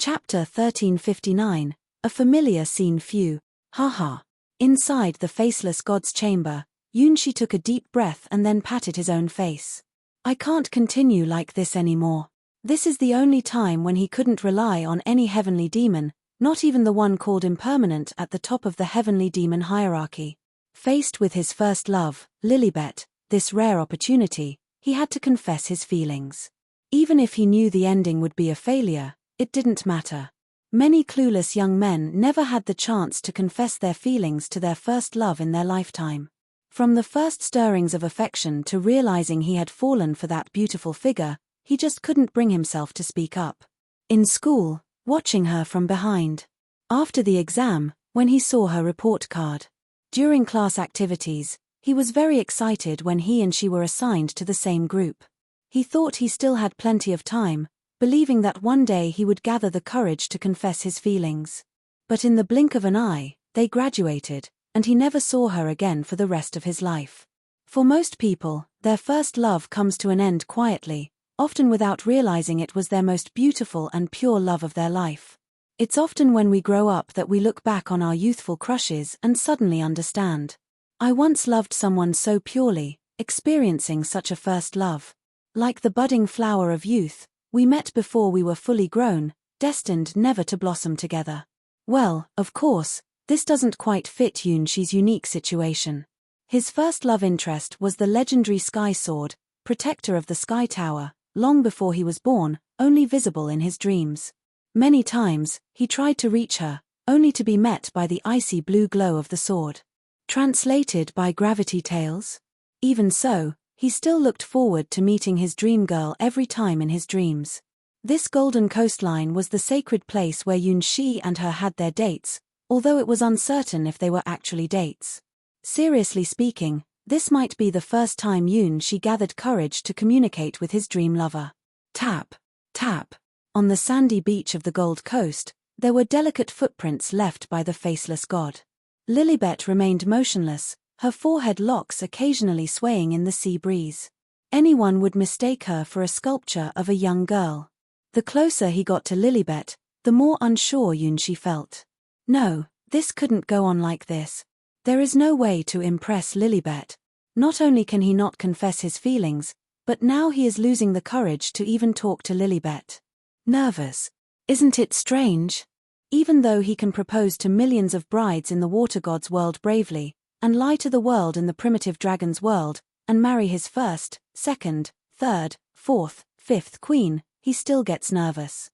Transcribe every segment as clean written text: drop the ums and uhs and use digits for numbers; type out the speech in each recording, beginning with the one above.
Chapter 1359, A Familiar Scene Few. Haha. Inside the faceless god's chamber, Yunshi took a deep breath and then patted his own face. I can't continue like this anymore. This is the only time when he couldn't rely on any heavenly demon, not even the one called impermanent at the top of the heavenly demon hierarchy. Faced with his first love, Lilibet, this rare opportunity, he had to confess his feelings. Even if he knew the ending would be a failure, it didn't matter. Many clueless young men never had the chance to confess their feelings to their first love in their lifetime. From the first stirrings of affection to realizing he had fallen for that beautiful figure, he just couldn't bring himself to speak up. In school, watching her from behind. After the exam, when he saw her report card. During class activities, he was very excited when he and she were assigned to the same group. He thought he still had plenty of time, believing that one day he would gather the courage to confess his feelings. But in the blink of an eye, they graduated, and he never saw her again for the rest of his life. For most people, their first love comes to an end quietly, often without realizing it was their most beautiful and pure love of their life. It's often when we grow up that we look back on our youthful crushes and suddenly understand. I once loved someone so purely, experiencing such a first love. Like the budding flower of youth, we met before we were fully grown, destined never to blossom together. Well, of course, this doesn't quite fit Yunshi's unique situation. His first love interest was the legendary Sky Sword, protector of the Sky Tower, long before he was born, only visible in his dreams. Many times, he tried to reach her, only to be met by the icy blue glow of the sword. Translated by Gravity Tales? Even so, he still looked forward to meeting his dream girl every time in his dreams. This golden coastline was the sacred place where Yunshi and her had their dates, although it was uncertain if they were actually dates. Seriously speaking, this might be the first time Yunshi gathered courage to communicate with his dream lover. Tap, tap. On the sandy beach of the Gold Coast, there were delicate footprints left by the faceless god. Lilibet remained motionless, her forehead locks occasionally swaying in the sea breeze. Anyone would mistake her for a sculpture of a young girl. The closer he got to Lilibet, the more unsure Yunshi felt. No, this couldn't go on like this. There is no way to impress Lilibet. Not only can he not confess his feelings, but now he is losing the courage to even talk to Lilibet. Nervous. Isn't it strange? Even though he can propose to millions of brides in the water god's world bravely, and lie to the world in the primitive dragon's world, and marry his first, second, third, fourth, fifth queen, he still gets nervous.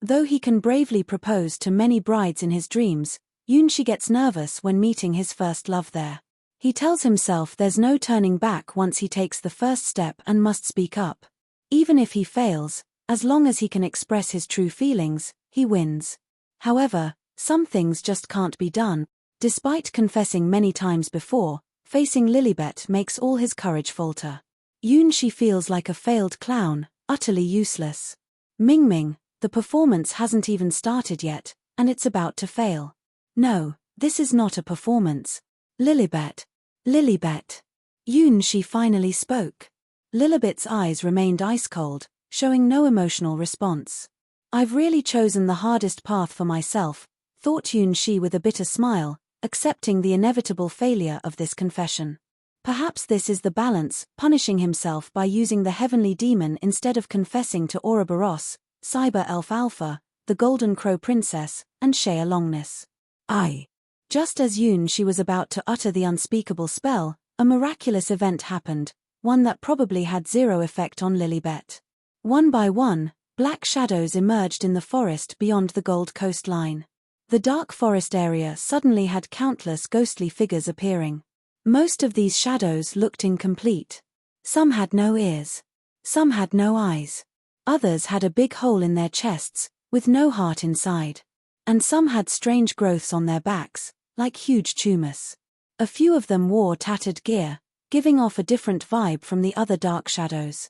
Though he can bravely propose to many brides in his dreams, Yunshi gets nervous when meeting his first love there. He tells himself there's no turning back once he takes the first step and must speak up. Even if he fails, as long as he can express his true feelings, he wins. However, some things just can't be done. Despite confessing many times before, facing Lilibet makes all his courage falter. Yunshi feels like a failed clown, utterly useless. Mingming, the performance hasn't even started yet, and it's about to fail. No, this is not a performance. Lilibet. Lilibet. Yunshi finally spoke. Lilibet's eyes remained ice-cold, showing no emotional response. I've really chosen the hardest path for myself, thought Yunshi with a bitter smile, accepting the inevitable failure of this confession. Perhaps this is the balance, punishing himself by using the heavenly demon instead of confessing to Ouroboros, Cyber Elf Alpha, the Golden Crow Princess, and Shea Longness. Just as Yunshi was about to utter the unspeakable spell, a miraculous event happened, one that probably had zero effect on Lilibet. One by one, black shadows emerged in the forest beyond the Gold Coast line. The dark forest area suddenly had countless ghostly figures appearing. Most of these shadows looked incomplete. Some had no ears. Some had no eyes. Others had a big hole in their chests, with no heart inside. And some had strange growths on their backs, like huge tumors. A few of them wore tattered gear, giving off a different vibe from the other dark shadows.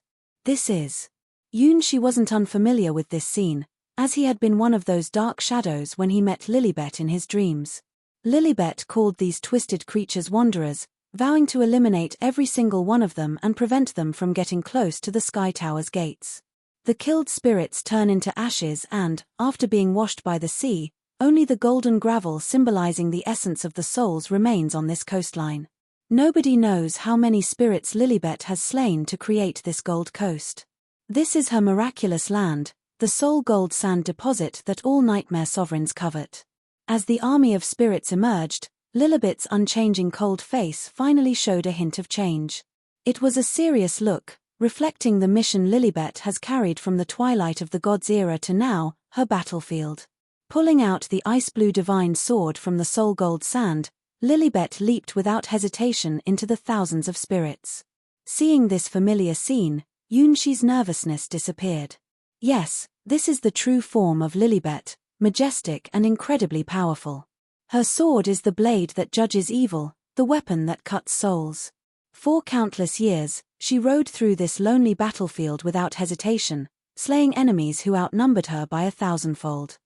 Yunshi wasn't unfamiliar with this scene, as he had been one of those dark shadows when he met Lilibet in his dreams. Lilibet called these twisted creatures wanderers, vowing to eliminate every single one of them and prevent them from getting close to the Sky Tower's gates. The killed spirits turn into ashes and, after being washed by the sea, only the golden gravel symbolizing the essence of the souls remains on this coastline. Nobody knows how many spirits Lilibet has slain to create this gold coast. This is her miraculous land, the sole gold sand deposit that all nightmare sovereigns covet. As the army of spirits emerged, Lilibet's unchanging cold face finally showed a hint of change. It was a serious look, reflecting the mission Lilibet has carried from the twilight of the gods' era to now, her battlefield. Pulling out the ice-blue divine sword from the soul gold sand, Lilibet leaped without hesitation into the thousands of spirits. Seeing this familiar scene, Yunshi's nervousness disappeared. Yes, this is the true form of Lilibet, majestic and incredibly powerful. Her sword is the blade that judges evil, the weapon that cuts souls. For countless years, she rode through this lonely battlefield without hesitation, slaying enemies who outnumbered her by 1,000-fold.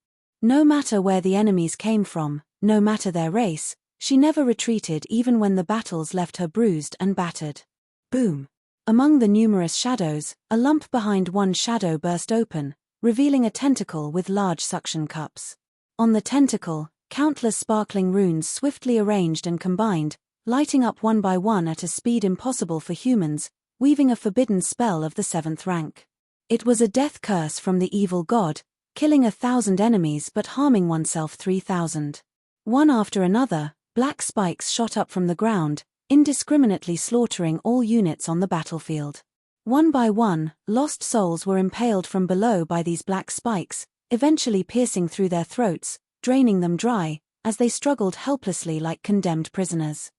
No matter where the enemies came from, no matter their race, she never retreated even when the battles left her bruised and battered. Boom! Among the numerous shadows, a lump behind one shadow burst open, revealing a tentacle with large suction cups. On the tentacle, countless sparkling runes swiftly arranged and combined, lighting up one by one at a speed impossible for humans, weaving a forbidden spell of the 7th rank. It was a death curse from the evil god, killing 1,000 enemies but harming oneself 3,000. One after another, black spikes shot up from the ground, indiscriminately slaughtering all units on the battlefield. One by one, lost souls were impaled from below by these black spikes, eventually piercing through their throats, draining them dry, as they struggled helplessly like condemned prisoners.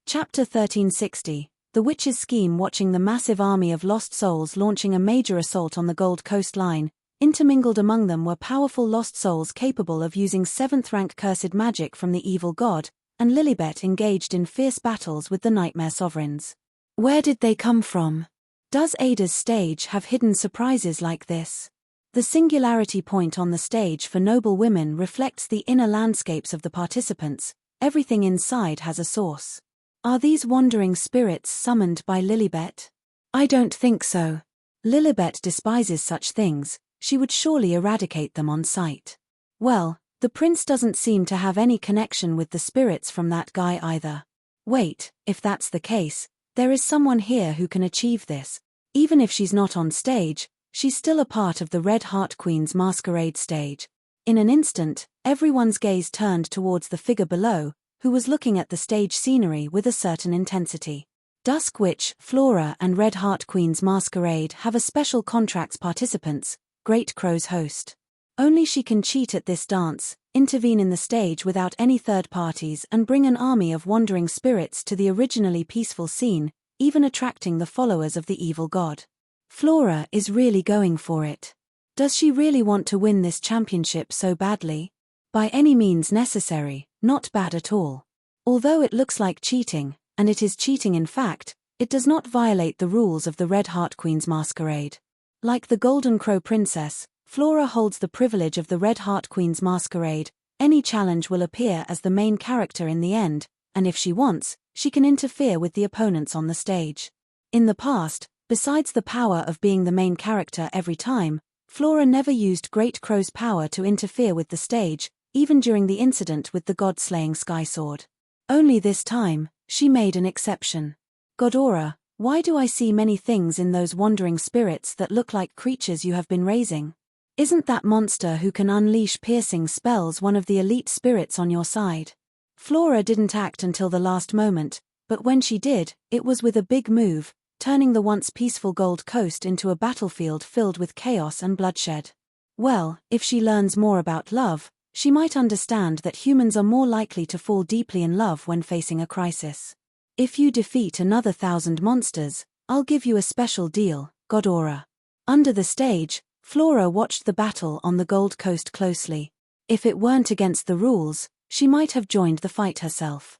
Chapter 1360. The Witch's Scheme. Watching the massive army of lost souls launching a major assault on the Gold Coast line, intermingled among them were powerful lost souls capable of using 7th rank cursed magic from the evil god, and Lilibet engaged in fierce battles with the nightmare sovereigns. Where did they come from? Does Ada's stage have hidden surprises like this? The singularity point on the stage for noble women reflects the inner landscapes of the participants. Everything inside has a source. Are these wandering spirits summoned by Lilibet? I don't think so. Lilibet despises such things, she would surely eradicate them on sight. Well, the prince doesn't seem to have any connection with the spirits from that guy either. Wait, if that's the case, there is someone here who can achieve this. Even if she's not on stage, she's still a part of the Red Heart Queen's masquerade stage. In an instant, everyone's gaze turned towards the figure below, who was looking at the stage scenery with a certain intensity. Dusk Witch, Flora and Red Heart Queen's masquerade have a special contracts participants, Great Crow's host. Only she can cheat at this dance, intervene in the stage without any third parties and bring an army of wandering spirits to the originally peaceful scene, even attracting the followers of the evil god. Flora is really going for it. Does she really want to win this championship so badly? By any means necessary, not bad at all. Although it looks like cheating, and it is cheating in fact, it does not violate the rules of the Red Heart Queen's masquerade. Like the Golden Crow Princess, Flora holds the privilege of the Red Heart Queen's masquerade. Any challenge will appear as the main character in the end, and if she wants, she can interfere with the opponents on the stage. In the past, besides the power of being the main character every time, Flora never used Great Crow's power to interfere with the stage, even during the incident with the god-slaying Sky Sword. Only this time, she made an exception. Godora, why do I see many things in those wandering spirits that look like creatures you have been raising? Isn't that monster who can unleash piercing spells one of the elite spirits on your side? Flora didn't act until the last moment, but when she did, it was with a big move, turning the once peaceful Gold Coast into a battlefield filled with chaos and bloodshed. Well, if she learns more about love, she might understand that humans are more likely to fall deeply in love when facing a crisis. If you defeat another 1,000 monsters, I'll give you a special deal, Godora. Under the stage, Flora watched the battle on the Gold Coast closely. If it weren't against the rules, she might have joined the fight herself.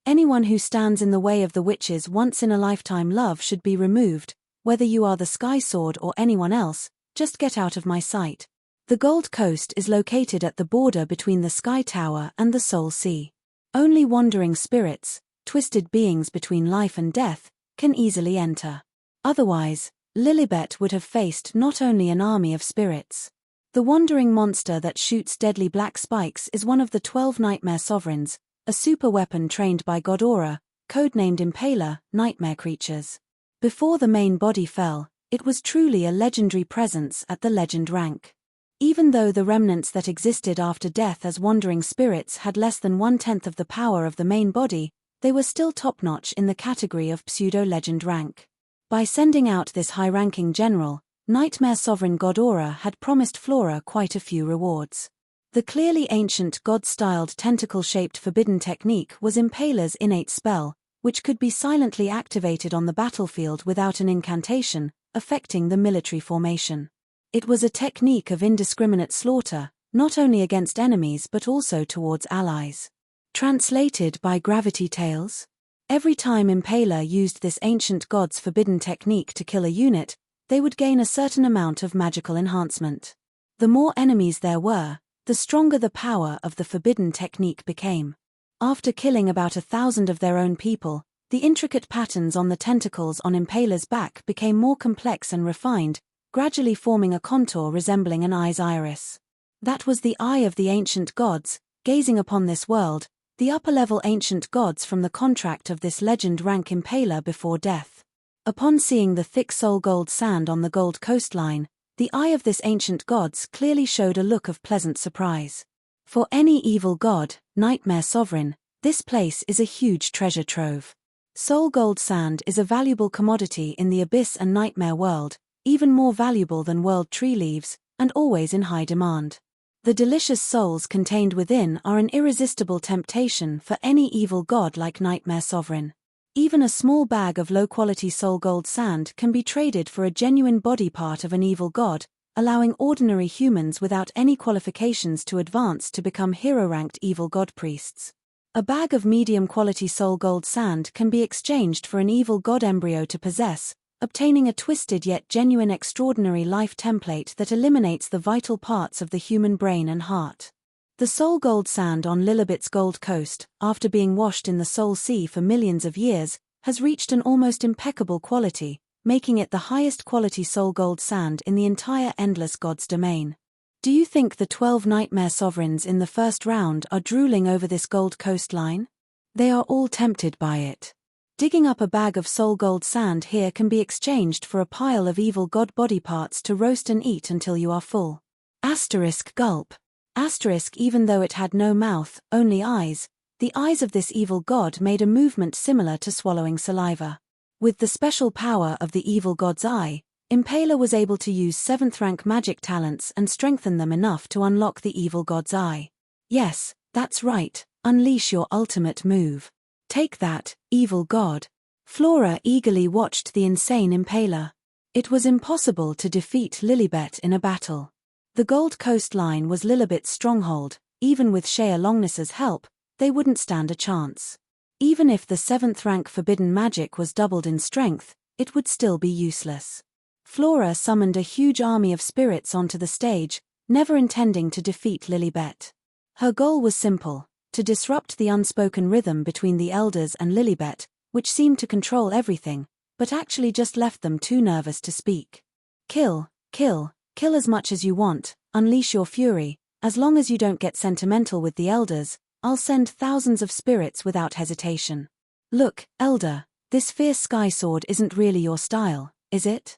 Anyone who stands in the way of the witch's once-in-a-lifetime love should be removed, whether you are the Sky Sword or anyone else, just get out of my sight. The Gold Coast is located at the border between the Sky Tower and the Soul Sea. Only wandering spirits, twisted beings between life and death, can easily enter. Otherwise, Lilibet would have faced not only an army of spirits. The wandering monster that shoots deadly black spikes is one of the 12 Nightmare Sovereigns, a super weapon trained by God Aura, codenamed Impaler, nightmare creatures. Before the main body fell, it was truly a legendary presence at the legend rank. Even though the remnants that existed after death as wandering spirits had less than 1/10 of the power of the main body, they were still top-notch in the category of pseudo-legend rank. By sending out this high-ranking general, Nightmare Sovereign God Aura had promised Flora quite a few rewards. The clearly ancient god-styled tentacle-shaped forbidden technique was Impaler's innate spell, which could be silently activated on the battlefield without an incantation, affecting the military formation. It was a technique of indiscriminate slaughter, not only against enemies but also towards allies. Translated by Gravity Tales? Every time Impaler used this ancient god's forbidden technique to kill a unit, they would gain a certain amount of magical enhancement. The more enemies there were, the stronger the power of the forbidden technique became. After killing about 1,000 of their own people, the intricate patterns on the tentacles on Impaler's back became more complex and refined, gradually forming a contour resembling an eye's iris. That was the eye of the ancient gods, gazing upon this world, the upper-level ancient gods from the contract of this legend rank Impaler before death. Upon seeing the thick soul gold sand on the gold coastline, the eye of this ancient gods clearly showed a look of pleasant surprise. For any evil god, Nightmare Sovereign, this place is a huge treasure trove. Soul gold sand is a valuable commodity in the Abyss and Nightmare world, even more valuable than world tree leaves, and always in high demand. The delicious souls contained within are an irresistible temptation for any evil god like Nightmare Sovereign. Even a small bag of low-quality soul gold sand can be traded for a genuine body part of an evil god, allowing ordinary humans without any qualifications to advance to become hero-ranked evil god priests. A bag of medium-quality soul gold sand can be exchanged for an evil god embryo to possess, obtaining a twisted yet genuine extraordinary life template that eliminates the vital parts of the human brain and heart. The soul gold sand on Lilibet's Gold Coast, after being washed in the Soul Sea for millions of years, has reached an almost impeccable quality, making it the highest quality soul gold sand in the entire Endless Gods domain. Do you think the 12 Nightmare Sovereigns in the first round are drooling over this gold coastline? They are all tempted by it. Digging up a bag of soul gold sand here can be exchanged for a pile of evil god body parts to roast and eat until you are full. Asterisk gulp. Asterisk even though it had no mouth, only eyes, the eyes of this evil god made a movement similar to swallowing saliva. With the special power of the evil god's eye, Impaler was able to use 7th rank magic talents and strengthen them enough to unlock the evil god's eye. Yes, that's right, unleash your ultimate move. Take that, evil god. Flora eagerly watched the insane Impaler. It was impossible to defeat Lilibet in a battle. The Gold Coastline was Lilibet's stronghold, even with Shea Longness's help, they wouldn't stand a chance. Even if the 7th rank forbidden magic was doubled in strength, it would still be useless. Flora summoned a huge army of spirits onto the stage, never intending to defeat Lilibet. Her goal was simple: to disrupt the unspoken rhythm between the elders and Lilibet, which seemed to control everything, but actually just left them too nervous to speak. Kill, kill, kill as much as you want, unleash your fury, as long as you don't get sentimental with the elders, I'll send thousands of spirits without hesitation. Look, elder, this fierce sky sword isn't really your style, is it?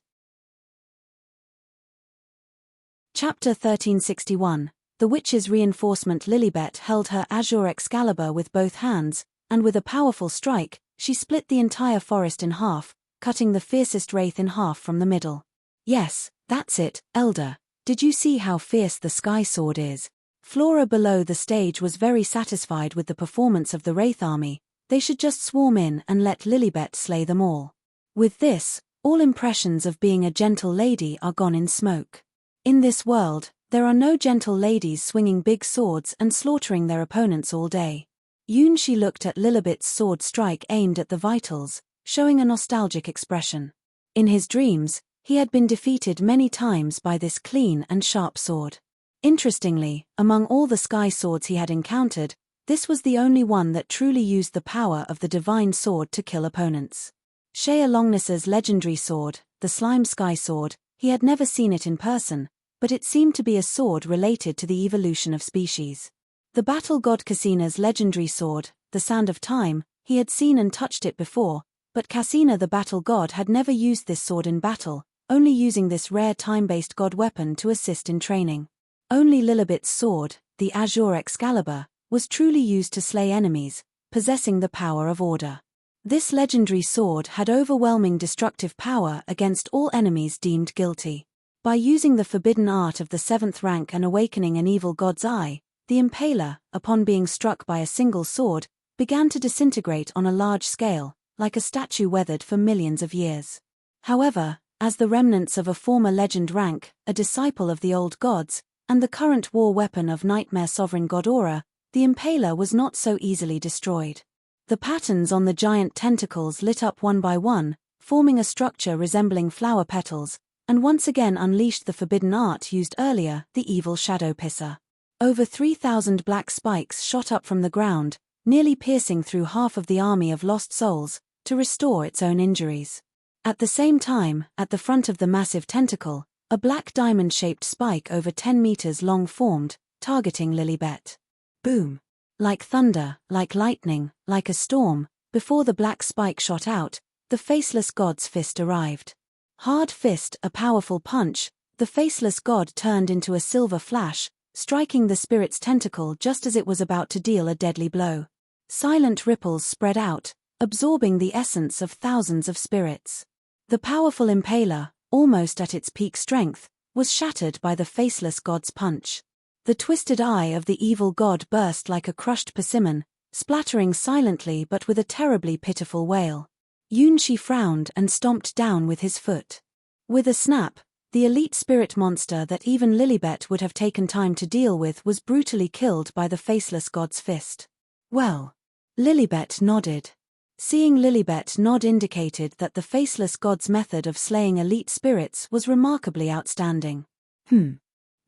Chapter 1361. The Witch's Reinforcement. Lilibet held her azure Excalibur with both hands, and with a powerful strike, she split the entire forest in half, cutting the fiercest wraith in half from the middle. Yes, that's it, elder. Did you see how fierce the sky sword is? Flora below the stage was very satisfied with the performance of the wraith army. They should just swarm in and let Lilibet slay them all. With this, all impressions of being a gentle lady are gone in smoke. In this world, there are no gentle ladies swinging big swords and slaughtering their opponents all day. Yunshi looked at Lilibet's sword strike aimed at the vitals, showing a nostalgic expression. In his dreams, he had been defeated many times by this clean and sharp sword. Interestingly, among all the sky swords he had encountered, this was the only one that truly used the power of the divine sword to kill opponents. Shea Longness's legendary sword, the Slime Sky Sword, he had never seen it in person, but it seemed to be a sword related to the evolution of species. The battle god Cassina's legendary sword, the Sand of Time, he had seen and touched it before, but Cassina the battle god had never used this sword in battle, only using this rare time-based god weapon to assist in training. Only Lilibet's sword, the Azure Excalibur, was truly used to slay enemies, possessing the power of order. This legendary sword had overwhelming destructive power against all enemies deemed guilty. By using the forbidden art of the 7th rank and awakening an evil god's eye, the Impaler, upon being struck by a single sword, began to disintegrate on a large scale, like a statue weathered for millions of years. However, as the remnants of a former legend rank, a disciple of the old gods, and the current war weapon of Nightmare Sovereign Godora, the Impaler was not so easily destroyed. The patterns on the giant tentacles lit up one by one, forming a structure resembling flower petals, and once again unleashed the forbidden art used earlier, the evil Shadow Pisser. Over 3,000 black spikes shot up from the ground, nearly piercing through half of the army of lost souls, to restore its own injuries. At the same time, at the front of the massive tentacle, a black diamond-shaped spike over 10 meters long formed, targeting Lilibet. Boom! Like thunder, like lightning, like a storm, before the black spike shot out, the faceless god's fist arrived. Hard fist, a powerful punch, the faceless god turned into a silver flash, striking the spirit's tentacle just as it was about to deal a deadly blow. Silent ripples spread out, absorbing the essence of thousands of spirits. The powerful Impaler, almost at its peak strength, was shattered by the faceless god's punch. The twisted eye of the evil god burst like a crushed persimmon, splattering silently but with a terribly pitiful wail. Yunshi frowned and stomped down with his foot. With a snap, the elite spirit monster that even Lilibet would have taken time to deal with was brutally killed by the faceless god's fist. Well. Lilibet nodded. Seeing Lilibet nod indicated that the faceless god's method of slaying elite spirits was remarkably outstanding.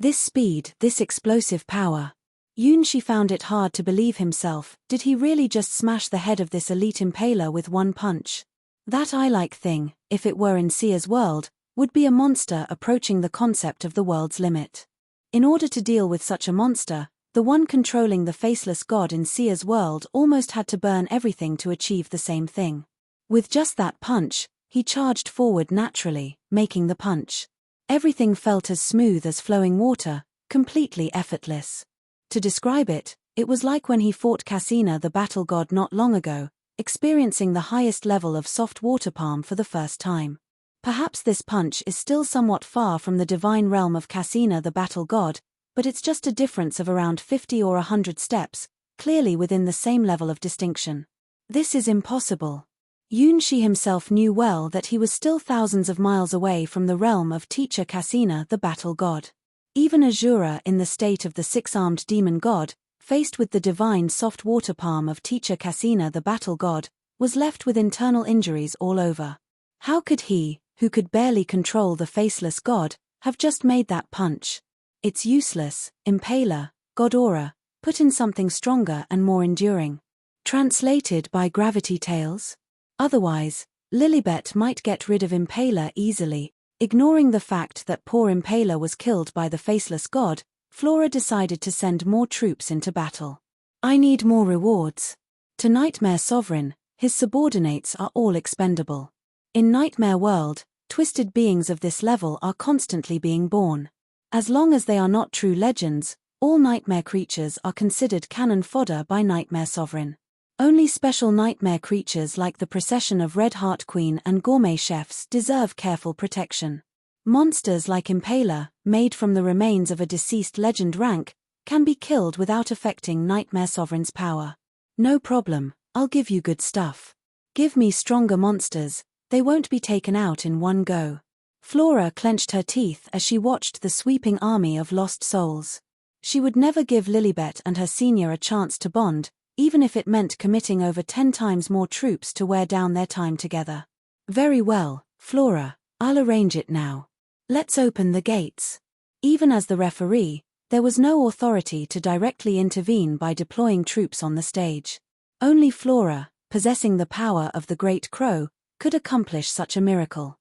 This speed, this explosive power. Yunshi found it hard to believe himself. Did he really just smash the head of this elite Impaler with one punch? That eye-like thing, if it were in Sia's world, would be a monster approaching the concept of the world's limit. In order to deal with such a monster, the one controlling the faceless god in Sia's world almost had to burn everything to achieve the same thing. With just that punch, he charged forward naturally, making the punch. Everything felt as smooth as flowing water, completely effortless. To describe it, it was like when he fought Cassina the battle god not long ago, experiencing the highest level of soft water palm for the first time. Perhaps this punch is still somewhat far from the divine realm of Cassina the battle god, but it's just a difference of around 50 or 100 steps, clearly within the same level of distinction. This is impossible. Yunshi himself knew well that he was still thousands of miles away from the realm of teacher Cassina the battle god. Even Azura in the state of the six-armed demon god, faced with the divine soft water palm of teacher Cassina the battle god, was left with internal injuries all over. How could he, who could barely control the faceless god, have just made that punch? It's useless, Impaler, Godora, put in something stronger and more enduring. Translated by Gravity Tales? Otherwise, Lilibet might get rid of Impaler easily. Ignoring the fact that poor Impaler was killed by the faceless god, Flora decided to send more troops into battle. I need more rewards. To Nightmare Sovereign, his subordinates are all expendable. In Nightmare World, twisted beings of this level are constantly being born. As long as they are not true legends, all nightmare creatures are considered cannon fodder by Nightmare Sovereign. Only special nightmare creatures like the procession of Red Heart Queen and gourmet chefs deserve careful protection. Monsters like Impaler, made from the remains of a deceased legend rank, can be killed without affecting Nightmare Sovereign's power. No problem, I'll give you good stuff. Give me stronger monsters, they won't be taken out in one go. Flora clenched her teeth as she watched the sweeping army of lost souls. She would never give Lilibet and her senior a chance to bond, even if it meant committing over 10 times more troops to wear down their time together. Very well, Flora, I'll arrange it now. Let's open the gates. Even as the referee, there was no authority to directly intervene by deploying troops on the stage. Only Flora, possessing the power of the Great Crow, could accomplish such a miracle.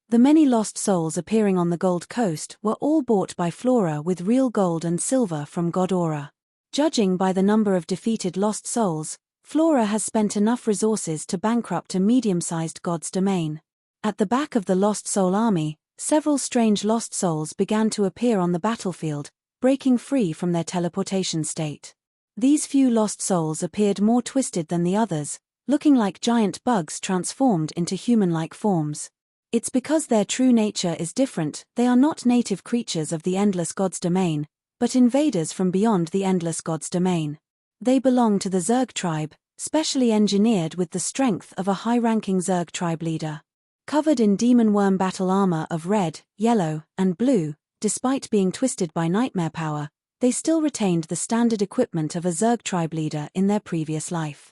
The many lost souls appearing on the Gold Coast were all bought by Flora with real gold and silver from God Aura. Judging by the number of defeated lost souls, Flora has spent enough resources to bankrupt a medium-sized God's domain. At the back of the Lost Soul army, several strange lost souls began to appear on the battlefield, breaking free from their teleportation state. These few lost souls appeared more twisted than the others, looking like giant bugs transformed into human-like forms. It's because their true nature is different. They are not native creatures of the Endless God's domain, but invaders from beyond the Endless God's domain. They belong to the Zerg tribe, specially engineered with the strength of a high-ranking Zerg tribe leader. Covered in demon worm battle armor of red, yellow, and blue, despite being twisted by nightmare power, they still retained the standard equipment of a Zerg tribe leader in their previous life.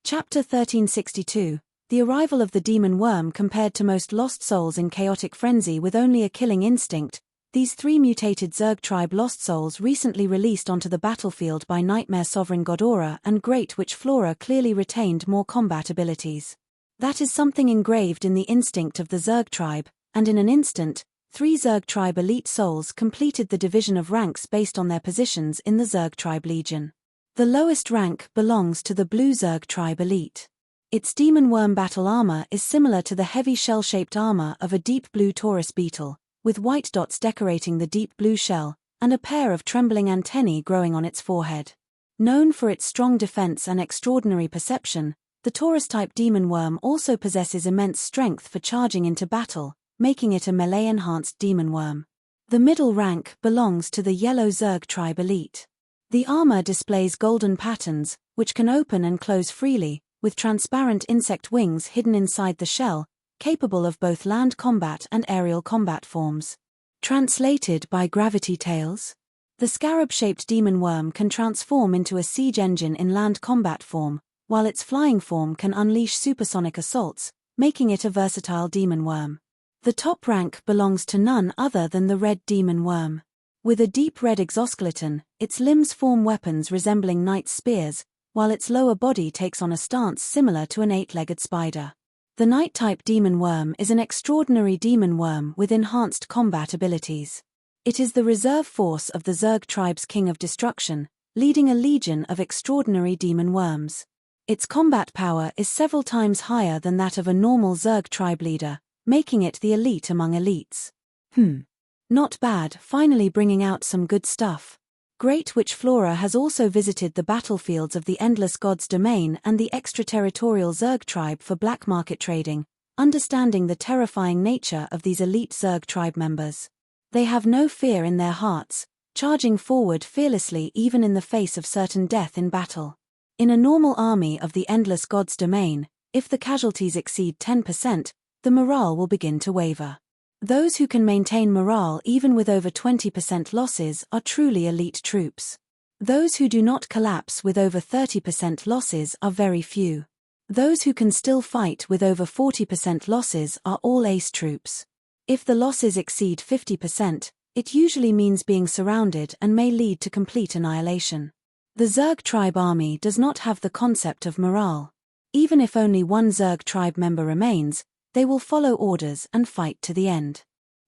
Chapter 1362. The arrival of the demon worm compared to most lost souls in chaotic frenzy with only a killing instinct. These three mutated Zerg tribe lost souls recently released onto the battlefield by Nightmare Sovereign God Aura and Great Witch Flora clearly retained more combat abilities. That is something engraved in the instinct of the Zerg tribe, and in an instant, 3 Zerg tribe elite souls completed the division of ranks based on their positions in the Zerg tribe legion. The lowest rank belongs to the blue Zerg tribe elite. Its demon worm battle armor is similar to the heavy shell-shaped armor of a deep blue Taurus beetle, with white dots decorating the deep blue shell, and a pair of trembling antennae growing on its forehead. Known for its strong defense and extraordinary perception, the Taurus-type demon worm also possesses immense strength for charging into battle, making it a melee-enhanced demon worm. The middle rank belongs to the yellow Zerg tribe elite. The armor displays golden patterns, which can open and close freely, with transparent insect wings hidden inside the shell, capable of both land combat and aerial combat forms. Translated by Gravity Tales, the scarab-shaped demon worm can transform into a siege engine in land combat form, while its flying form can unleash supersonic assaults, making it a versatile demon worm. The top rank belongs to none other than the red demon worm. With a deep red exoskeleton, its limbs form weapons resembling knight's spears, while its lower body takes on a stance similar to an 8-legged spider. The Knight-type demon worm is an extraordinary demon worm with enhanced combat abilities. It is the reserve force of the Zerg tribe's King of Destruction, leading a legion of extraordinary demon worms. Its combat power is several times higher than that of a normal Zerg tribe leader, making it the elite among elites. Not bad, finally bringing out some good stuff. Great Witch Flora has also visited the battlefields of the Endless God's domain and the extraterritorial Zerg tribe for black market trading, understanding the terrifying nature of these elite Zerg tribe members. They have no fear in their hearts, charging forward fearlessly even in the face of certain death in battle. In a normal army of the Endless God's domain, if the casualties exceed 10%, the morale will begin to waver. Those who can maintain morale even with over 20% losses are truly elite troops. Those who do not collapse with over 30% losses are very few. Those who can still fight with over 40% losses are all ace troops. If the losses exceed 50%, it usually means being surrounded and may lead to complete annihilation. The Zerg tribe army does not have the concept of morale. Even if only one Zerg tribe member remains, they will follow orders and fight to the end.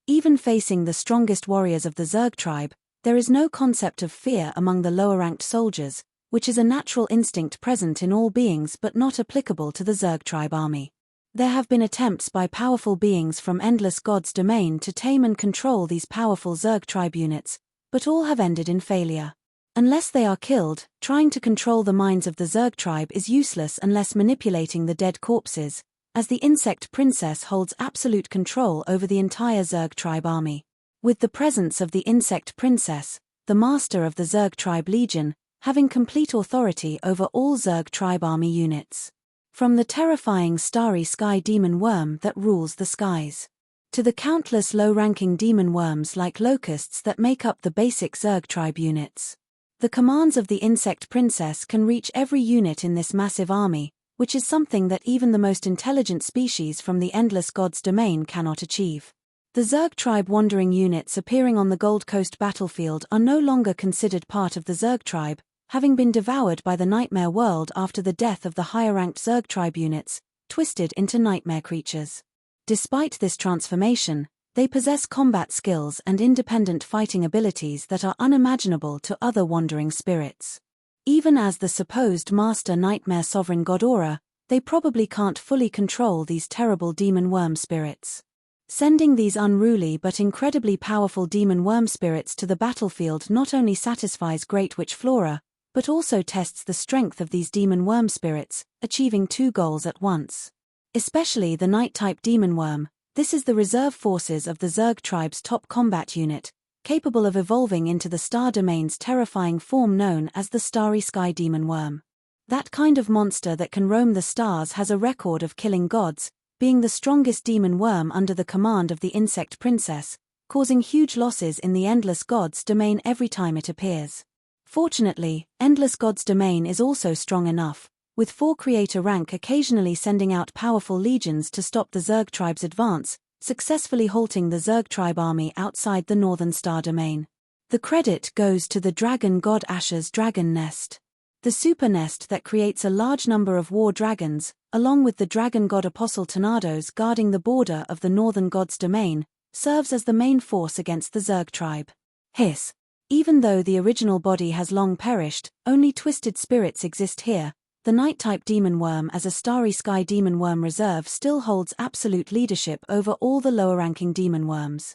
Even facing the strongest warriors of the Zerg tribe, there is no concept of fear among the lower-ranked soldiers, which is a natural instinct present in all beings but not applicable to the Zerg tribe army. There have been attempts by powerful beings from Endless God's domain to tame and control these powerful Zerg tribe units, but all have ended in failure. Unless they are killed, trying to control the minds of the Zerg tribe is useless unless manipulating the dead corpses, as the Insect Princess holds absolute control over the entire Zerg tribe army. With the presence of the Insect Princess, the master of the Zerg tribe legion, having complete authority over all Zerg tribe army units. From the terrifying starry sky demon worm that rules the skies, to the countless low-ranking demon worms like locusts that make up the basic Zerg tribe units. The commands of the Insect Princess can reach every unit in this massive army, which is something that even the most intelligent species from the Endless God's domain cannot achieve. The Zerg tribe wandering units appearing on the Gold Coast battlefield are no longer considered part of the Zerg tribe, having been devoured by the nightmare world after the death of the higher-ranked Zerg tribe units, twisted into nightmare creatures. Despite this transformation, they possess combat skills and independent fighting abilities that are unimaginable to other wandering spirits. Even as the supposed master nightmare sovereign Godora, they probably can't fully control these terrible demon worm spirits. Sending these unruly but incredibly powerful demon worm spirits to the battlefield not only satisfies Great Witch Flora, but also tests the strength of these demon worm spirits, achieving two goals at once. Especially the Night-type demon worm, this is the reserve forces of the Zerg tribe's top combat unit, capable of evolving into the Star Domain's terrifying form known as the Starry Sky Demon Worm. That kind of monster that can roam the stars has a record of killing gods, being the strongest demon worm under the command of the Insect Princess, causing huge losses in the Endless Gods domain every time it appears. Fortunately, Endless Gods domain is also strong enough, with 4 creator rank occasionally sending out powerful legions to stop the Zerg tribe's advance, successfully halting the Zerg tribe army outside the northern star domain. The credit goes to the dragon god Asher's dragon nest. The super nest that creates a large number of war dragons, along with the dragon god Apostle Tornadoes guarding the border of the northern god's domain, serves as the main force against the Zerg tribe. Hiss. Even though the original body has long perished, only twisted spirits exist here. The Night-type demon worm as a Starry Sky demon worm reserve still holds absolute leadership over all the lower-ranking demon worms.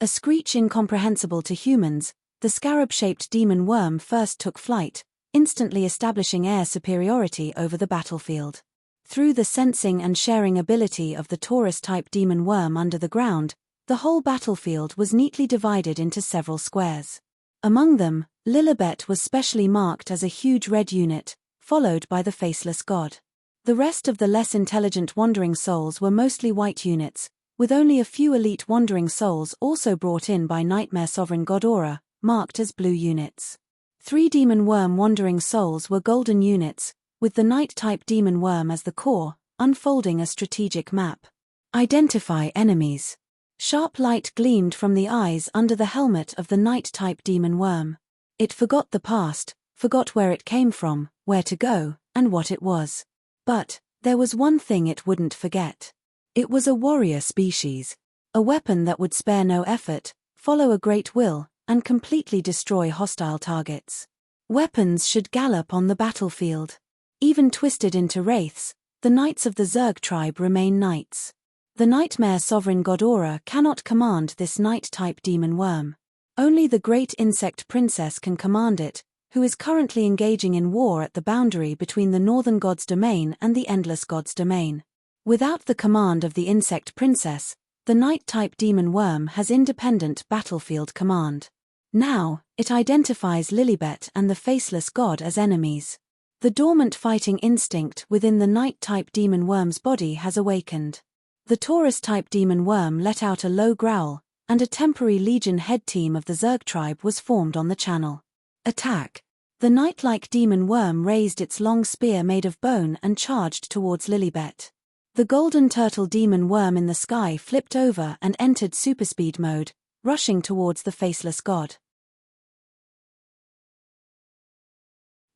A screech incomprehensible to humans, the scarab-shaped demon worm first took flight, instantly establishing air superiority over the battlefield. Through the sensing and sharing ability of the Taurus-type demon worm under the ground, the whole battlefield was neatly divided into several squares. Among them, Lilibet was specially marked as a huge red unit, followed by the Faceless God. The rest of the less intelligent Wandering Souls were mostly white units, with only a few elite Wandering Souls also brought in by Nightmare Sovereign Godora, marked as blue units. 3 Demon Worm Wandering Souls were golden units, with the Night-type Demon Worm as the core, unfolding a strategic map. Identify enemies. Sharp light gleamed from the eyes under the helmet of the Night-type Demon Worm. It forgot the past, forgot where it came from, where to go, and what it was. But there was one thing it wouldn't forget. It was a warrior species. A weapon that would spare no effort, follow a great will, and completely destroy hostile targets. Weapons should gallop on the battlefield. Even twisted into wraiths, the knights of the Zerg tribe remain knights. The Nightmare Sovereign Godora cannot command this Night-type demon worm. Only the Great Insect Princess can command it, who is currently engaging in war at the boundary between the Northern God's domain and the Endless God's domain. Without the command of the Insect Princess, the Night-type demon worm has independent battlefield command. Now, it identifies Lilibet and the Faceless God as enemies. The dormant fighting instinct within the Night-type demon worm's body has awakened. The Taurus-type demon worm let out a low growl, and a temporary legion head team of the Zerg tribe was formed on the channel. Attack! The knight-like demon worm raised its long spear made of bone and charged towards Lilibet. The golden turtle demon worm in the sky flipped over and entered superspeed mode, rushing towards the Faceless God.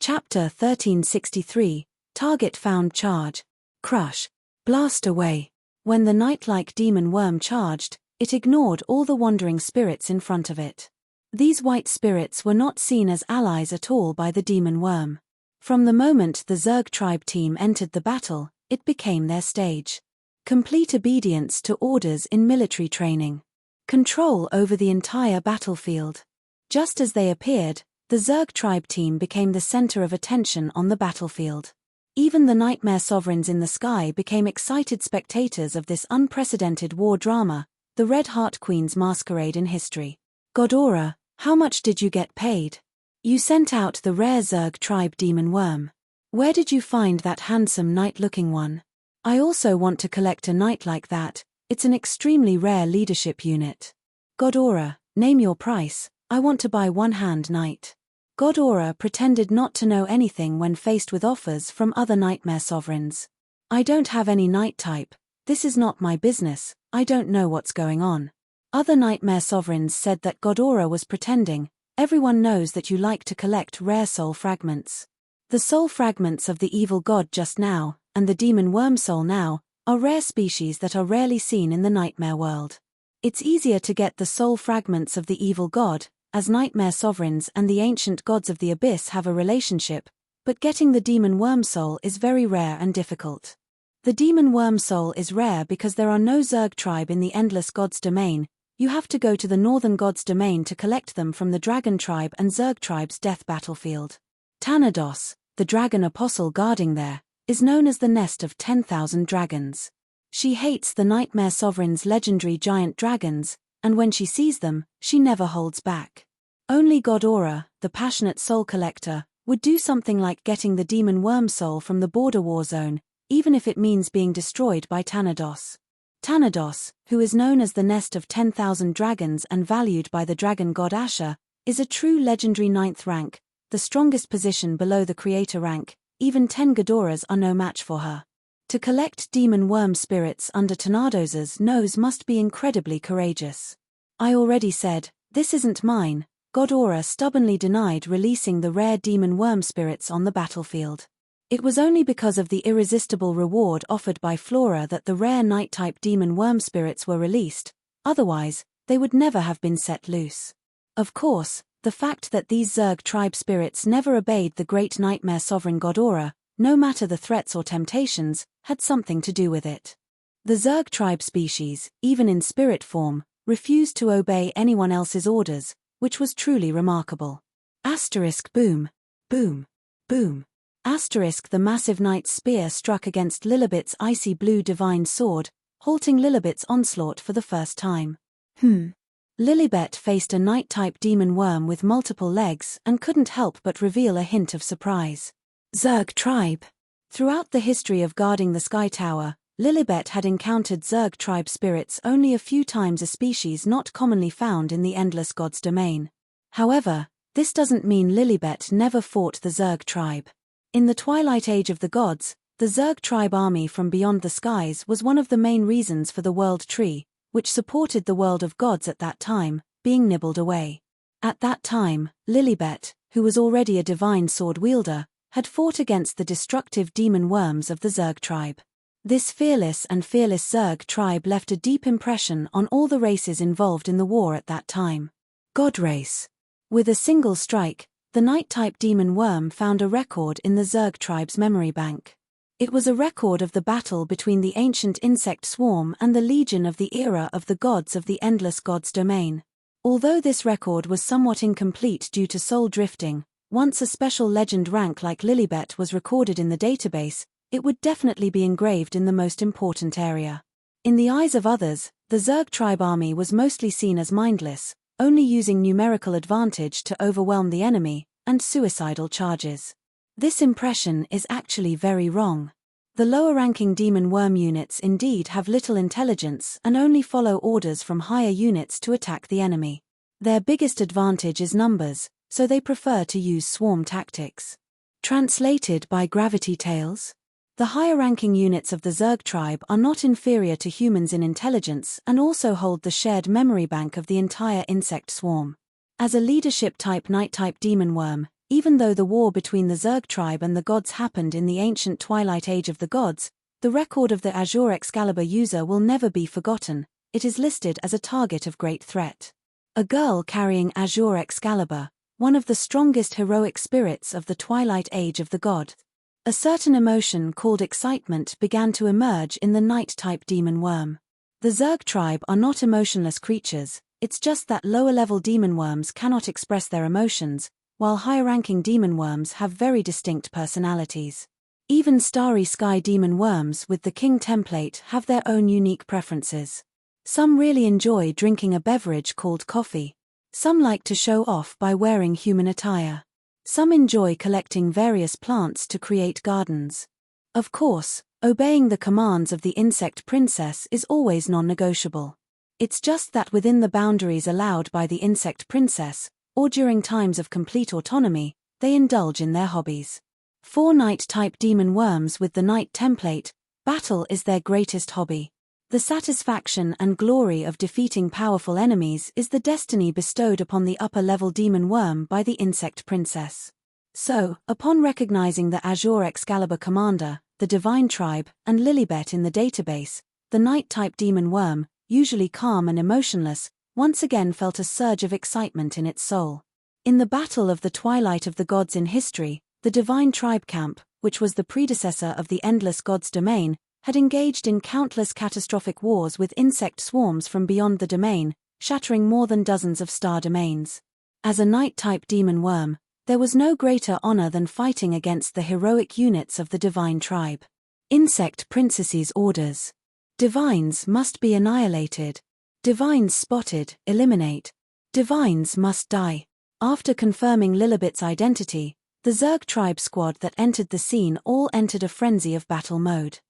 Chapter 1363, Target Found Charge. Crush. Blast away. When the knight-like demon worm charged, it ignored all the wandering spirits in front of it. These white spirits were not seen as allies at all by the demon worm. From the moment the Zerg tribe team entered the battle, it became their stage. Complete obedience to orders in military training. Control over the entire battlefield. Just as they appeared, the Zerg tribe team became the center of attention on the battlefield. Even the Nightmare Sovereigns in the sky became excited spectators of this unprecedented war drama, the Red Heart Queen's masquerade in history. Godora, how much did you get paid? You sent out the rare Zerg tribe demon worm. Where did you find that handsome knight-looking one? I also want to collect a knight like that, it's an extremely rare leadership unit. Godora, name your price, I want to buy one-hand knight. Godora pretended not to know anything when faced with offers from other Nightmare Sovereigns. I don't have any knight type, this is not my business, I don't know what's going on. Other Nightmare Sovereigns said that Godora was pretending, Everyone knows that you like to collect rare soul fragments. The soul fragments of the evil god just now, and the demon worm soul now, are rare species that are rarely seen in the nightmare world. It's easier to get the soul fragments of the evil god, as nightmare sovereigns and the ancient gods of the abyss have a relationship, but getting the demon worm soul is very rare and difficult. The demon worm soul is rare because there are no Zerg tribe in the endless gods domain. You have to go to the northern gods domain to collect them from the dragon tribe and Zerg tribe's death battlefield. Tanados, the dragon apostle guarding there, is known as the nest of 10,000 dragons. She hates the nightmare sovereign's legendary giant dragons, and when she sees them, she never holds back. Only God Aura, the passionate soul collector, would do something like getting the demon worm soul from the border war zone, even if it means being destroyed by Tanados. Tanados, who is known as the nest of 10,000 dragons and valued by the dragon god Asher, is a true legendary 9th rank, the strongest position below the creator rank. Even 10 Ghodoras are no match for her. To collect demon worm spirits under Tanados's nose must be incredibly courageous. I already said, this isn't mine. God Aura stubbornly denied releasing the rare demon worm spirits on the battlefield. It was only because of the irresistible reward offered by Flora that the rare night-type demon worm spirits were released, otherwise, they would never have been set loose. Of course, the fact that these Zerg tribe spirits never obeyed the great nightmare sovereign God Aura, no matter the threats or temptations, had something to do with it. The Zerg tribe species, even in spirit form, refused to obey anyone else's orders, which was truly remarkable. Asterisk boom, boom, boom. Asterisk the massive knight's spear struck against Lilibet's icy blue divine sword, halting Lilibet's onslaught for the first time. Lilibet faced a knight-type demon worm with multiple legs and couldn't help but reveal a hint of surprise. Zerg tribe. Throughout the history of guarding the Sky Tower, Lilibet had encountered Zerg tribe spirits only a few times, a species not commonly found in the Endless Gods domain. However, this doesn't mean Lilibet never fought the Zerg tribe. In the Twilight Age of the Gods, the Zerg tribe army from beyond the skies was one of the main reasons for the World Tree, which supported the world of gods at that time, being nibbled away. At that time, Lilibet, who was already a divine sword wielder, had fought against the destructive demon worms of the Zerg tribe. This fearless Zerg tribe left a deep impression on all the races involved in the war at that time. God race. With a single strike, the night-type demon worm found a record in the Zerg tribe's memory bank. It was a record of the battle between the ancient insect swarm and the legion of the era of the gods of the Endless Gods domain. Although this record was somewhat incomplete due to soul drifting, once a special legend rank like Lilibet was recorded in the database, it would definitely be engraved in the most important area. In the eyes of others, the Zerg tribe army was mostly seen as mindless, only using numerical advantage to overwhelm the enemy, and suicidal charges. This impression is actually very wrong. The lower-ranking demon worm units indeed have little intelligence and only follow orders from higher units to attack the enemy. Their biggest advantage is numbers, so they prefer to use swarm tactics. Translated by Gravity Tales? The higher-ranking units of the Zerg tribe are not inferior to humans in intelligence and also hold the shared memory bank of the entire insect swarm. As a leadership-type night-type demon worm, even though the war between the Zerg tribe and the gods happened in the ancient Twilight Age of the Gods, the record of the Azure Excalibur user will never be forgotten. It is listed as a target of great threat. A girl carrying Azure Excalibur, one of the strongest heroic spirits of the Twilight Age of the Gods. A certain emotion called excitement began to emerge in the night-type demon worm. The Zerg tribe are not emotionless creatures, it's just that lower-level demon worms cannot express their emotions, while higher-ranking demon worms have very distinct personalities. Even starry sky demon worms with the king template have their own unique preferences. Some really enjoy drinking a beverage called coffee. Some like to show off by wearing human attire. Some enjoy collecting various plants to create gardens. Of course, obeying the commands of the insect princess is always non-negotiable. It's just that within the boundaries allowed by the insect princess, or during times of complete autonomy, they indulge in their hobbies. 4 night-type demon worms with the night template, battle is their greatest hobby. The satisfaction and glory of defeating powerful enemies is the destiny bestowed upon the upper-level demon worm by the insect princess. So, upon recognizing the Azure Excalibur commander, the Divine Tribe, and Lilibet in the database, the Night-type demon worm, usually calm and emotionless, once again felt a surge of excitement in its soul. In the Battle of the Twilight of the Gods in history, the Divine Tribe camp, which was the predecessor of the Endless Gods domain, had engaged in countless catastrophic wars with insect swarms from beyond the domain, shattering more than dozens of star domains. As a Night-type demon worm, there was no greater honor than fighting against the heroic units of the Divine Tribe. Insect Princess's orders. Divines must be annihilated. Divines spotted, eliminate. Divines must die. After confirming Lilibet's identity, the Zerg tribe squad that entered the scene all entered a frenzy of battle mode.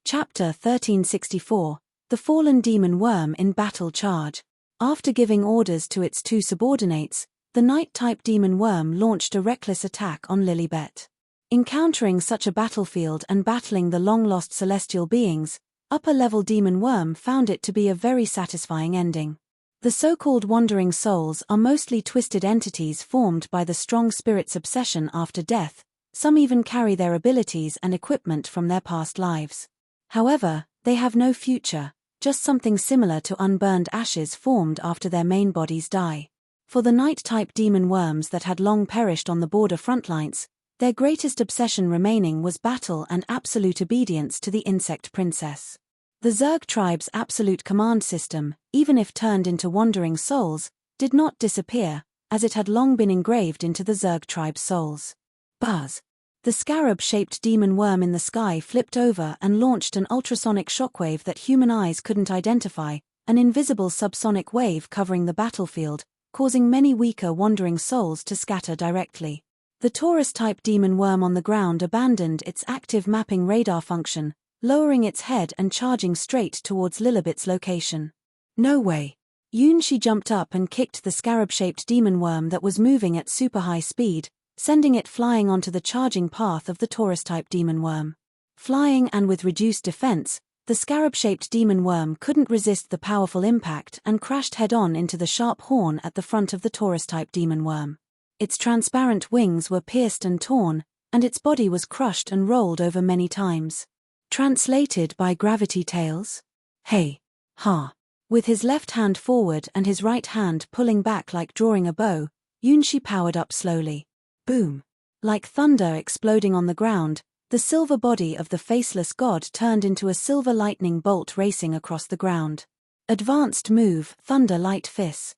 Chapter 1364, The Fallen Demon Worm in Battle Charge. After giving orders to its two subordinates, the Night-type demon worm launched a reckless attack on Lilibet. Encountering such a battlefield and battling the long-lost celestial beings, upper-level demon worm found it to be a very satisfying ending. The so-called wandering souls are mostly twisted entities formed by the strong spirit's obsession after death. Some even carry their abilities and equipment from their past lives. However, they have no future, just something similar to unburned ashes formed after their main bodies die. For the Night-type demon worms that had long perished on the border frontlines, their greatest obsession remaining was battle and absolute obedience to the insect princess. The Zerg tribe's absolute command system, even if turned into wandering souls, did not disappear, as it had long been engraved into the Zerg tribe's souls. Buzz. The scarab-shaped demon worm in the sky flipped over and launched an ultrasonic shockwave that human eyes couldn't identify, an invisible subsonic wave covering the battlefield, causing many weaker wandering souls to scatter directly. The Taurus-type demon worm on the ground abandoned its active mapping radar function, lowering its head and charging straight towards Lilibet's location. No way. Yunshi jumped up and kicked the scarab-shaped demon worm that was moving at super high speed, sending it flying onto the charging path of the Taurus-type demon worm. Flying and with reduced defense, the scarab-shaped demon worm couldn't resist the powerful impact and crashed head-on into the sharp horn at the front of the Taurus-type demon worm. Its transparent wings were pierced and torn, and its body was crushed and rolled over many times. Translated by Gravity Tales. Hey. Ha. With his left hand forward and his right hand pulling back like drawing a bow, Yunshi powered up slowly. Boom. Like thunder exploding on the ground, the silver body of the faceless god turned into a silver lightning bolt racing across the ground. Advanced move, Thunder Light Fist.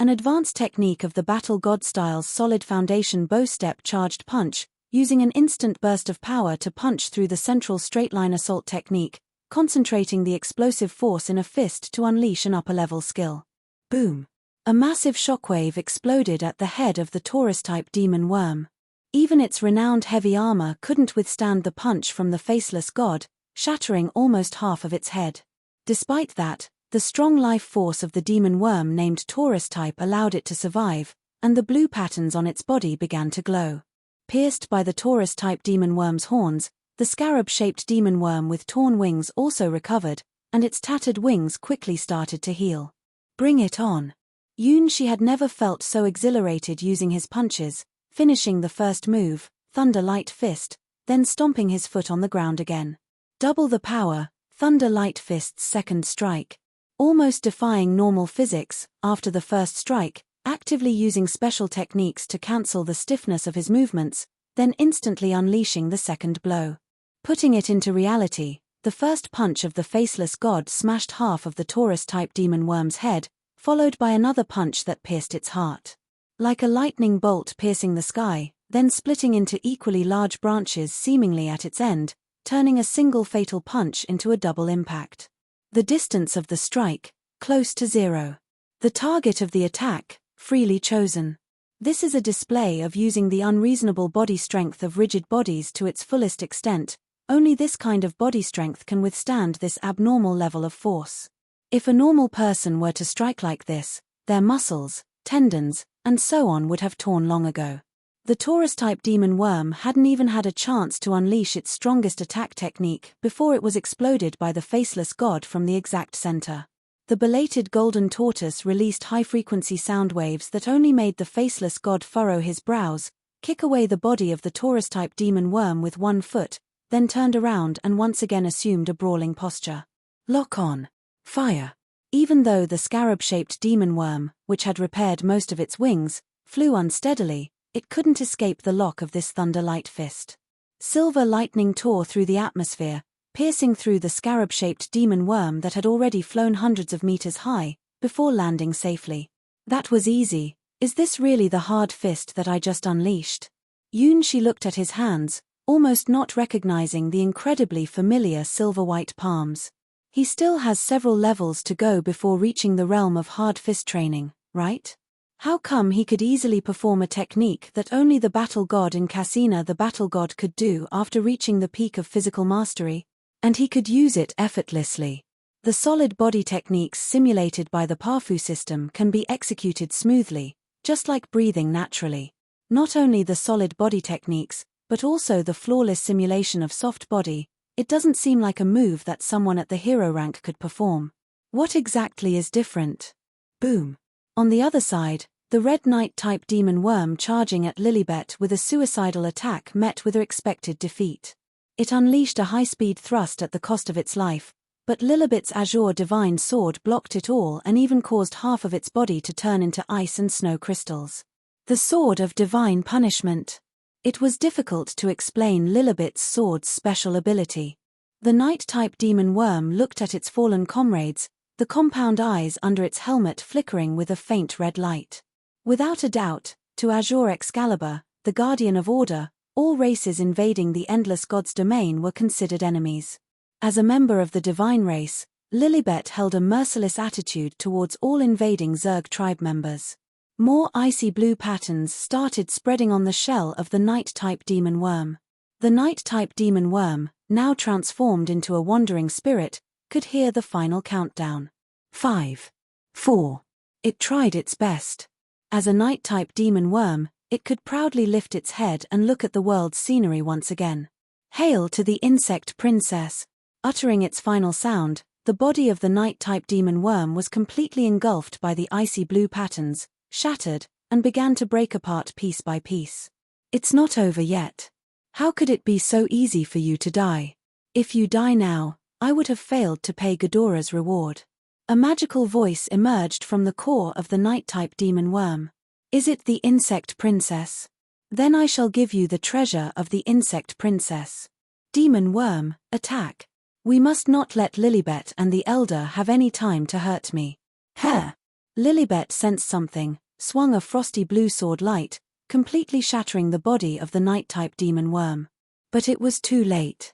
An advanced technique of the battle god style's solid foundation bow step charged punch, using an instant burst of power to punch through the central straight-line assault technique, concentrating the explosive force in a fist to unleash an upper-level skill. Boom. A massive shockwave exploded at the head of the Taurus-type demon worm. Even its renowned heavy armor couldn't withstand the punch from the faceless god, shattering almost half of its head. Despite that, the strong life force of the demon worm named Taurus-type allowed it to survive, and the blue patterns on its body began to glow. Pierced by the Taurus-type demon worm's horns, the scarab-shaped demon worm with torn wings also recovered, and its tattered wings quickly started to heal. Bring it on. Yunshi had never felt so exhilarated using his punches, finishing the first move, Thunder Light Fist, then stomping his foot on the ground again. Double the power, Thunder Light Fist's second strike. Almost defying normal physics, after the first strike, actively using special techniques to cancel the stiffness of his movements, then instantly unleashing the second blow. Putting it into reality, the first punch of the faceless god smashed half of the Taurus-type demon worm's head, followed by another punch that pierced its heart. Like a lightning bolt piercing the sky, then splitting into equally large branches seemingly at its end, turning a single fatal punch into a double impact. The distance of the strike, close to zero. The target of the attack, freely chosen. This is a display of using the unreasonable body strength of rigid bodies to its fullest extent. Only this kind of body strength can withstand this abnormal level of force. If a normal person were to strike like this, their muscles, tendons, and so on would have torn long ago. The Taurus-type demon worm hadn't even had a chance to unleash its strongest attack technique before it was exploded by the faceless god from the exact center. The belated golden tortoise released high-frequency sound waves that only made the faceless god furrow his brows, kick away the body of the Taurus-type demon worm with one foot, then turned around and once again assumed a brawling posture. Lock on. Fire. Even though the scarab-shaped demon worm, which had repaired most of its wings, flew unsteadily, it couldn't escape the lock of this thunder-light fist. Silver lightning tore through the atmosphere, piercing through the scarab-shaped demon worm that had already flown hundreds of meters high, before landing safely. That was easy. Is this really the hard fist that I just unleashed? She looked at his hands, almost not recognizing the incredibly familiar silver-white palms. He still has several levels to go before reaching the realm of hard fist training, right? How come he could easily perform a technique that only the battle god in Cassina the battle god could do after reaching the peak of physical mastery? And he could use it effortlessly. The solid body techniques simulated by the Parfu system can be executed smoothly, just like breathing naturally. Not only the solid body techniques, but also the flawless simulation of soft body. It doesn't seem like a move that someone at the hero rank could perform. What exactly is different? Boom. On the other side, the Red Knight-type demon worm charging at Lilibet with a suicidal attack met with her expected defeat. It unleashed a high-speed thrust at the cost of its life, but Lilibet's azure divine sword blocked it all and even caused half of its body to turn into ice and snow crystals. The sword of divine punishment. It was difficult to explain Lilibet's sword's special ability. The Knight-type demon worm looked at its fallen comrades, the compound eyes under its helmet flickering with a faint red light. Without a doubt, to Azure Excalibur, the guardian of order, all races invading the endless god's domain were considered enemies. As a member of the divine race, Lilibet held a merciless attitude towards all invading Zerg tribe members. More icy blue patterns started spreading on the shell of the Knight-type demon worm. The Knight-type demon worm, now transformed into a wandering spirit, could hear the final countdown. 5. 4. It tried its best. As a Knight-type demon worm, it could proudly lift its head and look at the world's scenery once again. Hail to the insect princess! Uttering its final sound, the body of the Knight-type demon worm was completely engulfed by the icy blue patterns, shattered, and began to break apart piece by piece. It's not over yet. How could it be so easy for you to die? If you die now, I would have failed to pay Ghidorah's reward. A magical voice emerged from the core of the Knight-type demon worm. Is it the insect princess? Then I shall give you the treasure of the insect princess. Demon worm, attack. We must not let Lilibet and the elder have any time to hurt me. Heh! Lilibet sensed something, swung a frosty blue sword light, completely shattering the body of the Knight-type demon worm. But it was too late.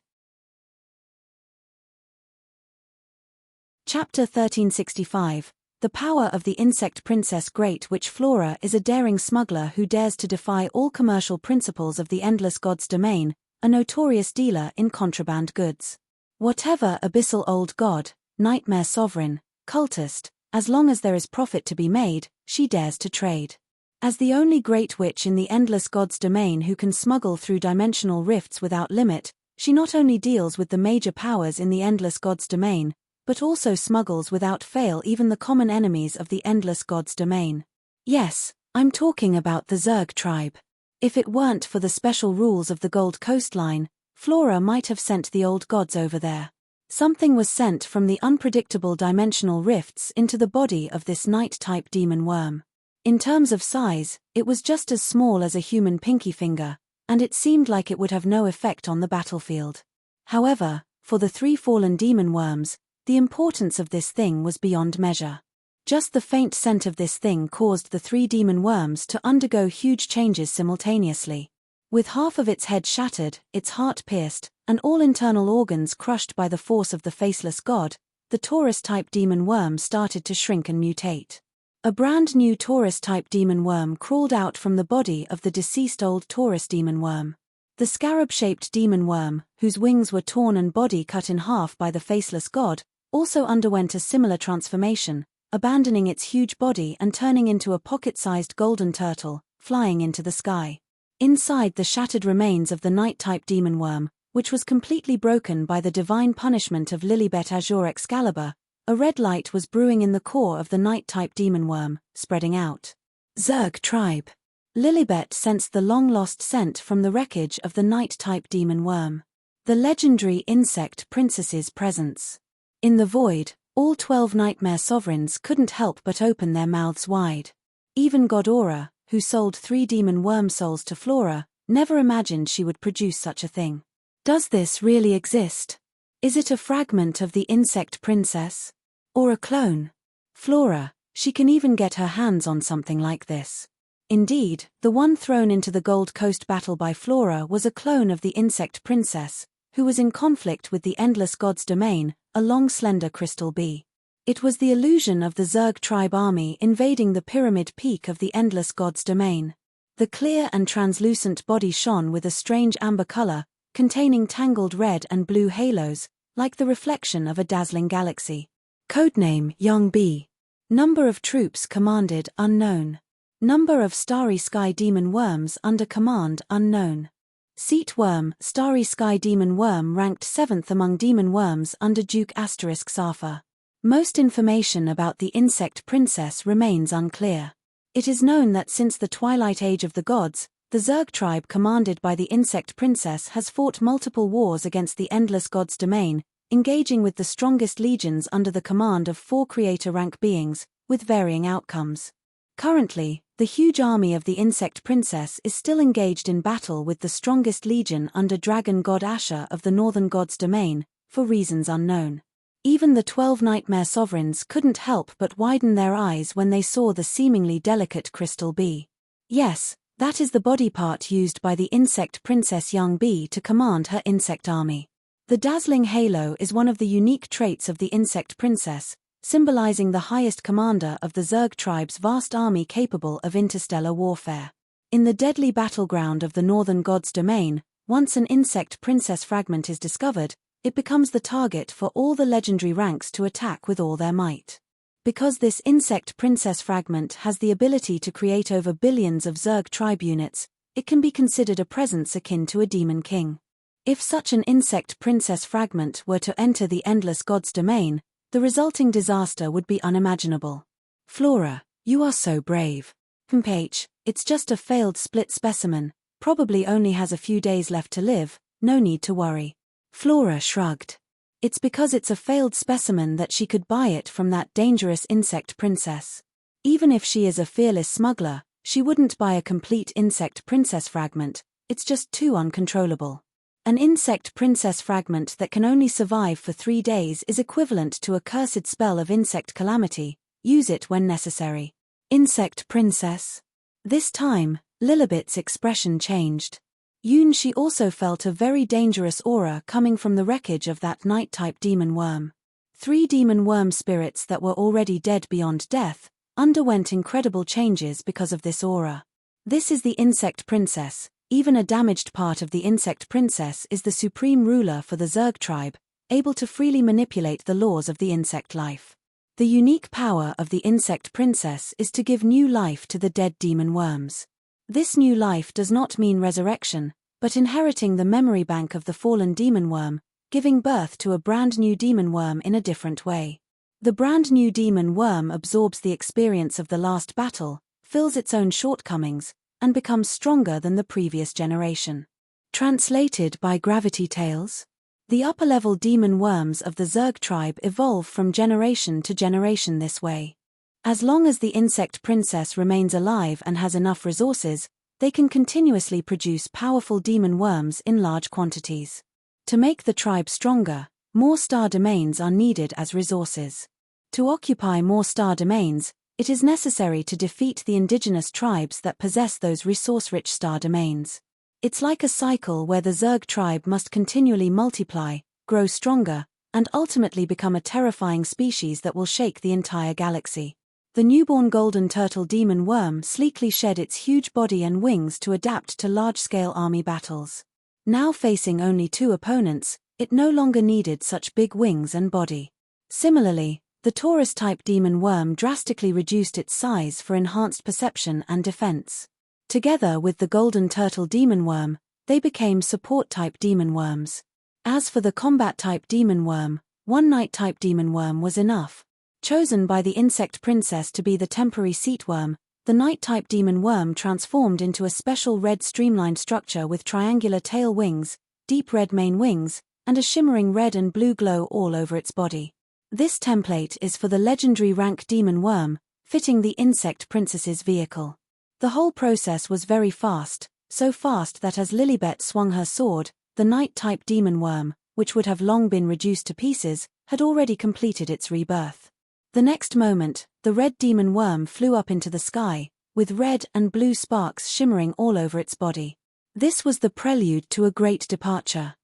Chapter 1365. The Power of the Insect Princess. Great Witch Flora is a daring smuggler who dares to defy all commercial principles of the endless god's domain, a notorious dealer in contraband goods. Whatever abyssal old god, nightmare sovereign, cultist, as long as there is profit to be made, she dares to trade. As the only great witch in the endless god's domain who can smuggle through dimensional rifts without limit, she not only deals with the major powers in the endless god's domain, but also smuggles without fail even the common enemies of the endless god's domain. Yes, I'm talking about the Zerg tribe. If it weren't for the special rules of the Gold Coastline, Flora might have sent the old gods over there. Something was sent from the unpredictable dimensional rifts into the body of this Knight-type demon worm. In terms of size, it was just as small as a human pinky finger, and it seemed like it would have no effect on the battlefield. However, for the three fallen demon worms, the importance of this thing was beyond measure. Just the faint scent of this thing caused the three demon worms to undergo huge changes simultaneously. With half of its head shattered, its heart pierced, and all internal organs crushed by the force of the faceless god, the Taurus-type demon worm started to shrink and mutate. A brand new Taurus-type demon worm crawled out from the body of the deceased old Taurus demon worm. The scarab-shaped demon worm, whose wings were torn and body cut in half by the faceless god, also underwent a similar transformation, abandoning its huge body and turning into a pocket-sized golden turtle, flying into the sky. Inside the shattered remains of the Night-type demon worm, which was completely broken by the divine punishment of Lilibet Azure Excalibur, a red light was brewing in the core of the Night-type demon worm, spreading out. Zerg tribe. Lilibet sensed the long-lost scent from the wreckage of the Night-type demon worm. The legendary insect princess's presence. In the void, all 12 nightmare sovereigns couldn't help but open their mouths wide. Even Godora, who sold 3 demon worm souls to Flora, never imagined she would produce such a thing. Does this really exist? Is it a fragment of the insect princess? Or a clone? Flora, she can even get her hands on something like this. Indeed, the one thrown into the Gold Coast battle by Flora was a clone of the insect princess, who was in conflict with the Endless God's domain, a long slender crystal bee. It was the illusion of the Zerg tribe army invading the pyramid peak of the Endless God's domain. The clear and translucent body shone with a strange amber color, containing tangled red and blue halos, like the reflection of a dazzling galaxy. Codename Young Bee. Number of troops commanded unknown. Number of Starry Sky Demon Worms under command unknown. Seat Worm, Starry Sky Demon Worm ranked 7th among demon worms under Duke Safa. Most information about the insect princess remains unclear. It is known that since the Twilight Age of the Gods, the Zerg tribe commanded by the insect princess has fought multiple wars against the Endless God's domain, engaging with the strongest legions under the command of 4 creator-rank beings, with varying outcomes. Currently, the huge army of the insect princess is still engaged in battle with the strongest legion under dragon god Asher of the Northern God's domain, for reasons unknown. Even the 12 nightmare sovereigns couldn't help but widen their eyes when they saw the seemingly delicate crystal bee. Yes, that is the body part used by the insect princess Young Bee to command her insect army. The dazzling halo is one of the unique traits of the insect princess, symbolizing the highest commander of the Zerg tribe's vast army capable of interstellar warfare. In the deadly battleground of the Northern God's domain, once an insect princess fragment is discovered, it becomes the target for all the legendary ranks to attack with all their might. Because this insect princess fragment has the ability to create over billions of Zerg tribe units, it can be considered a presence akin to a demon king. If such an insect princess fragment were to enter the Endless God's domain, the resulting disaster would be unimaginable. Flora, you are so brave. It's just a failed split specimen, probably only has a few days left to live, no need to worry. Flora shrugged. It's because it's a failed specimen that she could buy it from that dangerous insect princess. Even if she is a fearless smuggler, she wouldn't buy a complete insect princess fragment, it's just too uncontrollable. An insect princess fragment that can only survive for 3 days is equivalent to a cursed spell of insect calamity, use it when necessary. Insect princess. This time, Lilibet's expression changed. She also felt a very dangerous aura coming from the wreckage of that night-type demon worm. 3 demon worm spirits that were already dead beyond death, underwent incredible changes because of this aura. This is the insect princess. Even a damaged part of the insect princess is the supreme ruler for the Zerg tribe, able to freely manipulate the laws of the insect life. The unique power of the insect princess is to give new life to the dead demon worms. This new life does not mean resurrection, but inheriting the memory bank of the fallen demon worm, giving birth to a brand new demon worm in a different way. The brand new demon worm absorbs the experience of the last battle, fills its own shortcomings, and becomes stronger than the previous generation. Translated by Gravity Tales. The upper-level demon worms of the Zerg tribe evolve from generation to generation this way. As long as the insect princess remains alive and has enough resources, they can continuously produce powerful demon worms in large quantities. To make the tribe stronger, more star domains are needed as resources. To occupy more star domains, it is necessary to defeat the indigenous tribes that possess those resource-rich star domains. It's like a cycle where the Zerg tribe must continually multiply, grow stronger, and ultimately become a terrifying species that will shake the entire galaxy. The newborn golden turtle demon worm sleekly shed its huge body and wings to adapt to large-scale army battles. Now facing only 2 opponents, it no longer needed such big wings and body. Similarly, the Taurus-type demon worm drastically reduced its size for enhanced perception and defense. Together with the golden turtle demon worm, they became support-type demon worms. As for the combat-type demon worm, one night-type demon worm was enough. Chosen by the insect princess to be the temporary seat worm, the night-type demon worm transformed into a special red streamlined structure with triangular tail wings, deep red main wings, and a shimmering red and blue glow all over its body. This template is for the legendary rank demon worm, fitting the insect princess's vehicle. The whole process was very fast, so fast that as Lilibet swung her sword, the night-type demon worm, which would have long been reduced to pieces, had already completed its rebirth. The next moment, the red demon worm flew up into the sky, with red and blue sparks shimmering all over its body. This was the prelude to a great departure.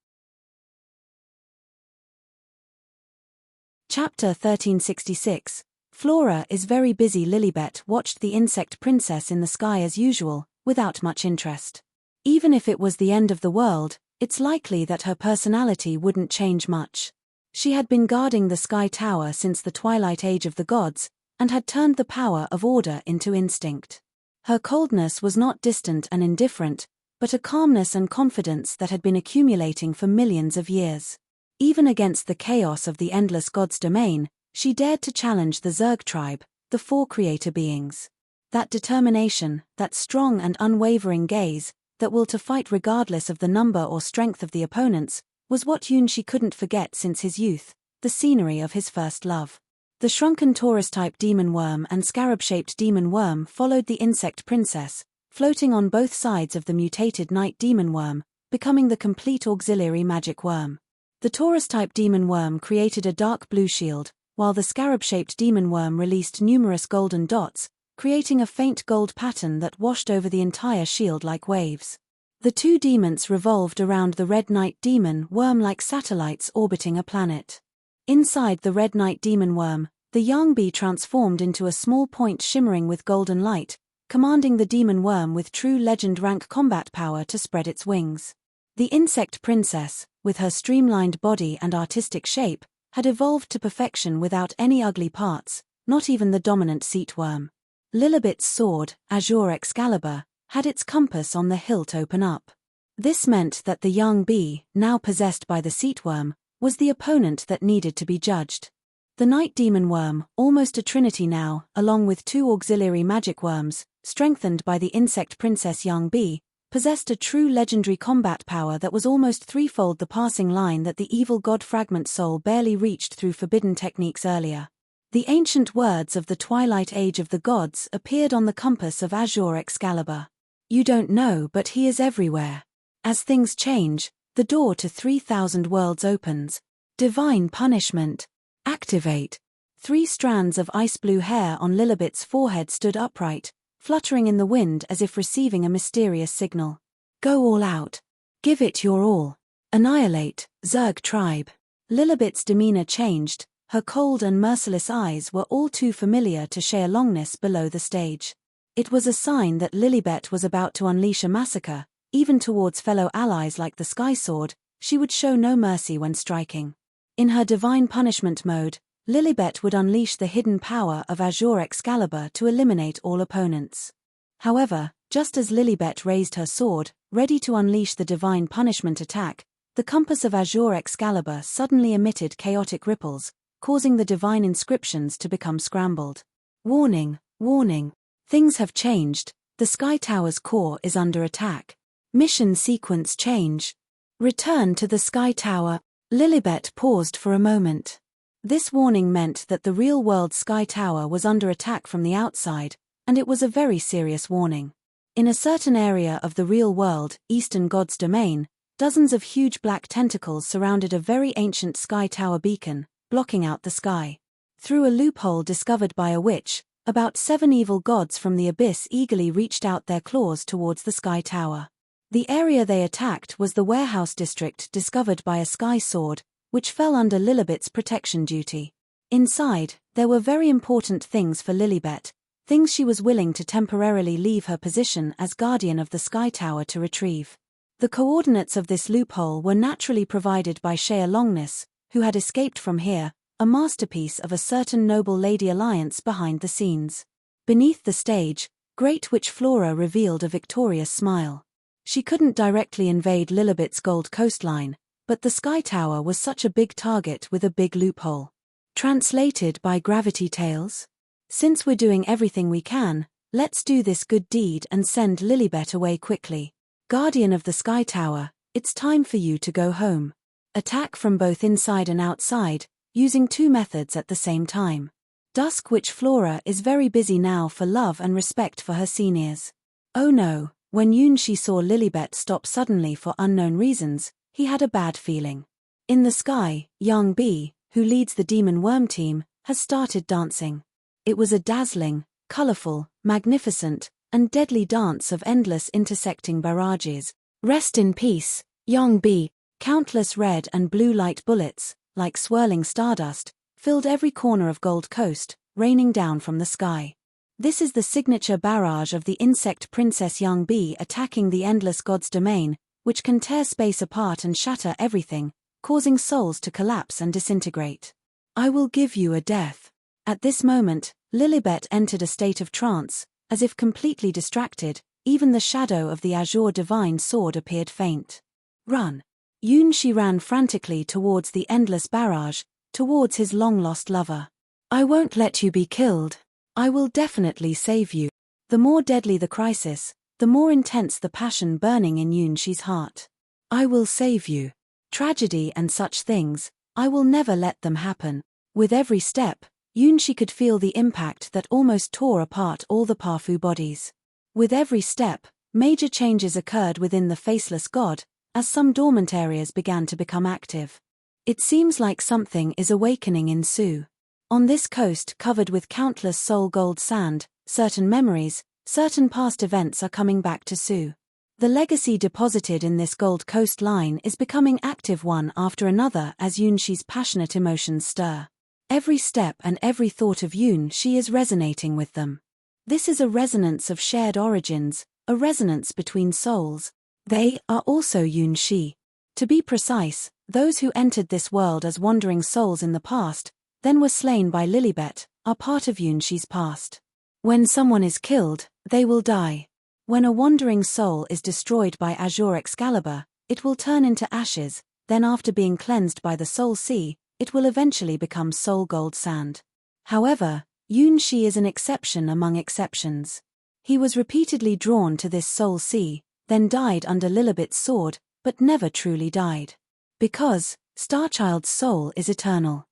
Chapter 1366. Flora is very busy. Lilibet watched the insect princess in the sky as usual, without much interest. Even if it was the end of the world, it's likely that her personality wouldn't change much. She had been guarding the Sky Tower since the twilight age of the gods, and had turned the power of order into instinct. Her coldness was not distant and indifferent, but a calmness and confidence that had been accumulating for millions of years. Even against the chaos of the endless god's domain, she dared to challenge the Zerg tribe, the four creator beings. That determination, that strong and unwavering gaze, that will to fight regardless of the number or strength of the opponents, was what Yunshi couldn't forget since his youth, the scenery of his first love. The shrunken Taurus-type demon worm and scarab-shaped demon worm followed the insect princess, floating on both sides of the mutated night demon worm, becoming the complete auxiliary magic worm. The Taurus-type demon worm created a dark blue shield, while the scarab-shaped demon worm released numerous golden dots, creating a faint gold pattern that washed over the entire shield like waves. The two demons revolved around the red night demon worm like satellites orbiting a planet. Inside the red night demon worm, the young bee transformed into a small point shimmering with golden light, commanding the demon worm with true legend rank combat power to spread its wings. The insect princess, with her streamlined body and artistic shape, had evolved to perfection without any ugly parts, not even the dominant seat worm. Lilibet's sword, Azure Excalibur, had its compass on the hilt open up. This meant that the young bee, now possessed by the seat worm, was the opponent that needed to be judged. The night demon worm, almost a trinity now, along with two auxiliary magic worms, strengthened by the insect princess young bee, possessed a true legendary combat power that was almost threefold the passing line that the evil god Fragment Soul barely reached through forbidden techniques earlier. The ancient words of the twilight age of the gods appeared on the compass of Azure Excalibur. You don't know, but he is everywhere. As things change, the door to 3,000 worlds opens. Divine punishment. Activate. 3 strands of ice blue hair on Lilibet's forehead stood upright, fluttering in the wind as if receiving a mysterious signal. Go all out. Give it your all. Annihilate, Zerg tribe. Lilibet's demeanor changed, her cold and merciless eyes were all too familiar to share longness below the stage. It was a sign that Lilibet was about to unleash a massacre, even towards fellow allies like the Sky Sword. She would show no mercy when striking. In her divine punishment mode, Lilibet would unleash the hidden power of Azure Excalibur to eliminate all opponents. However, just as Lilibet raised her sword, ready to unleash the divine punishment attack, the compass of Azure Excalibur suddenly emitted chaotic ripples, causing the divine inscriptions to become scrambled. Warning, warning. Things have changed. The Sky Tower's core is under attack. Mission sequence change. Return to the Sky Tower. Lilibet paused for a moment. This warning meant that the real-world Sky Tower was under attack from the outside, and it was a very serious warning. In a certain area of the real world, Eastern God's domain, dozens of huge black tentacles surrounded a very ancient Sky Tower beacon, blocking out the sky. Through a loophole discovered by a witch, about 7 evil gods from the abyss eagerly reached out their claws towards the Sky Tower. The area they attacked was the warehouse district discovered by a Sky Sword, which fell under Lilibet's protection duty. Inside, there were very important things for Lilibet, things she was willing to temporarily leave her position as guardian of the Sky Tower to retrieve. The coordinates of this loophole were naturally provided by Shea Longness, who had escaped from here, a masterpiece of a certain noble lady alliance behind the scenes. Beneath the stage, Great Witch Flora revealed a victorious smile. She couldn't directly invade Lilibet's gold coastline, but the Sky Tower was such a big target with a big loophole. Translated by Gravity Tales? Since we're doing everything we can, let's do this good deed and send Lilibet away quickly. Guardian of the Sky Tower, it's time for you to go home. Attack from both inside and outside, using two methods at the same time. Dusk Witch Flora is very busy now for love and respect for her seniors. Oh no, when Yunshi saw Lilibet stop suddenly for unknown reasons, he had a bad feeling. In the sky, Young Bee, who leads the Demon Worm team, has started dancing. It was a dazzling, colorful, magnificent, and deadly dance of endless intersecting barrages. Rest in peace, Young Bee. Countless red and blue light bullets, like swirling stardust, filled every corner of Gold Coast, raining down from the sky. This is the signature barrage of the insect princess Young Bee attacking the endless god's domain, which can tear space apart and shatter everything, causing souls to collapse and disintegrate. I will give you a death. At this moment, Lilibet entered a state of trance, as if completely distracted. Even the shadow of the azure divine sword appeared faint. Run! Yunshi ran frantically towards the endless barrage, towards his long-lost lover. I won't let you be killed. I will definitely save you. The more deadly the crisis, the more intense the passion burning in Yunshi's heart. I will save you. Tragedy and such things, I will never let them happen. With every step, Yunshi could feel the impact that almost tore apart all the Parfu bodies. With every step, major changes occurred within the faceless god, as some dormant areas began to become active. It seems like something is awakening in Su. On this coast covered with countless soul gold sand, certain memories, certain past events are coming back to Su. The legacy deposited in this gold coastline is becoming active one after another as Yunshi's passionate emotions stir. Every step and every thought of Yunshi is resonating with them. This is a resonance of shared origins, a resonance between souls. They are also Yunshi. To be precise, those who entered this world as wandering souls in the past, then were slain by Lilibet, are part of Yunshi's past. When someone is killed, they will die. When a wandering soul is destroyed by Azure Excalibur, it will turn into ashes, then after being cleansed by the Soul Sea, it will eventually become soul gold sand. However, Yunshi is an exception among exceptions. He was repeatedly drawn to this Soul Sea, then died under Lilibet's sword, but never truly died. Because Starchild's soul is eternal.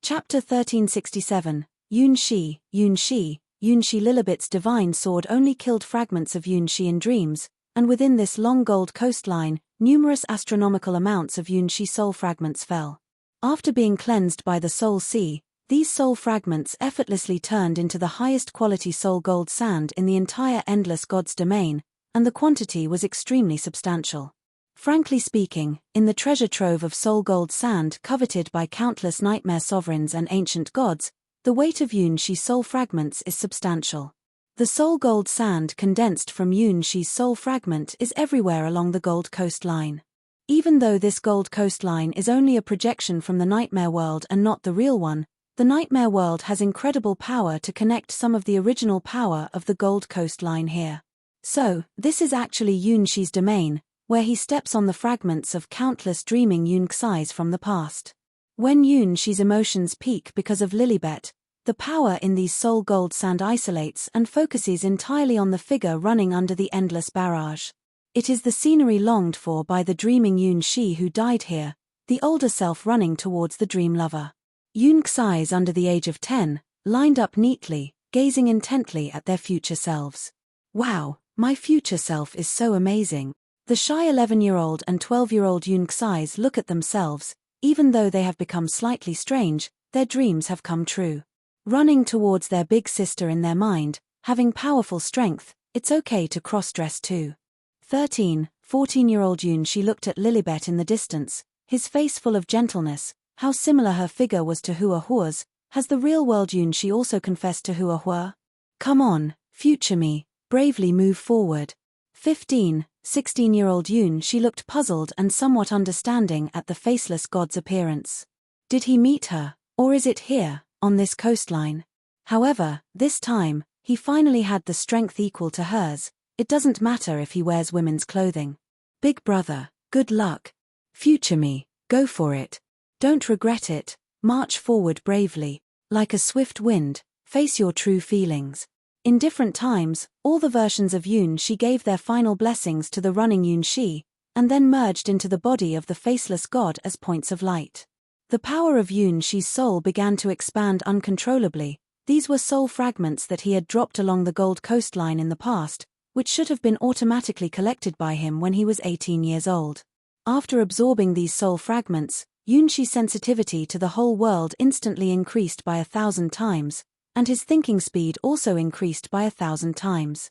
Chapter 1367, Yunshi. Lilibet's divine sword only killed fragments of Yunshi in dreams, and within this long gold coastline, numerous astronomical amounts of Yunshi soul fragments fell. After being cleansed by the Soul Sea, these soul fragments effortlessly turned into the highest quality soul gold sand in the entire endless god's domain, and the quantity was extremely substantial. Frankly speaking, in the treasure trove of soul gold sand coveted by countless nightmare sovereigns and ancient gods, the weight of Yunshi soul fragments is substantial. The soul gold sand condensed from Yunshi's soul fragment is everywhere along the gold coastline. Even though this gold coastline is only a projection from the nightmare world and not the real one, the nightmare world has incredible power to connect some of the original power of the gold coastline here. So, this is actually Yunshi's domain, where he steps on the fragments of countless dreaming Yunxis from the past. When Yunshi's emotions peak because of Lilibet, the power in these soul gold sand isolates and focuses entirely on the figure running under the endless barrage. It is the scenery longed for by the dreaming Yunshi who died here, the older self running towards the dream lover. Yunxis under the age of 10, lined up neatly, gazing intently at their future selves. Wow, my future self is so amazing. The shy 11-year-old and 12-year-old Yunxis look at themselves, even though they have become slightly strange, their dreams have come true. Running towards their big sister in their mind, having powerful strength, it's okay to cross-dress too. 14-year-old Yunshi looked at Lilibet in the distance, his face full of gentleness. How similar her figure was to Huahua's. Has the real-world Yunshi also confessed to Huahua? Come on, future me, bravely move forward. 16-year-old Yunshi looked puzzled and somewhat understanding at the faceless god's appearance. Did he meet her, or is it here, on this coastline? However, this time, he finally had the strength equal to hers. It doesn't matter if he wears women's clothing. Big brother, good luck. Future me, go for it. Don't regret it, march forward bravely. Like a swift wind, face your true feelings. In different times, all the versions of Yoon she gave their final blessings to the running Yoon she, and then merged into the body of the faceless god as points of light. The power of Yoon she's soul began to expand uncontrollably. These were soul fragments that he had dropped along the Gold coastline in the past, which should have been automatically collected by him when he was 18 years old. After absorbing these soul fragments, Yoon she's sensitivity to the whole world instantly increased by 1,000 times, and his thinking speed also increased by 1,000 times.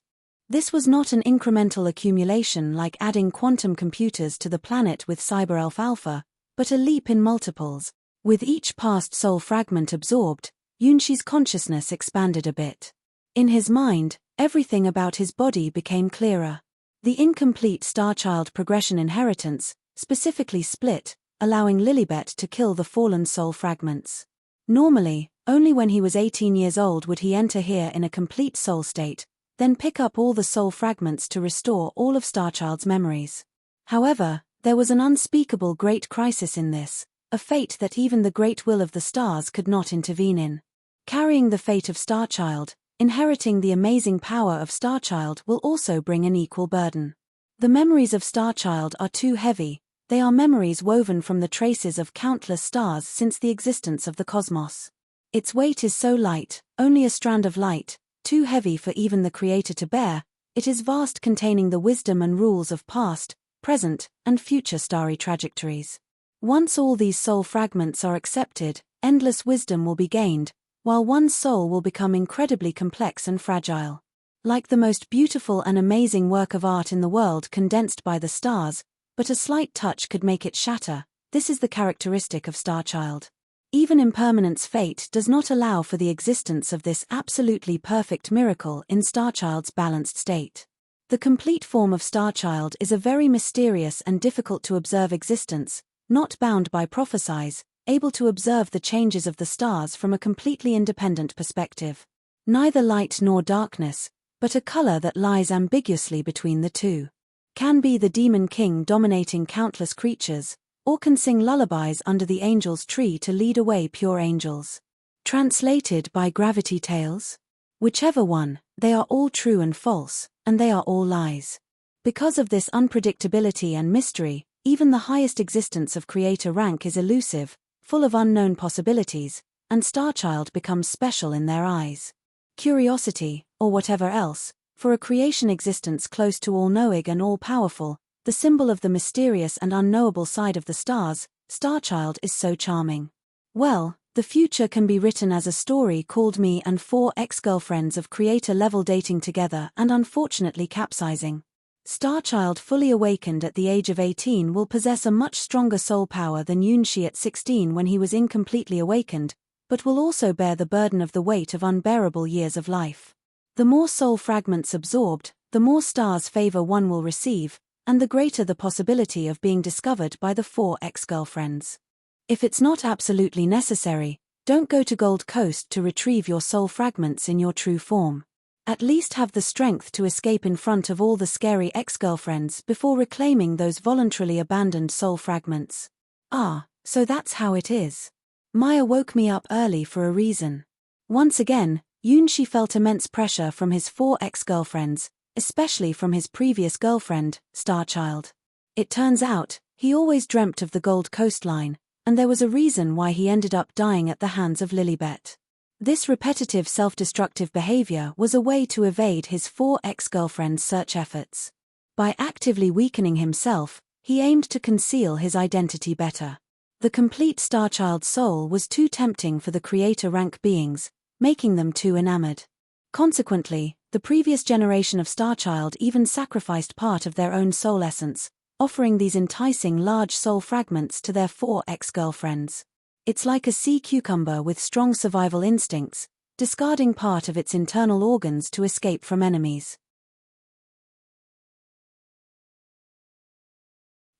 This was not an incremental accumulation like adding quantum computers to the planet with Cyberelf Alpha, but a leap in multiples. With each past soul fragment absorbed, Yoon she's consciousness expanded a bit. In his mind, everything about his body became clearer. The incomplete Starchild progression inheritance, specifically split, allowing Lilibet to kill the fallen soul fragments. Normally, only when he was 18 years old would he enter here in a complete soul state, then pick up all the soul fragments to restore all of Starchild's memories. However, there was an unspeakable great crisis in this, a fate that even the great will of the stars could not intervene in. Carrying the fate of Starchild, inheriting the amazing power of Starchild will also bring an equal burden. The memories of Starchild are too heavy. They are memories woven from the traces of countless stars since the existence of the cosmos. Its weight is so light, only a strand of light, too heavy for even the Creator to bear. It is vast, containing the wisdom and rules of past, present, and future starry trajectories. Once all these soul fragments are accepted, endless wisdom will be gained, while one's soul will become incredibly complex and fragile. Like the most beautiful and amazing work of art in the world condensed by the stars, but a slight touch could make it shatter. This is the characteristic of Starchild. Even impermanence fate does not allow for the existence of this absolutely perfect miracle in Starchild's balanced state. The complete form of Starchild is a very mysterious and difficult to observe existence, not bound by prophecies, able to observe the changes of the stars from a completely independent perspective. Neither light nor darkness, but a color that lies ambiguously between the two. Can be the demon king dominating countless creatures, or can sing lullabies under the angel's tree to lead away pure angels. Translated by Gravity Tales? Whichever one, they are all true and false, and they are all lies. Because of this unpredictability and mystery, even the highest existence of creator rank is elusive, full of unknown possibilities, and Starchild becomes special in their eyes. Curiosity, or whatever else, for a creation existence close to all-knowing and all-powerful, the symbol of the mysterious and unknowable side of the stars, Starchild is so charming. Well, the future can be written as a story called Me and 4 Ex-Girlfriends of Creator-Level Dating Together and Unfortunately Capsizing. Starchild fully awakened at the age of 18 will possess a much stronger soul power than Yoon she at 16 when he was incompletely awakened, but will also bear the burden of the weight of unbearable years of life. The more soul fragments absorbed, the more stars favor one will receive, and the greater the possibility of being discovered by the 4 ex-girlfriends. If it's not absolutely necessary, don't go to Gold Coast to retrieve your soul fragments in your true form. At least have the strength to escape in front of all the scary ex-girlfriends before reclaiming those voluntarily abandoned soul fragments. Ah, so that's how it is. Maya woke me up early for a reason. Once again, Yoon she felt immense pressure from his 4 ex-girlfriends, especially from his previous girlfriend, Starchild. It turns out, he always dreamt of the Gold coastline, and there was a reason why he ended up dying at the hands of Lilibet. This repetitive self-destructive behavior was a way to evade his 4 ex-girlfriends' search efforts. By actively weakening himself, he aimed to conceal his identity better. The complete Starchild soul was too tempting for the creator rank beings, making them too enamored. Consequently, the previous generation of Starchild even sacrificed part of their own soul essence, offering these enticing large soul fragments to their 4 ex-girlfriends. It's like a sea cucumber with strong survival instincts, discarding part of its internal organs to escape from enemies.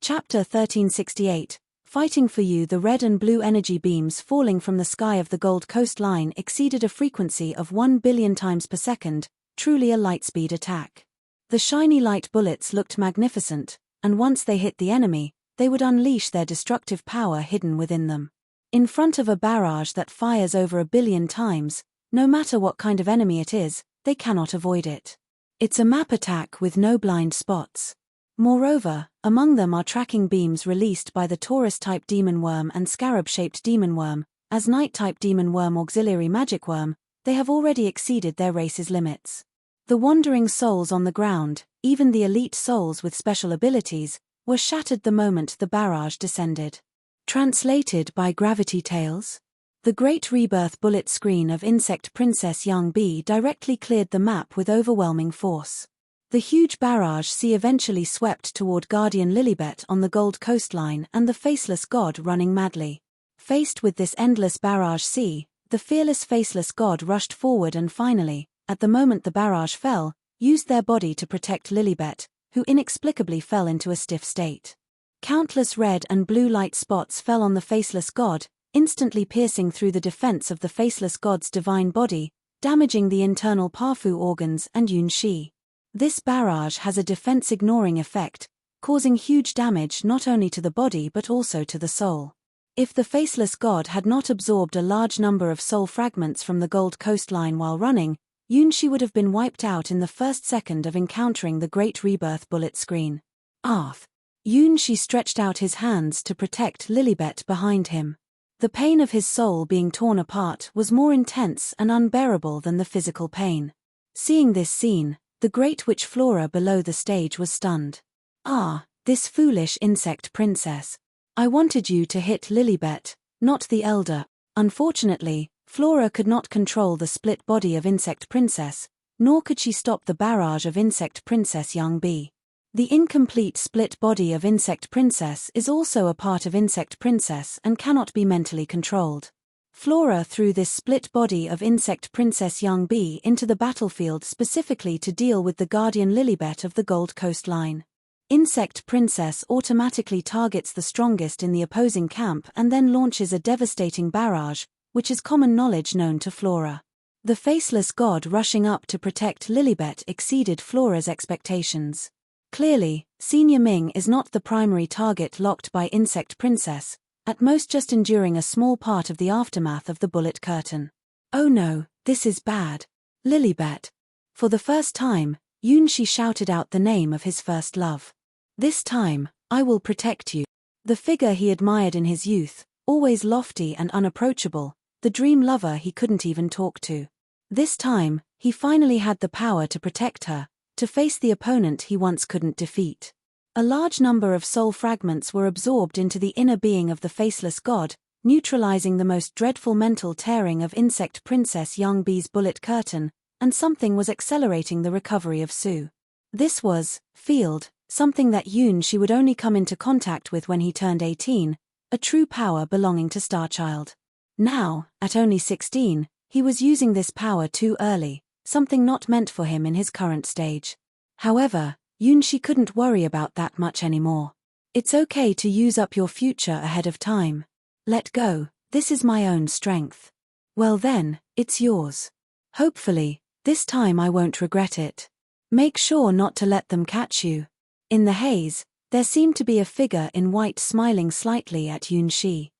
Chapter 1368, Fighting for you. The red and blue energy beams falling from the sky of the Gold Coast line exceeded a frequency of 1 billion times per second, truly a lightspeed attack. The shiny light bullets looked magnificent, and once they hit the enemy, they would unleash their destructive power hidden within them. In front of a barrage that fires over 1 billion times, no matter what kind of enemy it is, they cannot avoid it. It's a map attack with no blind spots. Moreover, among them are tracking beams released by the Taurus-type demon worm and scarab-shaped demon worm. As Knight-type demon worm auxiliary magic worm, they have already exceeded their race's limits. The wandering souls on the ground, even the elite souls with special abilities, were shattered the moment the barrage descended. Translated by Gravity Tales. The Great Rebirth bullet screen of Insect Princess Young Bee directly cleared the map with overwhelming force. The huge barrage sea eventually swept toward Guardian Lilibet on the Gold Coast line and the faceless god running madly. Faced with this endless barrage sea, the fearless faceless god rushed forward and finally, at the moment the barrage fell, used their body to protect Lilibet, who inexplicably fell into a stiff state. Countless red and blue light spots fell on the faceless god, instantly piercing through the defense of the faceless god's divine body, damaging the internal Parfu organs and Yunshi. This barrage has a defense-ignoring effect, causing huge damage not only to the body but also to the soul. If the faceless god had not absorbed a large number of soul fragments from the Gold Coast line while running, Yunshi would have been wiped out in the first second of encountering the Great Rebirth bullet screen. Arth. Yunshi stretched out his hands to protect Lilibet behind him. The pain of his soul being torn apart was more intense and unbearable than the physical pain. Seeing this scene, the great witch Flora below the stage was stunned. Ah, this foolish insect princess. I wanted you to hit Lilibet, not the elder. Unfortunately, Flora could not control the split body of Insect Princess, nor could she stop the barrage of Insect Princess Young Bee. The incomplete split body of Insect Princess is also a part of Insect Princess and cannot be mentally controlled. Flora threw this split body of Insect Princess Young Bee into the battlefield specifically to deal with the Guardian Lilibet of the Gold Coast line. Insect Princess automatically targets the strongest in the opposing camp and then launches a devastating barrage, which is common knowledge known to Flora. The faceless god rushing up to protect Lilibet exceeded Flora's expectations. Clearly, Senior Ming is not the primary target locked by Insect Princess, at most just enduring a small part of the aftermath of the bullet curtain. Oh no, this is bad. Lilibet. For the first time, Yunshi shouted out the name of his first love. This time, I will protect you. The figure he admired in his youth, always lofty and unapproachable, the dream lover he couldn't even talk to. This time, he finally had the power to protect her, to face the opponent he once couldn't defeat. A large number of soul fragments were absorbed into the inner being of the faceless god, neutralizing the most dreadful mental tearing of Insect Princess Young Bee's bullet curtain, and something was accelerating the recovery of Su. This was, field, something that Yunshi would only come into contact with when he turned 18, a true power belonging to Starchild. Now, at only 16, he was using this power too early, something not meant for him in his current stage. However, Yunshi couldn't worry about that much anymore. It's okay to use up your future ahead of time. Let go, this is my own strength. Well then, it's yours. Hopefully, this time I won't regret it. Make sure not to let them catch you. In the haze, there seemed to be a figure in white smiling slightly at Yunshi.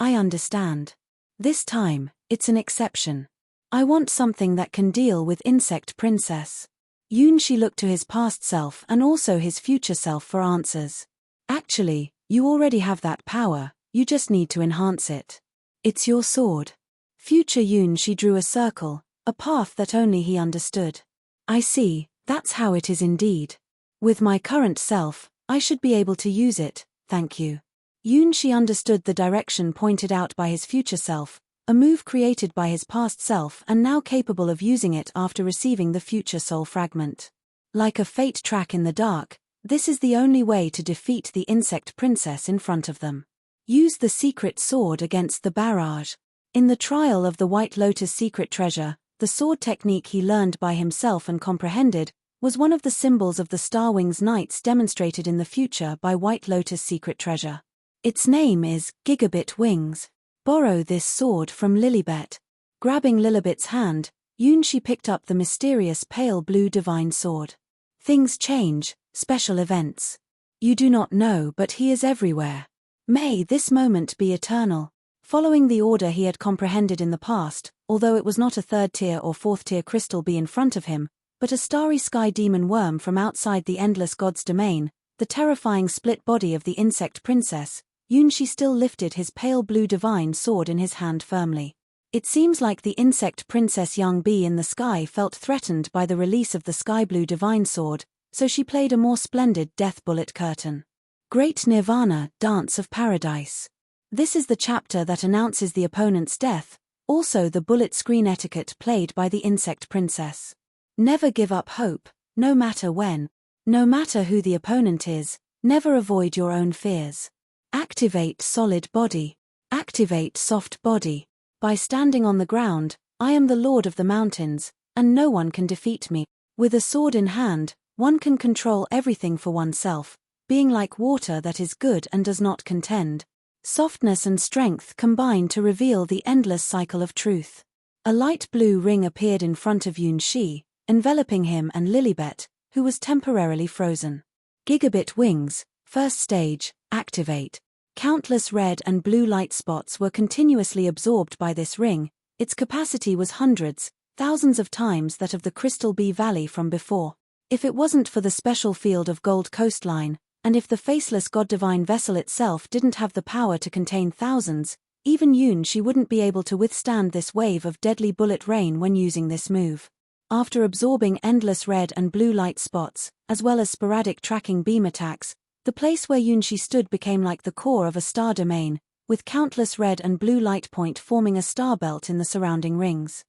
I understand. This time, it's an exception. I want something that can deal with Insect Princess. Yunshi looked to his past self and also his future self for answers. Actually, you already have that power, you just need to enhance it. It's your sword. Future Yunshi drew a circle, a path that only he understood. I see, that's how it is indeed. With my current self, I should be able to use it, thank you. Yunshi understood the direction pointed out by his future self, a move created by his past self and now capable of using it after receiving the future soul fragment. Like a fate track in the dark, this is the only way to defeat the Insect Princess in front of them. Use the secret sword against the barrage. In the trial of the White Lotus secret treasure, the sword technique he learned by himself and comprehended was one of the symbols of the Star Wings Knights demonstrated in the future by White Lotus secret treasure. Its name is Gigabit Wings. Borrow this sword from Lilibet. Grabbing Lilibet's hand, Yunshi picked up the mysterious pale blue divine sword. Things change, special events. You do not know, but he is everywhere. May this moment be eternal. Following the order he had comprehended in the past, although it was not a third-tier or fourth-tier crystal bee in front of him, but a starry sky demon worm from outside the endless god's domain, the terrifying split body of the insect princess, Yunshi still lifted his pale blue divine sword in his hand firmly. It seems like the insect princess young bee in the sky felt threatened by the release of the sky blue divine sword, so she played a more splendid death bullet curtain. Great Nirvana, Dance of Paradise. This is the chapter that announces the opponent's death, also the bullet screen etiquette played by the insect princess. Never give up hope, no matter when. No matter who the opponent is, never avoid your own fears. Activate solid body. Activate soft body. By standing on the ground, I am the lord of the mountains, and no one can defeat me. With a sword in hand, one can control everything for oneself, being like water that is good and does not contend. Softness and strength combine to reveal the endless cycle of truth. A light blue ring appeared in front of Yunshi, enveloping him and Lilibet, who was temporarily frozen. Gigabit Wings, first stage, activate. Countless red and blue light spots were continuously absorbed by this ring. Its capacity was hundreds, thousands of times that of the Crystal Bee Valley from before. If it wasn't for the special field of gold coastline, and if the faceless god-divine vessel itself didn't have the power to contain thousands, even Yunshi wouldn't be able to withstand this wave of deadly bullet rain when using this move. After absorbing endless red and blue light spots, as well as sporadic tracking beam attacks, the place where Yunshi stood became like the core of a star domain, with countless red and blue light point forming a star belt in the surrounding rings.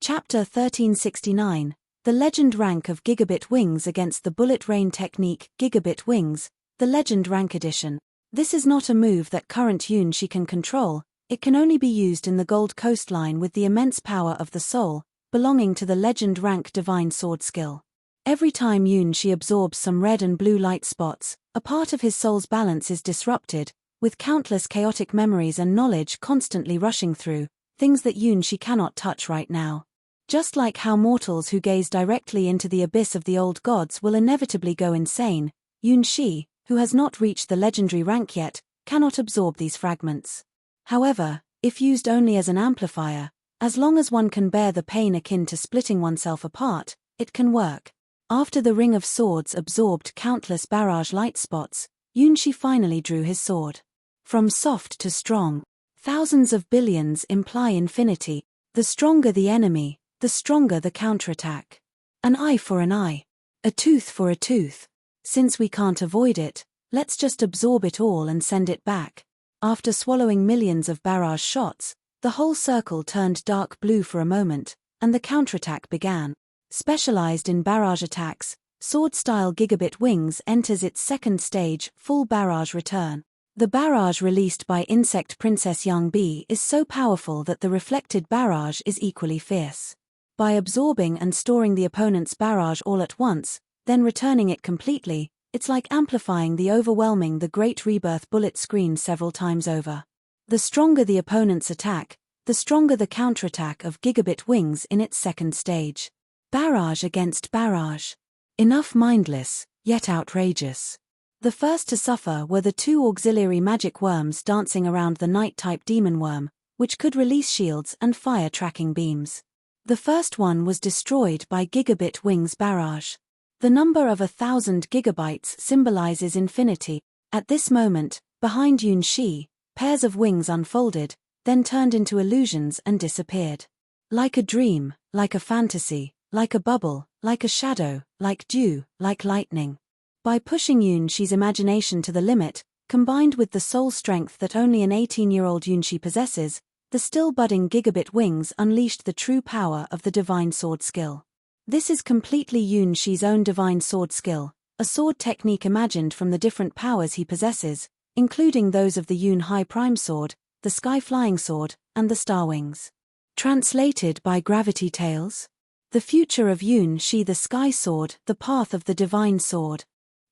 Chapter 1369. The Legend Rank of Gigabit Wings against the Bullet Rain Technique. Gigabit Wings, the Legend Rank Edition. This is not a move that current Yunshi can control, it can only be used in the Gold Coastline with the immense power of the soul, belonging to the Legend Rank Divine Sword skill. Every time Yunshi absorbs some red and blue light spots, a part of his soul's balance is disrupted, with countless chaotic memories and knowledge constantly rushing through, things that Yunshi cannot touch right now. Just like how mortals who gaze directly into the abyss of the old gods will inevitably go insane, Yunshi, who has not reached the legendary rank yet, cannot absorb these fragments. However, if used only as an amplifier, as long as one can bear the pain akin to splitting oneself apart, it can work. After the Ring of Swords absorbed countless barrage light spots, Yunshi finally drew his sword. From soft to strong, thousands of billions imply infinity. The stronger the enemy, the stronger the counterattack. An eye for an eye. A tooth for a tooth. Since we can't avoid it, let's just absorb it all and send it back. After swallowing millions of barrage shots, the whole circle turned dark blue for a moment, and the counterattack began. Specialized in barrage attacks, sword-style Gigabit Wings enters its second stage, full barrage return. The barrage released by Insect Princess Young Bee is so powerful that the reflected barrage is equally fierce. By absorbing and storing the opponent's barrage all at once, then returning it completely, it's like amplifying the overwhelming the Great Rebirth bullet screen several times over. The stronger the opponent's attack, the stronger the counterattack of Gigabit Wings in its second stage. Barrage against barrage. Enough mindless, yet outrageous. The first to suffer were the two auxiliary magic worms dancing around the night-type demon worm, which could release shields and fire tracking beams. The first one was destroyed by Gigabit Wings barrage. The number of 1,000 gigabytes symbolizes infinity. At this moment, behind Yunshi, pairs of wings unfolded, then turned into illusions and disappeared. Like a dream, like a fantasy, like a bubble, like a shadow, like dew, like lightning. By pushing Yunshi's imagination to the limit, combined with the soul strength that only an 18-year-old Yunshi possesses, the still-budding Gigabit Wings unleashed the true power of the Divine Sword skill. This is completely Yunshi's own Divine Sword skill, a sword technique imagined from the different powers he possesses, including those of the Yun High Prime Sword, the Sky Flying Sword, and the Star Wings. Translated by Gravity Tales. The future of Yunshi, the Sky Sword, the path of the Divine Sword.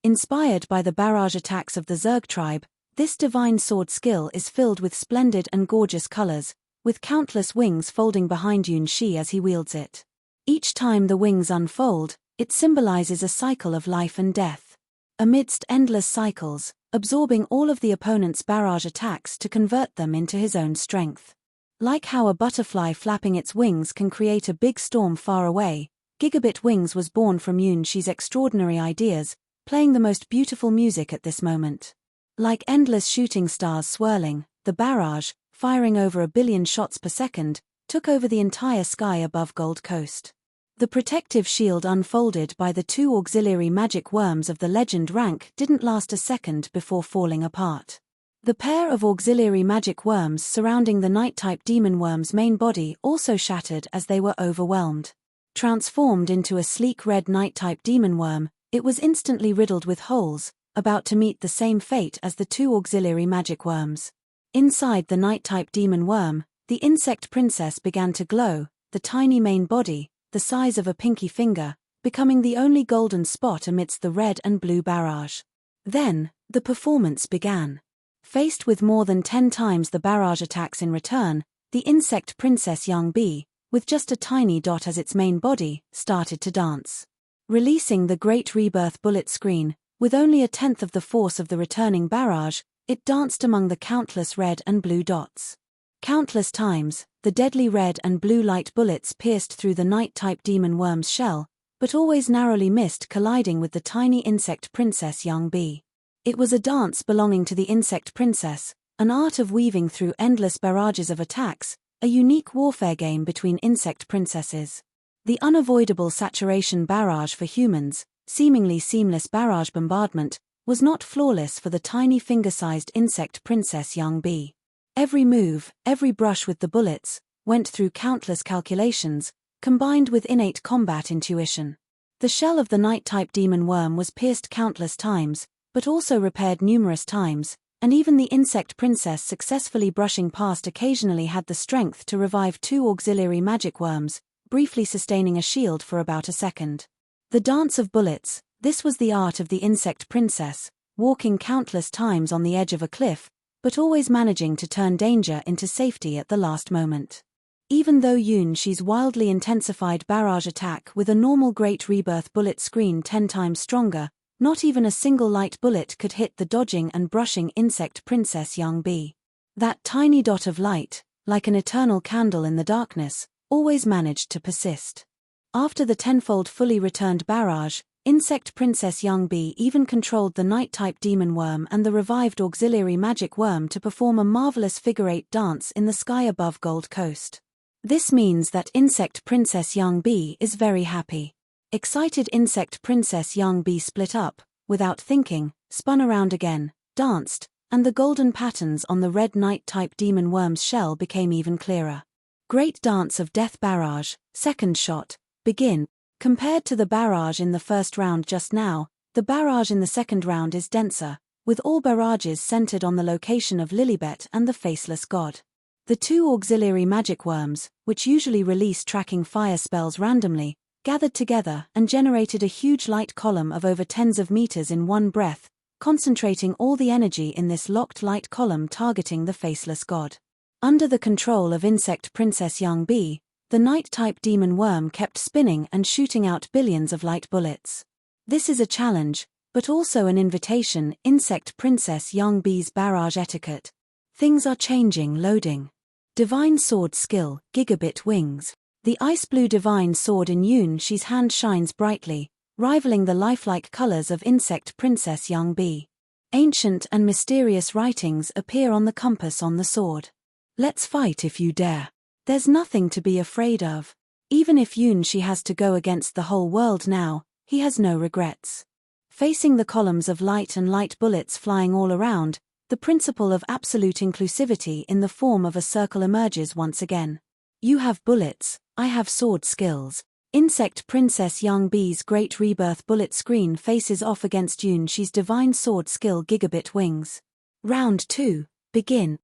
Inspired by the barrage attacks of the Zerg tribe, this divine sword skill is filled with splendid and gorgeous colors, with countless wings folding behind Yunshi as he wields it. Each time the wings unfold, it symbolizes a cycle of life and death. Amidst endless cycles, absorbing all of the opponent's barrage attacks to convert them into his own strength. Like how a butterfly flapping its wings can create a big storm far away, Gigabit Wings was born from Yunshi's extraordinary ideas, playing the most beautiful music at this moment. Like endless shooting stars swirling, the barrage, firing over 1 billion shots per second, took over the entire sky above Gold Coast. The protective shield unfolded by the 2 auxiliary magic worms of the legend rank didn't last a second before falling apart. The pair of auxiliary magic worms surrounding the Night-type demon worm's main body also shattered as they were overwhelmed. Transformed into a sleek red Night-type demon worm, it was instantly riddled with holes, about to meet the same fate as the 2 auxiliary magic worms. Inside the Night-type demon worm, the insect princess began to glow, the tiny main body, the size of a pinky finger, becoming the only golden spot amidst the red and blue barrage. Then, the performance began. Faced with more than 10 times the barrage attacks in return, the insect princess Young Bee, with just a tiny dot as its main body, started to dance. Releasing the Great Rebirth bullet screen, with only 1/10 of the force of the returning barrage, it danced among the countless red and blue dots. Countless times, the deadly red and blue light bullets pierced through the Night-type demon worm's shell, but always narrowly missed colliding with the tiny insect princess Young Bee. It was a dance belonging to the insect princess, an art of weaving through endless barrages of attacks, a unique warfare game between insect princesses. The unavoidable saturation barrage for humans, seemingly seamless barrage bombardment, was not flawless for the tiny finger-sized insect princess Young Bee. Every move, every brush with the bullets, went through countless calculations, combined with innate combat intuition. The shell of the Night-type demon worm was pierced countless times, but also repaired numerous times, and even the insect princess successfully brushing past occasionally had the strength to revive 2 auxiliary magic worms, briefly sustaining a shield for about a second. The dance of bullets, this was the art of the insect princess, walking countless times on the edge of a cliff, but always managing to turn danger into safety at the last moment. Even though Yunshi's wildly intensified barrage attack with a normal Great Rebirth bullet screen 10 times stronger, not even a single light bullet could hit the dodging and brushing insect princess Young Bee. That tiny dot of light, like an eternal candle in the darkness, always managed to persist. After the tenfold fully returned barrage, insect princess Young Bee even controlled the Night-type demon worm and the revived auxiliary magic worm to perform a marvelous figure-8 dance in the sky above Gold Coast. This means that insect princess Young Bee is very happy. Excited insect princess Young Bee split up, without thinking, spun around again, danced, and the golden patterns on the red Night-type demon worm's shell became even clearer. Great dance of death barrage, second shot, begin. Compared to the barrage in the first round just now, the barrage in the second round is denser, with all barrages centered on the location of Lilibet and the Faceless God. The 2 auxiliary magic worms, which usually release tracking fire spells randomly, gathered together and generated a huge light column of over tens of meters in one breath, concentrating all the energy in this locked light column targeting the Faceless God. Under the control of insect princess Young Bee, the Night-type demon worm kept spinning and shooting out billions of light bullets. This is a challenge, but also an invitation. Insect princess Young Bee's barrage etiquette. Things are changing. Loading. Divine sword skill, Gigabit Wings. The ice blue divine sword in Yunshi's hand shines brightly, rivaling the lifelike colors of insect princess Young Bee. Ancient and mysterious writings appear on the compass on the sword. Let's fight if you dare. There's nothing to be afraid of. Even if Yunshi has to go against the whole world now, he has no regrets. Facing the columns of light and light bullets flying all around, the principle of absolute inclusivity in the form of a circle emerges once again. You have bullets, I have sword skills. Insect princess Young Bee's Great Rebirth bullet screen faces off against Yunshi's divine sword skill Gigabit Wings. Round 2, begin.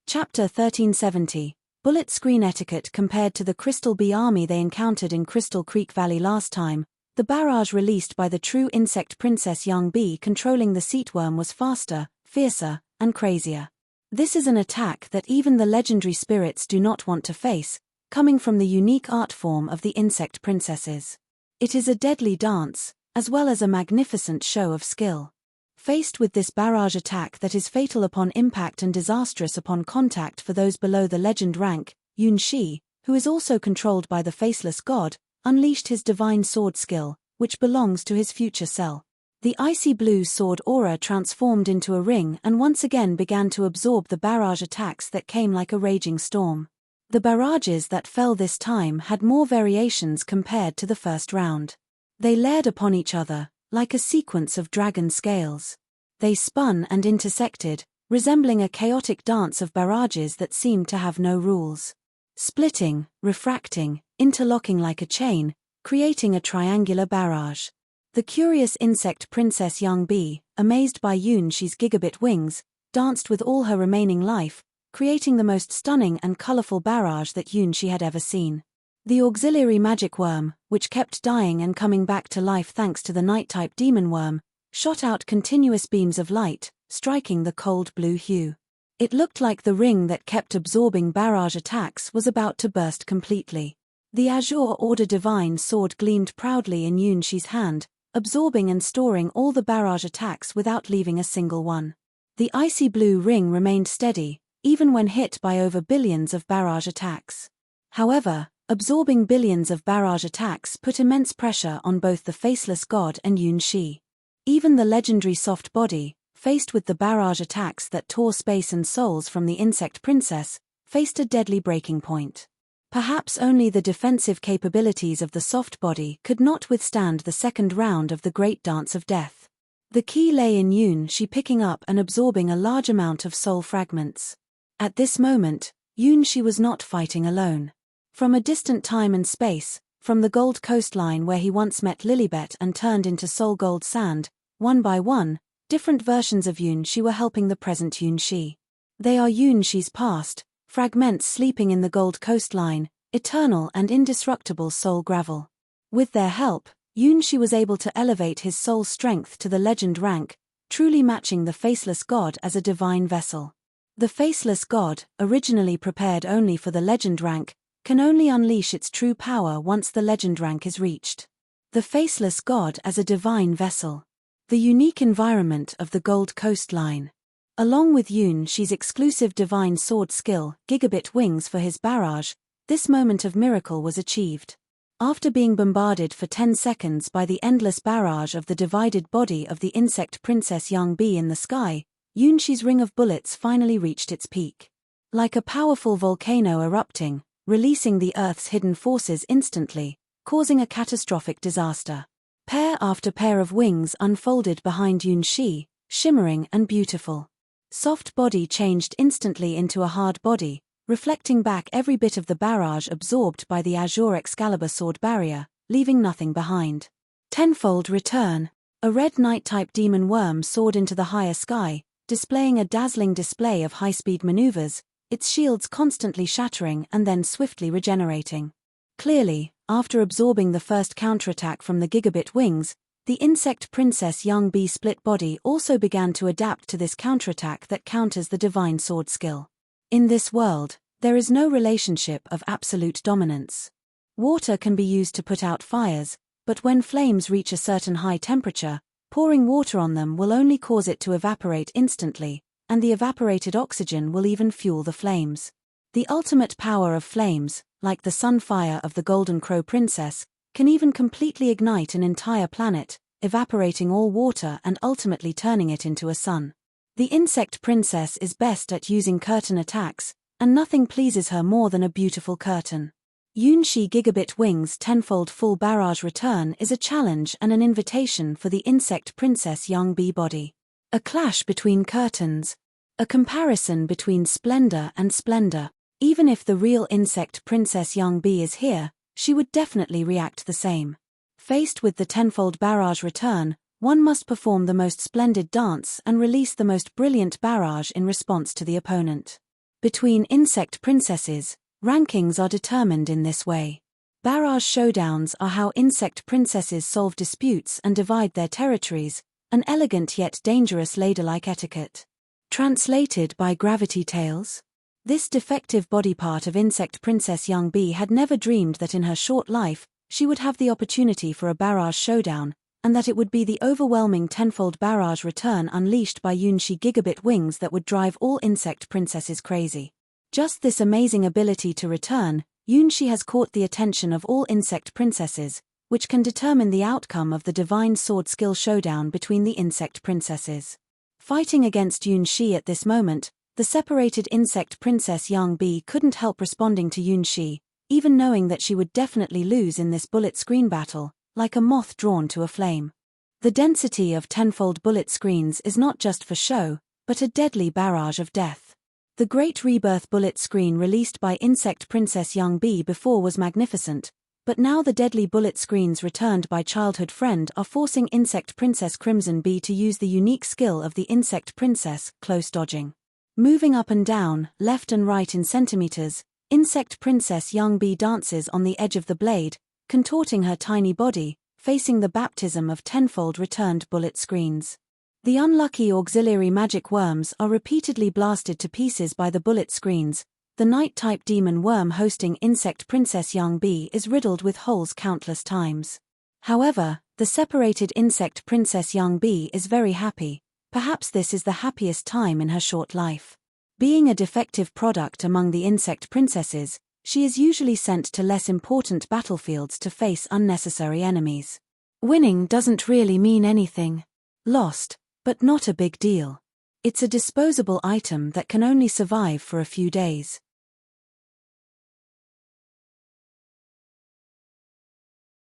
Chapter 1370, Bullet screen etiquette compared to the Crystal Bee army they encountered in Crystal Creek Valley last time. The barrage released by the true insect princess Young Bee controlling the seatworm was faster, fiercer, and crazier. This is an attack that even the legendary spirits do not want to face, coming from the unique art form of the insect princesses. It is a deadly dance, as well as a magnificent show of skill. Faced with this barrage attack that is fatal upon impact and disastrous upon contact for those below the legend rank, Yun Shi, who is also controlled by the faceless god, unleashed his divine sword skill, which belongs to his future self. The icy blue sword aura transformed into a ring and once again began to absorb the barrage attacks that came like a raging storm. The barrages that fell this time had more variations compared to the first round. They layered upon each other, like a sequence of dragon scales. They spun and intersected, resembling a chaotic dance of barrages that seemed to have no rules. Splitting, refracting, interlocking like a chain, creating a triangular barrage. The curious insect princess Young Bee, amazed by Yun Shi's gigabit wings, danced with all her remaining life, creating the most stunning and colorful barrage that Yun Shi had ever seen. The auxiliary magic worm, which kept dying and coming back to life thanks to the night-type demon worm, shot out continuous beams of light, striking the cold blue hue. It looked like the ring that kept absorbing barrage attacks was about to burst completely. The Azure Order Divine Sword gleamed proudly in Yun Shi's hand, absorbing and storing all the barrage attacks without leaving a single one. The icy blue ring remained steady, even when hit by over billions of barrage attacks. However, absorbing billions of barrage attacks put immense pressure on both the faceless god and Yun Shi. Even the legendary soft body, faced with the barrage attacks that tore space and souls from the insect princess, faced a deadly breaking point. Perhaps only the defensive capabilities of the soft body could not withstand the second round of the Great Dance of Death. The key lay in Yun Shi picking up and absorbing a large amount of soul fragments. At this moment, Yun Shi was not fighting alone. From a distant time and space, from the gold coastline where he once met Lilibet and turned into soul gold sand, one by one, different versions of Yun Shi were helping the present Yun Shi. They are Yun Shi's past, fragments sleeping in the gold coastline, eternal and indestructible soul gravel. With their help, Yun Shi was able to elevate his soul strength to the legend rank, truly matching the faceless god as a divine vessel. The faceless god, originally prepared only for the legend rank, can only unleash its true power once the legend rank is reached. The faceless god as a divine vessel. The unique environment of the gold coastline. Along with Yun Shi's exclusive divine sword skill, Gigabit wings for his barrage, this moment of miracle was achieved. After being bombarded for 10 seconds by the endless barrage of the divided body of the insect princess Young Bee in the sky, Yun Shi's ring of bullets finally reached its peak. Like a powerful volcano erupting, releasing the Earth's hidden forces instantly, causing a catastrophic disaster. Pair after pair of wings unfolded behind Yun Shi, shimmering and beautiful. Soft body changed instantly into a hard body, reflecting back every bit of the barrage absorbed by the Azure Excalibur sword barrier, leaving nothing behind. Tenfold return. A red night-type demon worm soared into the higher sky, displaying a dazzling display of high-speed maneuvers, its shields constantly shattering and then swiftly regenerating. Clearly, after absorbing the first counterattack from the Gigabit wings, the insect princess Young Bee split body also began to adapt to this counterattack that counters the divine sword skill. In this world, there is no relationship of absolute dominance. Water can be used to put out fires, but when flames reach a certain high temperature, pouring water on them will only cause it to evaporate instantly, and the evaporated oxygen will even fuel the flames. The ultimate power of flames, like the sunfire of the Golden Crow Princess, can even completely ignite an entire planet, evaporating all water and ultimately turning it into a sun. The insect princess is best at using curtain attacks, and nothing pleases her more than a beautiful curtain. Yun Shi Gigabit Wings tenfold full barrage return is a challenge and an invitation for the insect princess Young Bee body. A clash between curtains. A comparison between splendor and splendor. Even if the real insect princess Young Bee is here, she would definitely react the same. Faced with the tenfold barrage return, one must perform the most splendid dance and release the most brilliant barrage in response to the opponent. Between insect princesses, Rankings are determined in this way. Barrage showdowns are how insect princesses solve disputes and divide their territories, an elegant yet dangerous ladder-like etiquette. Translated by Gravity Tales. This defective body part of insect princess Young Bee had never dreamed that in her short life, she would have the opportunity for a barrage showdown, and that it would be the overwhelming tenfold barrage return unleashed by Yunshi Gigabit wings that would drive all insect princesses crazy. Just this amazing ability to return, Yunshi has caught the attention of all insect princesses, which can determine the outcome of the divine sword skill showdown between the insect princesses. Fighting against Yunshi at this moment, the separated insect princess Young Bee couldn't help responding to Yunshi, even knowing that she would definitely lose in this bullet screen battle, like a moth drawn to a flame. The density of tenfold bullet screens is not just for show, but a deadly barrage of death. The Great Rebirth bullet screen released by Insect Princess Young Bee before was magnificent, but now the deadly bullet screens returned by childhood friend are forcing Insect Princess Crimson Bee to use the unique skill of the Insect Princess, close dodging. Moving up and down, left and right in centimeters, Insect Princess Young Bee dances on the edge of the blade, contorting her tiny body, facing the baptism of tenfold returned bullet screens. The unlucky auxiliary magic worms are repeatedly blasted to pieces by the bullet screens. The Night-type demon worm hosting Insect Princess Young Bee is riddled with holes countless times. However, the separated Insect Princess Young Bee is very happy. Perhaps this is the happiest time in her short life. Being a defective product among the insect princesses, she is usually sent to less important battlefields to face unnecessary enemies. Winning doesn't really mean anything. Lost, but not a big deal. It's a disposable item that can only survive for a few days.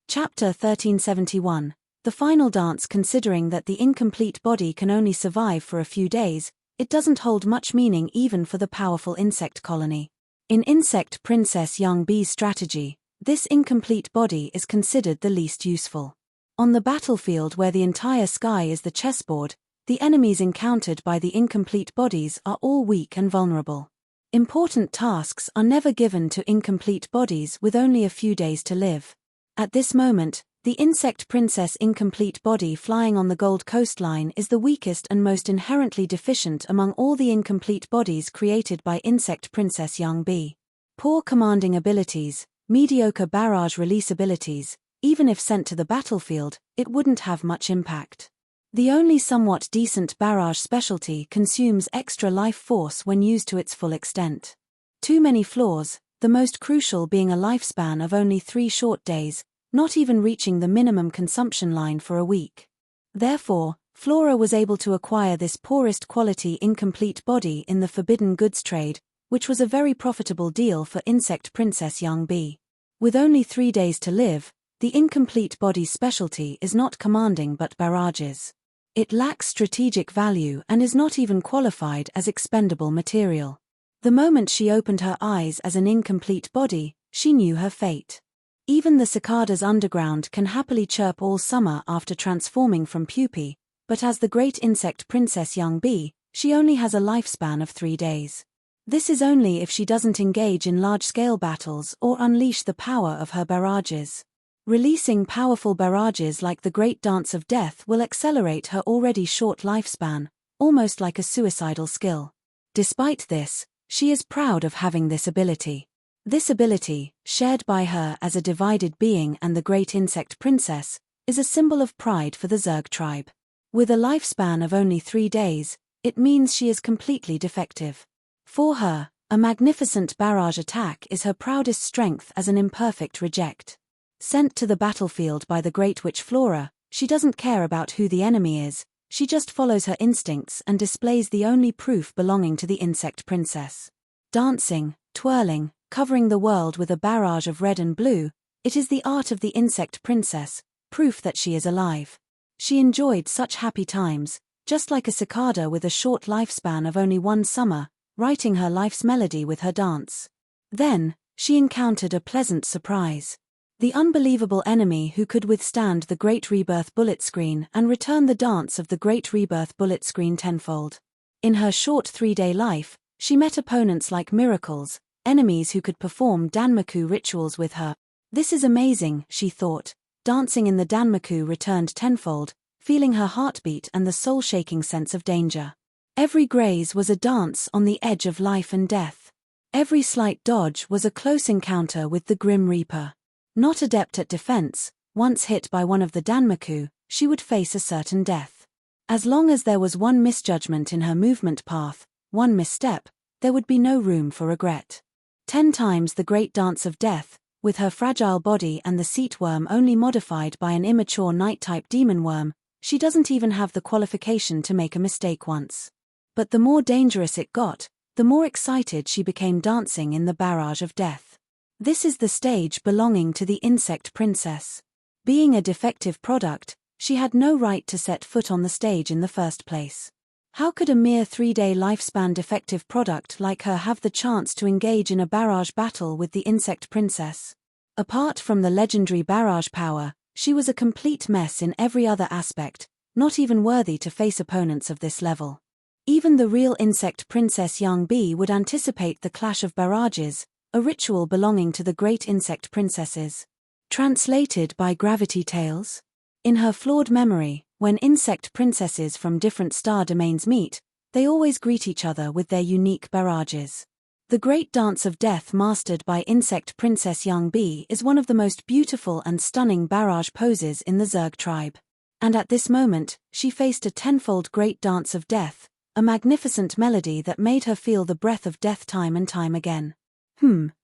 Chapter 1371. The final dance. Considering that the incomplete body can only survive for a few days, it doesn't hold much meaning even for the powerful insect colony. In Insect Princess Young Bee's strategy, this incomplete body is considered the least useful. On the battlefield where the entire sky is the chessboard, the enemies encountered by the incomplete bodies are all weak and vulnerable. Important tasks are never given to incomplete bodies with only a few days to live. At this moment, the Insect Princess incomplete body flying on the Gold Coastline is the weakest and most inherently deficient among all the incomplete bodies created by Insect Princess Young Bee. Poor commanding abilities, mediocre barrage release abilities, even if sent to the battlefield, it wouldn't have much impact. The only somewhat decent barrage specialty consumes extra life force when used to its full extent. Too many flaws, the most crucial being a lifespan of only 3 short days, not even reaching the minimum consumption line for a week. Therefore, Flora was able to acquire this poorest quality incomplete body in the forbidden goods trade, which was a very profitable deal for Insect Princess Young Bee. With only 3 days to live, the incomplete body's specialty is not commanding but barrages. It lacks strategic value and is not even qualified as expendable material. The moment she opened her eyes as an incomplete body, she knew her fate. Even the cicadas underground can happily chirp all summer after transforming from pupae, but as the great insect princess Young Bee, she only has a lifespan of 3 days. This is only if she doesn't engage in large-scale battles or unleash the power of her barrages. Releasing powerful barrages like the Great Dance of Death will accelerate her already short lifespan, almost like a suicidal skill. Despite this, she is proud of having this ability. This ability, shared by her as a divided being and the Great Insect Princess, is a symbol of pride for the Zerg tribe. With a lifespan of only 3 days, it means she is completely defective. For her, a magnificent barrage attack is her proudest strength as an imperfect reject. Sent to the battlefield by the Great Witch Flora, she doesn't care about who the enemy is, she just follows her instincts and displays the only proof belonging to the Insect Princess. Dancing, twirling, covering the world with a barrage of red and blue, it is the art of the Insect Princess, proof that she is alive. She enjoyed such happy times, just like a cicada with a short lifespan of only 1 summer, writing her life's melody with her dance. Then, she encountered a pleasant surprise. The unbelievable enemy who could withstand the Great Rebirth bullet screen and return the dance of the Great Rebirth bullet screen tenfold. In her short 3-day life, she met opponents like miracles, enemies who could perform Danmaku rituals with her. This is amazing, she thought. Dancing in the Danmaku returned tenfold, feeling her heartbeat and the soul-shaking sense of danger. Every graze was a dance on the edge of life and death. Every slight dodge was a close encounter with the Grim Reaper. Not adept at defense, once hit by one of the Danmaku, she would face a certain death. As long as there was one misjudgment in her movement path, one misstep, there would be no room for regret. 10 times the great dance of death, with her fragile body and the seat worm only modified by an immature night-type demon worm, she doesn't even have the qualification to make a mistake once. But the more dangerous it got, the more excited she became dancing in the barrage of death. This is the stage belonging to the insect princess. Being a defective product, she had no right to set foot on the stage in the first place. How could a mere 3-day lifespan defective product like her have the chance to engage in a barrage battle with the insect princess? Apart from the legendary barrage power, she was a complete mess in every other aspect, not even worthy to face opponents of this level. Even the real insect princess Young Bee would anticipate the clash of barrages, a ritual belonging to the great insect princesses. Translated by Gravity Tales? In her flawed memory, when insect princesses from different star domains meet, they always greet each other with their unique barrages. The great dance of death mastered by insect princess Young Bee is one of the most beautiful and stunning barrage poses in the Zerg tribe. And at this moment, she faced a tenfold great dance of death, a magnificent melody that made her feel the breath of death time and time again.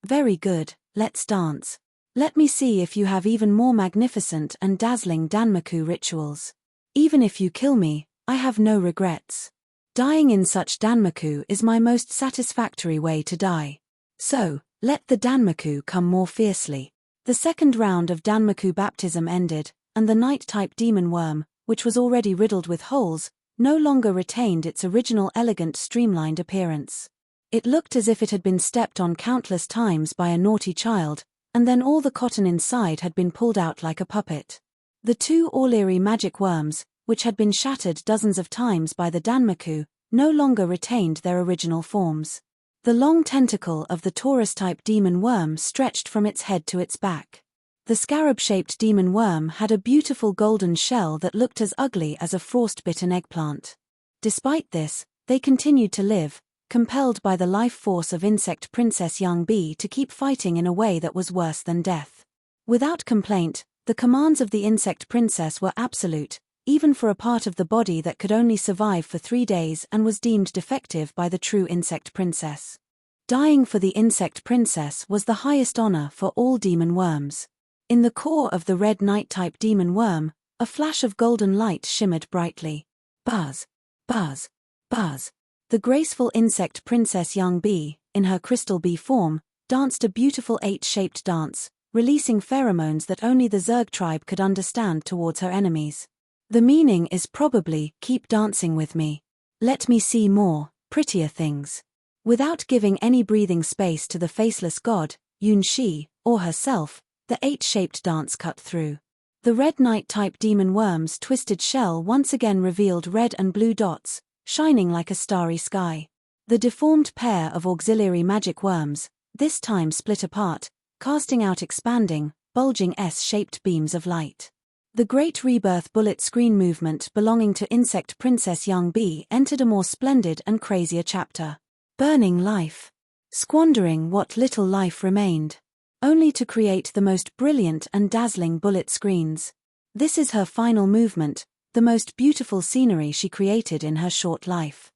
Very good, let's dance. Let me see if you have even more magnificent and dazzling Danmaku rituals. Even if you kill me, I have no regrets. Dying in such Danmaku is my most satisfactory way to die. So, let the Danmaku come more fiercely. The second round of Danmaku baptism ended, and the night-type demon worm, which was already riddled with holes, no longer retained its original elegant streamlined appearance. It looked as if it had been stepped on countless times by a naughty child, and then all the cotton inside had been pulled out like a puppet. The 2 Orleary magic worms, which had been shattered dozens of times by the Danmaku, no longer retained their original forms. The long tentacle of the Taurus-type demon worm stretched from its head to its back. The scarab-shaped demon worm had a beautiful golden shell that looked as ugly as a frost-bitten eggplant. Despite this, they continued to live, compelled by the life force of insect princess Young Bee to keep fighting in a way that was worse than death. Without complaint, the commands of the insect princess were absolute, even for a part of the body that could only survive for 3 days and was deemed defective by the true insect princess. Dying for the insect princess was the highest honor for all demon worms. In the core of the red night-type demon worm, a flash of golden light shimmered brightly. Buzz, buzz, buzz. The graceful insect princess Young Bee, in her crystal bee form, danced a beautiful 8-shaped dance, releasing pheromones that only the Zerg tribe could understand towards her enemies. The meaning is probably, keep dancing with me. Let me see more, prettier things. Without giving any breathing space to the faceless god, Yun Shi, or herself, the 8-shaped dance cut through. The red night-type demon worm's twisted shell once again revealed red and blue dots, shining like a starry sky. The deformed pair of auxiliary magic worms, this time split apart, casting out expanding, bulging S-shaped beams of light. The Great Rebirth bullet screen movement belonging to Insect Princess Young Bee entered a more splendid and crazier chapter. Burning life. Squandering what little life remained. Only to create the most brilliant and dazzling bullet screens. This is her final movement, the most beautiful scenery she created in her short life.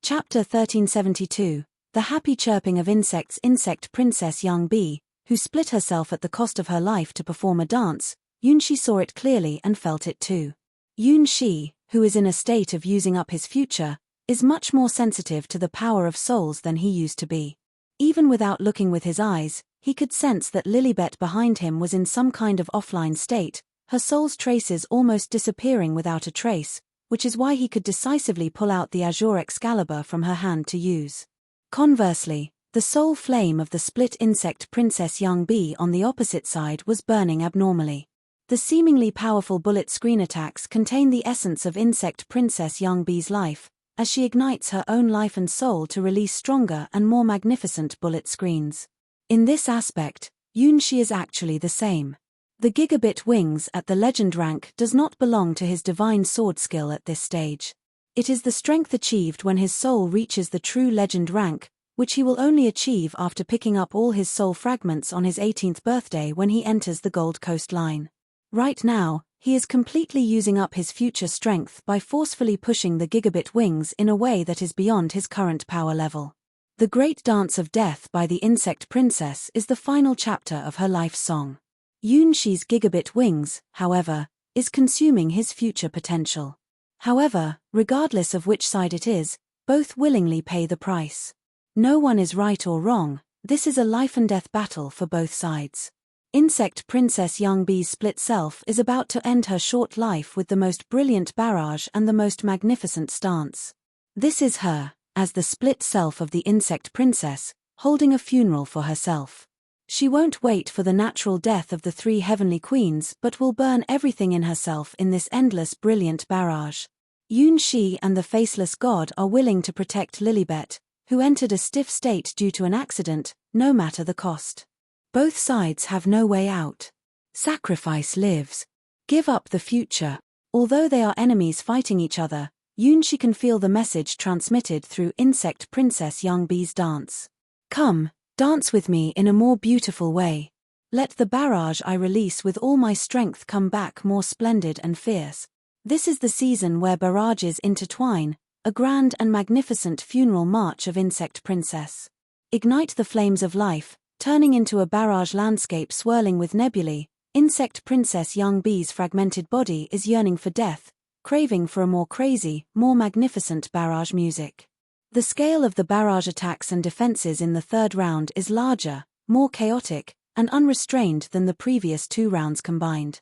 Chapter 1372, The Happy Chirping of Insects. Insect Princess Young Bee, who split herself at the cost of her life to perform a dance, Yun Shi saw it clearly and felt it too. Yun Shi, who is in a state of using up his future, is much more sensitive to the power of souls than he used to be. Even without looking with his eyes, he could sense that Lilibet behind him was in some kind of offline state, her soul's traces almost disappearing without a trace, which is why he could decisively pull out the azure Excalibur from her hand to use. Conversely, the soul flame of the split insect Princess Young Bee on the opposite side was burning abnormally. The seemingly powerful bullet screen attacks contain the essence of insect Princess Young Bee's life, as she ignites her own life and soul to release stronger and more magnificent bullet screens. In this aspect, Yunshi is actually the same. The Gigabit wings at the legend rank does not belong to his divine sword skill at this stage. It is the strength achieved when his soul reaches the true legend rank, which he will only achieve after picking up all his soul fragments on his 18th birthday when he enters the Gold Coast line. Right now, he is completely using up his future strength by forcefully pushing the Gigabit wings in a way that is beyond his current power level. The Great Dance of Death by the Insect Princess is the final chapter of her life song. Yunshi's Gigabit wings, however, is consuming his future potential. However, regardless of which side it is, both willingly pay the price. No one is right or wrong, this is a life and death battle for both sides. Insect Princess Young Bee's split self is about to end her short life with the most brilliant barrage and the most magnificent stance. This is her, as the split self of the Insect Princess, holding a funeral for herself. She won't wait for the natural death of the three heavenly queens but will burn everything in herself in this endless brilliant barrage. Yunshi and the Faceless God are willing to protect Lilibet, who entered a stiff state due to an accident, no matter the cost. Both sides have no way out. Sacrifice lives. Give up the future. Although they are enemies fighting each other, Yunshi can feel the message transmitted through Insect Princess Young Bee's dance. Come, dance with me in a more beautiful way. Let the barrage I release with all my strength come back more splendid and fierce. This is the season where barrages intertwine, a grand and magnificent funeral march of Insect Princess. Ignite the flames of life, turning into a barrage landscape swirling with nebulae. Insect Princess Young Bee's fragmented body is yearning for death, craving for a more crazy, more magnificent barrage music. The scale of the barrage attacks and defenses in the third round is larger, more chaotic, and unrestrained than the previous two rounds combined.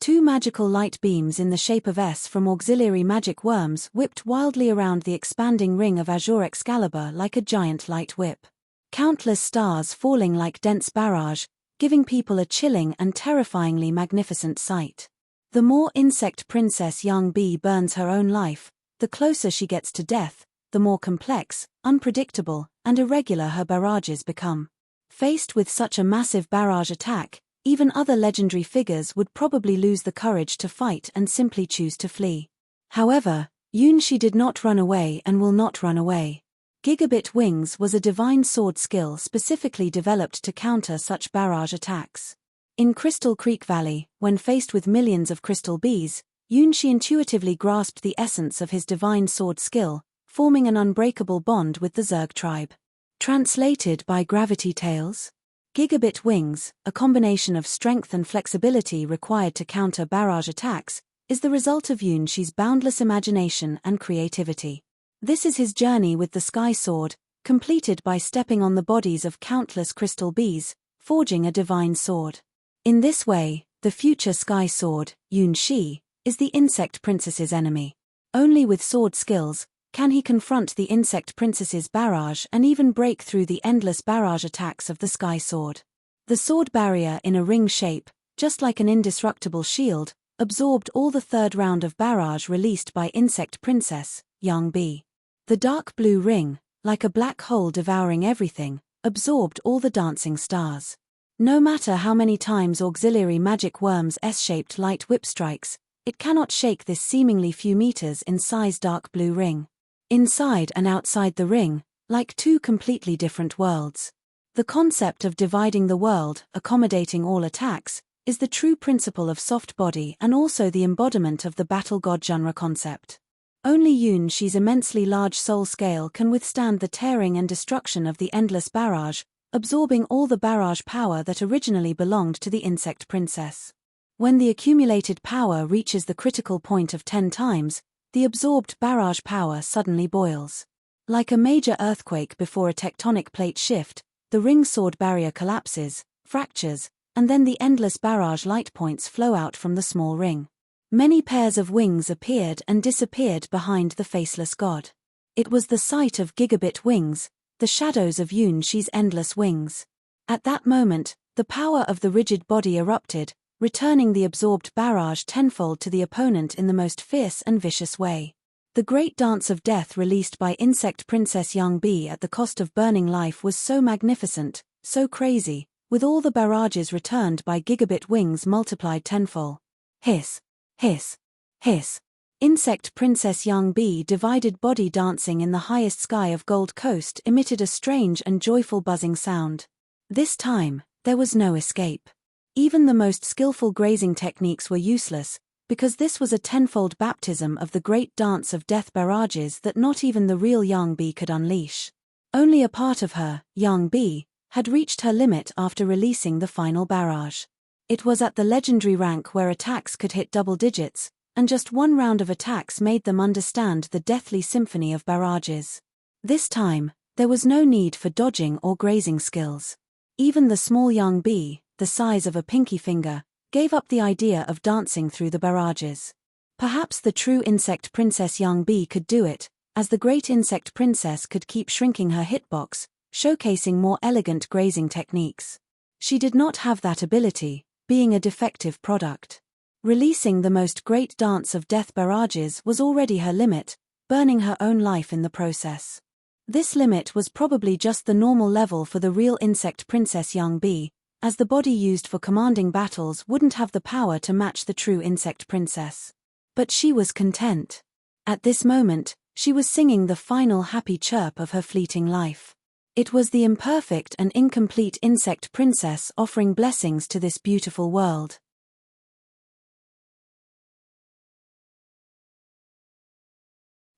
Two magical light beams in the shape of S from auxiliary magic worms whipped wildly around the expanding ring of Azure Excalibur like a giant light whip. Countless stars falling like dense barrage, giving people a chilling and terrifyingly magnificent sight. The more Insect Princess Young Bee burns her own life, the closer she gets to death, the more complex, unpredictable, and irregular her barrages become. Faced with such a massive barrage attack, even other legendary figures would probably lose the courage to fight and simply choose to flee. However, Yunshi did not run away and will not run away. Gigabit Wings was a divine sword skill specifically developed to counter such barrage attacks. In Crystal Creek Valley, when faced with millions of crystal bees, Yunshi intuitively grasped the essence of his divine sword skill, forming an unbreakable bond with the Zerg tribe. Translated by Gravity Tales. Gigabit Wings, a combination of strength and flexibility required to counter barrage attacks, is the result of Yunshi's boundless imagination and creativity. This is his journey with the Sky Sword, completed by stepping on the bodies of countless crystal bees, forging a divine sword. In this way, the future Sky Sword, Yunshi, is the Insect Princess's enemy. Only with sword skills can he confront the Insect Princess's barrage and even break through the endless barrage attacks of the Sky Sword. The sword barrier in a ring shape, just like an indestructible shield, absorbed all the third round of barrage released by Insect Princess, Young Bee. The dark blue ring, like a black hole devouring everything, absorbed all the dancing stars. No matter how many times auxiliary magic worms S-shaped light whip strikes, it cannot shake this seemingly few meters in size dark blue ring. Inside and outside the ring, like two completely different worlds. The concept of dividing the world, accommodating all attacks, is the true principle of soft body and also the embodiment of the battle god genre concept. Only Yunshi's immensely large soul scale can withstand the tearing and destruction of the endless barrage, absorbing all the barrage power that originally belonged to the Insect Princess. When the accumulated power reaches the critical point of 10 times, the absorbed barrage power suddenly boils. Like a major earthquake before a tectonic plate shift, the ring sword barrier collapses, fractures, and then the endless barrage light points flow out from the small ring. Many pairs of wings appeared and disappeared behind the faceless god. It was the sight of Gigabit Wings, the shadows of Yunshi's endless wings. At that moment, the power of the rigid body erupted, returning the absorbed barrage tenfold to the opponent in the most fierce and vicious way. The great dance of death released by Insect Princess Young Bee at the cost of burning life was so magnificent, so crazy, with all the barrages returned by Gigabit wings multiplied tenfold. Hiss. Hiss. Hiss. Insect Princess Young Bee divided body dancing in the highest sky of Gold Coast emitted a strange and joyful buzzing sound. This time, there was no escape. Even the most skillful grazing techniques were useless, because this was a tenfold baptism of the great dance of death barrages that not even the real Young Bee could unleash. Only a part of her, Young Bee, had reached her limit after releasing the final barrage. It was at the legendary rank where attacks could hit double digits, and just one round of attacks made them understand the deathly symphony of barrages. This time, there was no need for dodging or grazing skills. Even the small Young Bee, the size of a pinky finger, gave up the idea of dancing through the barrages. Perhaps the true Insect Princess Young Bee could do it, as the great Insect Princess could keep shrinking her hitbox, showcasing more elegant grazing techniques. She did not have that ability, being a defective product. Releasing the most great dance of death barrages was already her limit, burning her own life in the process. This limit was probably just the normal level for the real Insect Princess Young Bee, as the body used for commanding battles wouldn't have the power to match the true Insect Princess. But she was content. At this moment, she was singing the final happy chirp of her fleeting life. It was the imperfect and incomplete Insect Princess offering blessings to this beautiful world.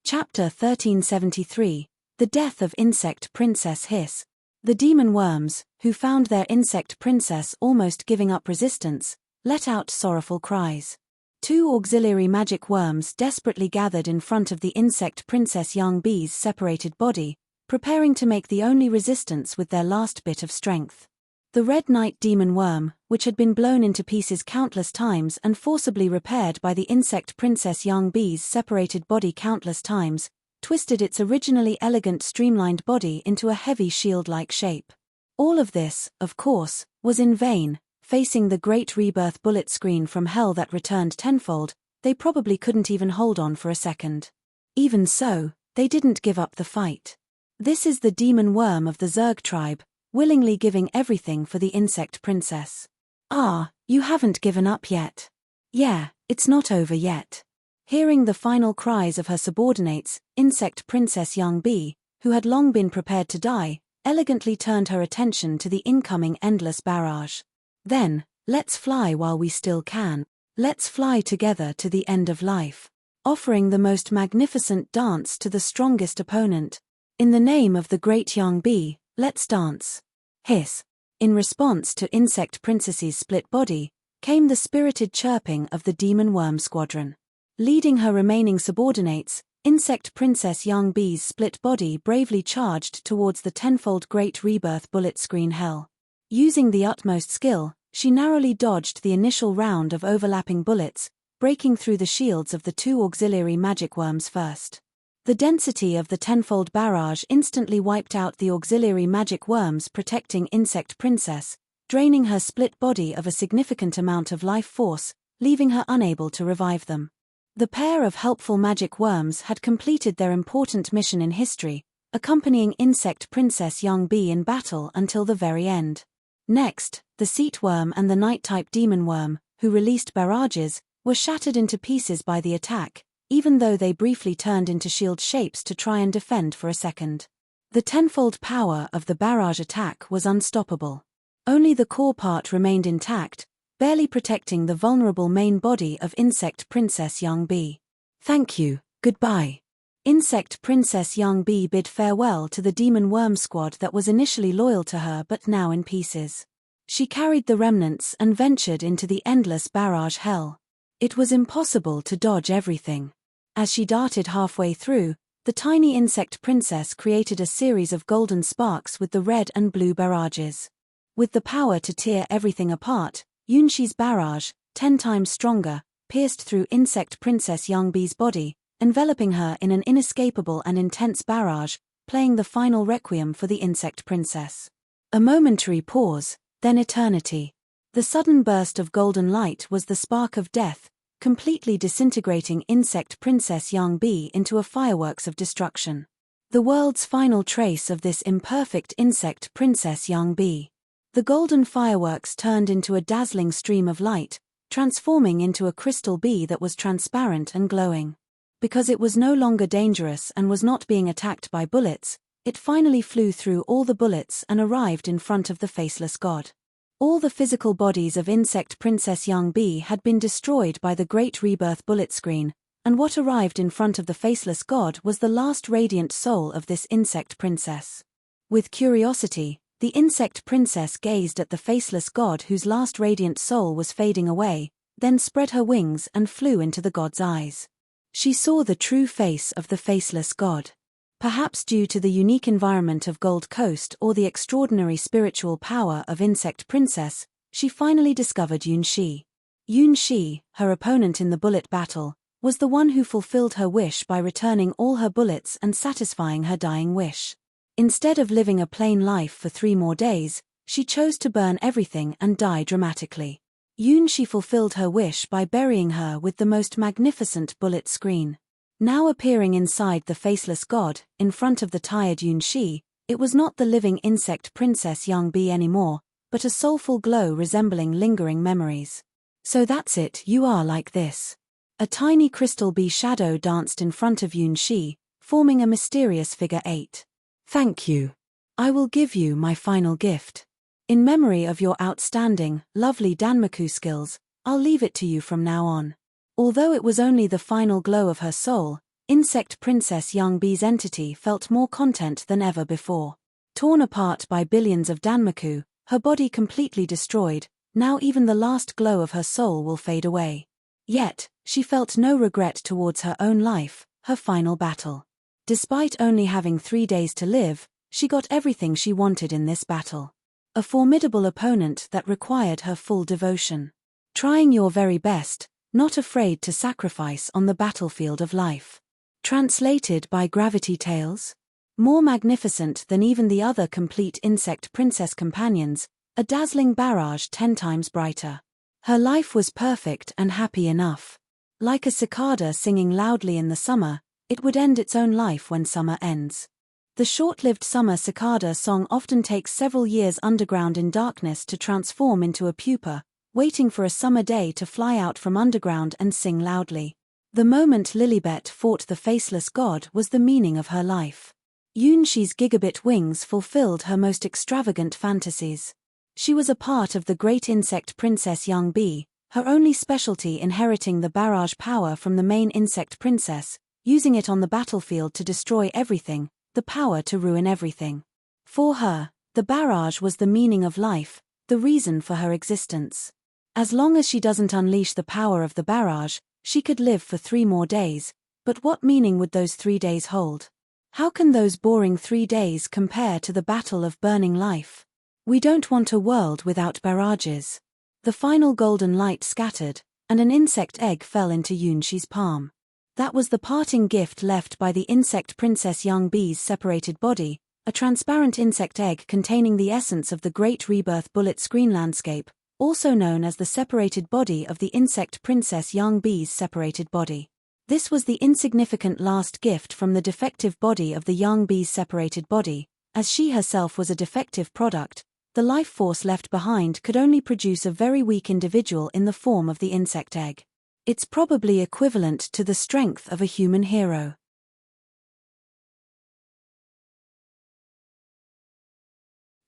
Chapter 1373, The Death of Insect Princess Hiss. The demon worms, who found their insect princess almost giving up resistance, let out sorrowful cries. Two auxiliary magic worms desperately gathered in front of the insect princess Young Bee's separated body, preparing to make the only resistance with their last bit of strength. The red knight demon worm, which had been blown into pieces countless times and forcibly repaired by the insect princess Young Bee's separated body countless times, twisted its originally elegant streamlined body into a heavy shield-like shape. All of this, of course, was in vain. Facing the great rebirth bullet screen from hell that returned tenfold, they probably couldn't even hold on for a second. Even so, they didn't give up the fight. This is the demon worm of the Zerg tribe, willingly giving everything for the insect princess. Ah, you haven't given up yet. Yeah, it's not over yet. Hearing the final cries of her subordinates, Insect Princess Young Bee, who had long been prepared to die, elegantly turned her attention to the incoming endless barrage. Then, let's fly while we still can. Let's fly together to the end of life. Offering the most magnificent dance to the strongest opponent. In the name of the great Young Bee, let's dance. Hiss. In response to Insect Princess's split body, came the spirited chirping of the demon worm squadron. Leading her remaining subordinates, Insect Princess Young Bee's split body bravely charged towards the tenfold great rebirth bullet screen hell. Using the utmost skill, she narrowly dodged the initial round of overlapping bullets, breaking through the shields of the two auxiliary magic worms first. The density of the tenfold barrage instantly wiped out the auxiliary magic worms protecting Insect Princess, draining her split body of a significant amount of life force, leaving her unable to revive them. The pair of helpful magic worms had completed their important mission in history, accompanying Insect Princess Young Bee in battle until the very end. Next, the seat worm and the night-type demon worm, who released barrages, were shattered into pieces by the attack, even though they briefly turned into shield shapes to try and defend for a second. The tenfold power of the barrage attack was unstoppable. Only the core part remained intact, barely protecting the vulnerable main body of Insect Princess Young Bee. Thank you, goodbye. Insect Princess Young Bee bid farewell to the demon worm squad that was initially loyal to her but now in pieces. She carried the remnants and ventured into the endless barrage hell. It was impossible to dodge everything. As she darted halfway through, the tiny insect princess created a series of golden sparks with the red and blue barrages. With the power to tear everything apart, Yunshi's barrage, 10 times stronger, pierced through Insect Princess Young Bee's body, enveloping her in an inescapable and intense barrage, playing the final requiem for the Insect Princess. A momentary pause, then eternity. The sudden burst of golden light was the spark of death, completely disintegrating insect Princess Young Bee into a fireworks of destruction. The world's final trace of this imperfect insect Princess Young Bee. The golden fireworks turned into a dazzling stream of light, transforming into a crystal bee that was transparent and glowing. Because it was no longer dangerous and was not being attacked by bullets, it finally flew through all the bullets and arrived in front of the faceless god. All the physical bodies of insect Princess Young Bee had been destroyed by the Great Rebirth bullet screen, and what arrived in front of the faceless god was the last radiant soul of this insect princess. With curiosity, the insect princess gazed at the faceless god whose last radiant soul was fading away, then spread her wings and flew into the god's eyes. She saw the true face of the faceless god. Perhaps due to the unique environment of Gold Coast or the extraordinary spiritual power of Insect Princess, she finally discovered Yunxi. Yunxi, her opponent in the bullet battle, was the one who fulfilled her wish by returning all her bullets and satisfying her dying wish. Instead of living a plain life for 3 more days, she chose to burn everything and die dramatically. Yunxi fulfilled her wish by burying her with the most magnificent bullet screen. Now appearing inside the faceless god, in front of the tired Yunxi, it was not the living insect Princess Young Bee anymore, but a soulful glow resembling lingering memories. So that's it, you are like this. A tiny crystal bee shadow danced in front of Yunxi, forming a mysterious figure 8. Thank you. I will give you my final gift. In memory of your outstanding, lovely Danmaku skills, I'll leave it to you from now on. Although it was only the final glow of her soul, Insect Princess Young Bee's entity felt more content than ever before. Torn apart by billions of Danmaku, her body completely destroyed, now even the last glow of her soul will fade away. Yet, she felt no regret towards her own life, her final battle. Despite only having 3 days to live, she got everything she wanted in this battle. A formidable opponent that required her full devotion. Trying your very best, not afraid to sacrifice on the battlefield of life. Translated by Gravity Tales. More magnificent than even the other complete insect princess companions, a dazzling barrage 10 times brighter. Her life was perfect and happy enough. Like a cicada singing loudly in the summer, it would end its own life when summer ends. The short-lived summer cicada song often takes several years underground in darkness to transform into a pupa, waiting for a summer day to fly out from underground and sing loudly. The moment Lilibet fought the faceless god was the meaning of her life. Yunxi's gigabit wings fulfilled her most extravagant fantasies. She was a part of the great insect princess Young Bee, her only specialty inheriting the barrage power from the main insect princess, using it on the battlefield to destroy everything, the power to ruin everything. For her, the barrage was the meaning of life, the reason for her existence. As long as she doesn't unleash the power of the barrage, she could live for 3 more days, but what meaning would those 3 days hold? How can those boring 3 days compare to the battle of burning life? We don't want a world without barrages. The final golden light scattered, and an insect egg fell into Yunxi's palm. That was the parting gift left by the insect princess Young Bee's separated body, a transparent insect egg containing the essence of the Great Rebirth bullet screen landscape, also known as the separated body of the insect princess Young Bee's separated body. This was the insignificant last gift from the defective body of the Young Bee's separated body. As she herself was a defective product, the life force left behind could only produce a very weak individual in the form of the insect egg. It's probably equivalent to the strength of a human hero.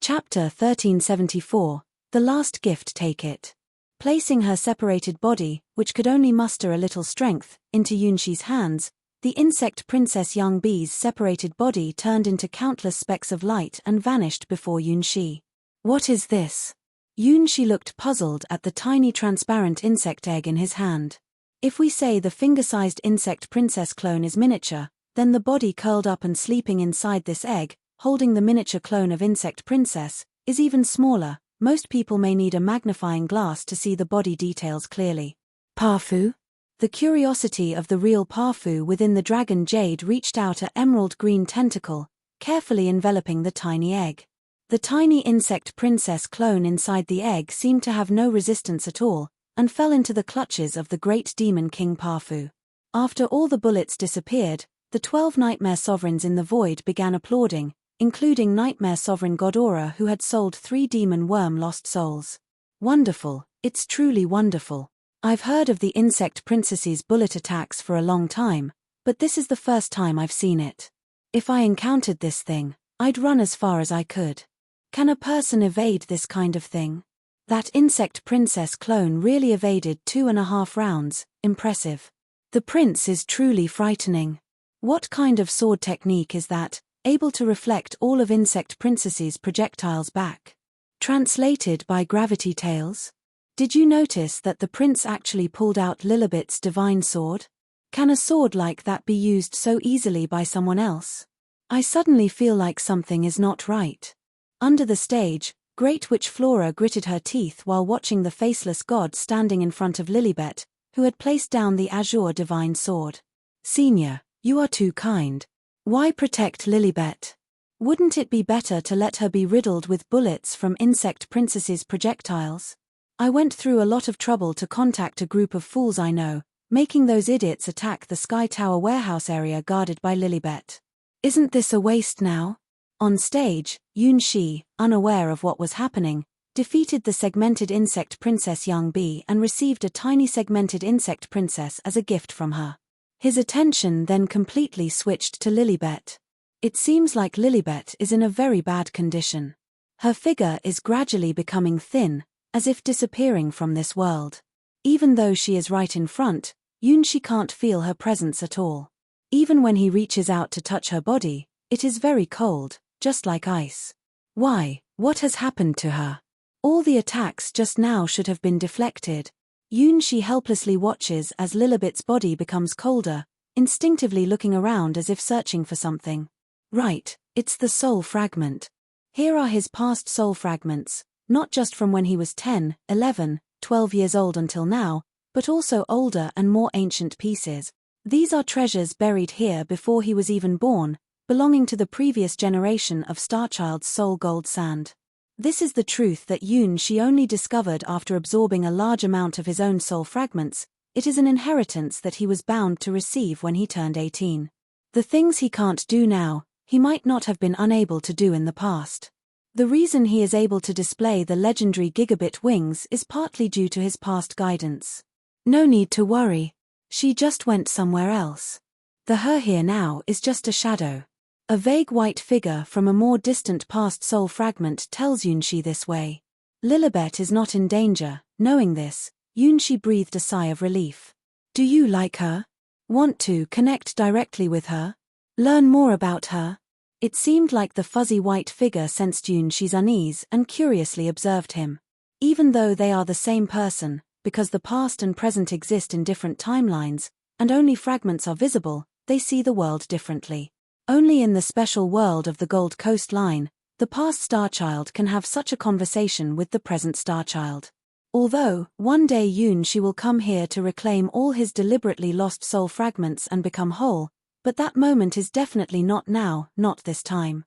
Chapter 1374. The Last Gift. Take it. Placing her separated body, which could only muster a little strength, into Yunxi's hands, the insect princess Young Bee's separated body turned into countless specks of light and vanished before Yunxi. What is this? Yunxi looked puzzled at the tiny transparent insect egg in his hand. If we say the finger-sized insect princess clone is miniature, then the body curled up and sleeping inside this egg, holding the miniature clone of insect princess, is even smaller. Most people may need a magnifying glass to see the body details clearly. Parfu? The curiosity of the real Parfu within the dragon jade reached out an emerald green tentacle, carefully enveloping the tiny egg. The tiny insect princess clone inside the egg seemed to have no resistance at all, and fell into the clutches of the great demon King Parfu. After all the bullets disappeared, the 12 nightmare sovereigns in the void began applauding, including nightmare sovereign Godora, who had sold 3 demon worm lost souls. Wonderful, it's truly wonderful. I've heard of the insect princess's bullet attacks for a long time, but this is the first time I've seen it. If I encountered this thing, I'd run as far as I could. Can a person evade this kind of thing? That insect princess clone really evaded 2.5 rounds, impressive. The prince is truly frightening. What kind of sword technique is that, able to reflect all of insect princess's projectiles back? Translated by Gravity Tales? Did you notice that the prince actually pulled out Lilibet's divine sword? Can a sword like that be used so easily by someone else? I suddenly feel like something is not right. Under the stage, Great Witch Flora gritted her teeth while watching the faceless god standing in front of Lilibet, who had placed down the azure divine sword. Senior, you are too kind. Why protect Lilibet? Wouldn't it be better to let her be riddled with bullets from Insect Princess's projectiles? I went through a lot of trouble to contact a group of fools I know, making those idiots attack the Sky Tower warehouse area guarded by Lilibet. Isn't this a waste now? On stage, Yunshi, unaware of what was happening, defeated the segmented insect princess Young Bee and received a tiny segmented insect princess as a gift from her. His attention then completely switched to Lilibet. It seems like Lilibet is in a very bad condition. Her figure is gradually becoming thin, as if disappearing from this world. Even though she is right in front, Yunshi can't feel her presence at all. Even when he reaches out to touch her body, it is very cold, just like ice. Why, what has happened to her? All the attacks just now should have been deflected. Yunshi helplessly watches as Lilibet's body becomes colder, instinctively looking around as if searching for something. Right, it's the soul fragment. Here are his past soul fragments, not just from when he was 10, 11, 12 years old until now, but also older and more ancient pieces. These are treasures buried here before he was even born, belonging to the previous generation of Starchild's soul gold sand. This is the truth that Yunshi only discovered after absorbing a large amount of his own soul fragments. It is an inheritance that he was bound to receive when he turned 18. The things he can't do now, he might not have been unable to do in the past. The reason he is able to display the legendary Gigabit wings is partly due to his past guidance. No need to worry. She just went somewhere else. The her here now is just a shadow. A vague white figure from a more distant past soul fragment tells Yunshi this way. Lilibet is not in danger. Knowing this, Yunshi breathed a sigh of relief. Do you like her? Want to connect directly with her? Learn more about her? It seemed like the fuzzy white figure sensed Yunshi's unease and curiously observed him. Even though they are the same person, because the past and present exist in different timelines, and only fragments are visible, they see the world differently. Only in the special world of the Gold Coast Line, the past Starchild can have such a conversation with the present Starchild. Although, one day Yunshi will come here to reclaim all his deliberately lost soul fragments and become whole, but that moment is definitely not now, not this time.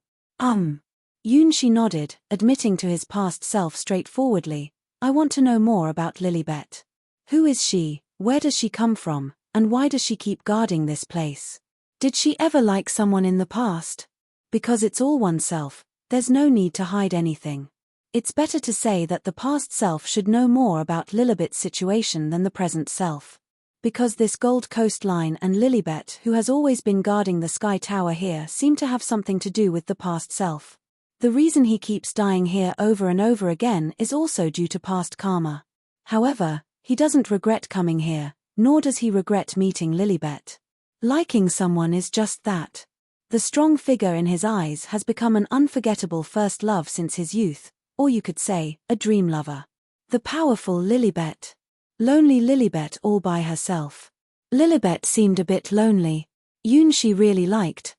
Yunshi nodded, admitting to his past self straightforwardly, I want to know more about Lilibet. Who is she, where does she come from, and why does she keep guarding this place? Did she ever like someone in the past? Because it's all oneself, there's no need to hide anything. It's better to say that the past self should know more about Lilibet's situation than the present self. Because this Gold Coast Line and Lilibet, who has always been guarding the Sky Tower here, seem to have something to do with the past self. The reason he keeps dying here over and over again is also due to past karma. However, he doesn't regret coming here, nor does he regret meeting Lilibet. Liking someone is just that. The strong figure in his eyes has become an unforgettable first love since his youth, or you could say, a dream lover. The powerful Lilibet. Lonely Lilibet all by herself. Lilibet seemed a bit lonely. Yunshi really liked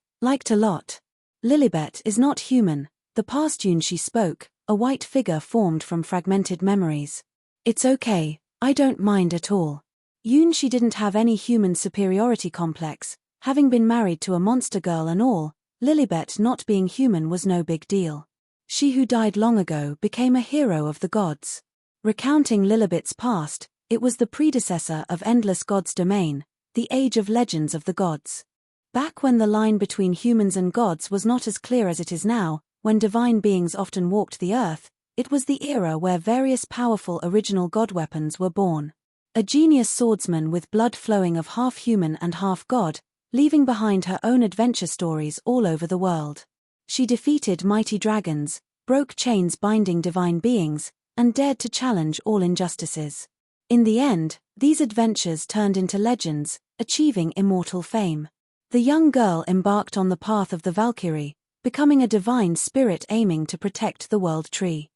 a lot. Lilibet is not human. The past Yunshi spoke, a white figure formed from fragmented memories. It's okay, I don't mind at all. Yunshi didn't have any human superiority complex, having been married to a monster girl and all. Lilibet not being human was no big deal. She who died long ago became a hero of the gods. Recounting Lilibet's past, It was the predecessor of Endless God's Domain, the Age of Legends of the Gods. Back when the line between humans and gods was not as clear as it is now, when divine beings often walked the earth, it was the era where various powerful original god weapons were born. A genius swordsman with blood flowing of half human and half god, leaving behind her own adventure stories all over the world. She defeated mighty dragons, broke chains binding divine beings, and dared to challenge all injustices. In the end, these adventures turned into legends, achieving immortal fame. The young girl embarked on the path of the Valkyrie, becoming a divine spirit aiming to protect the world tree.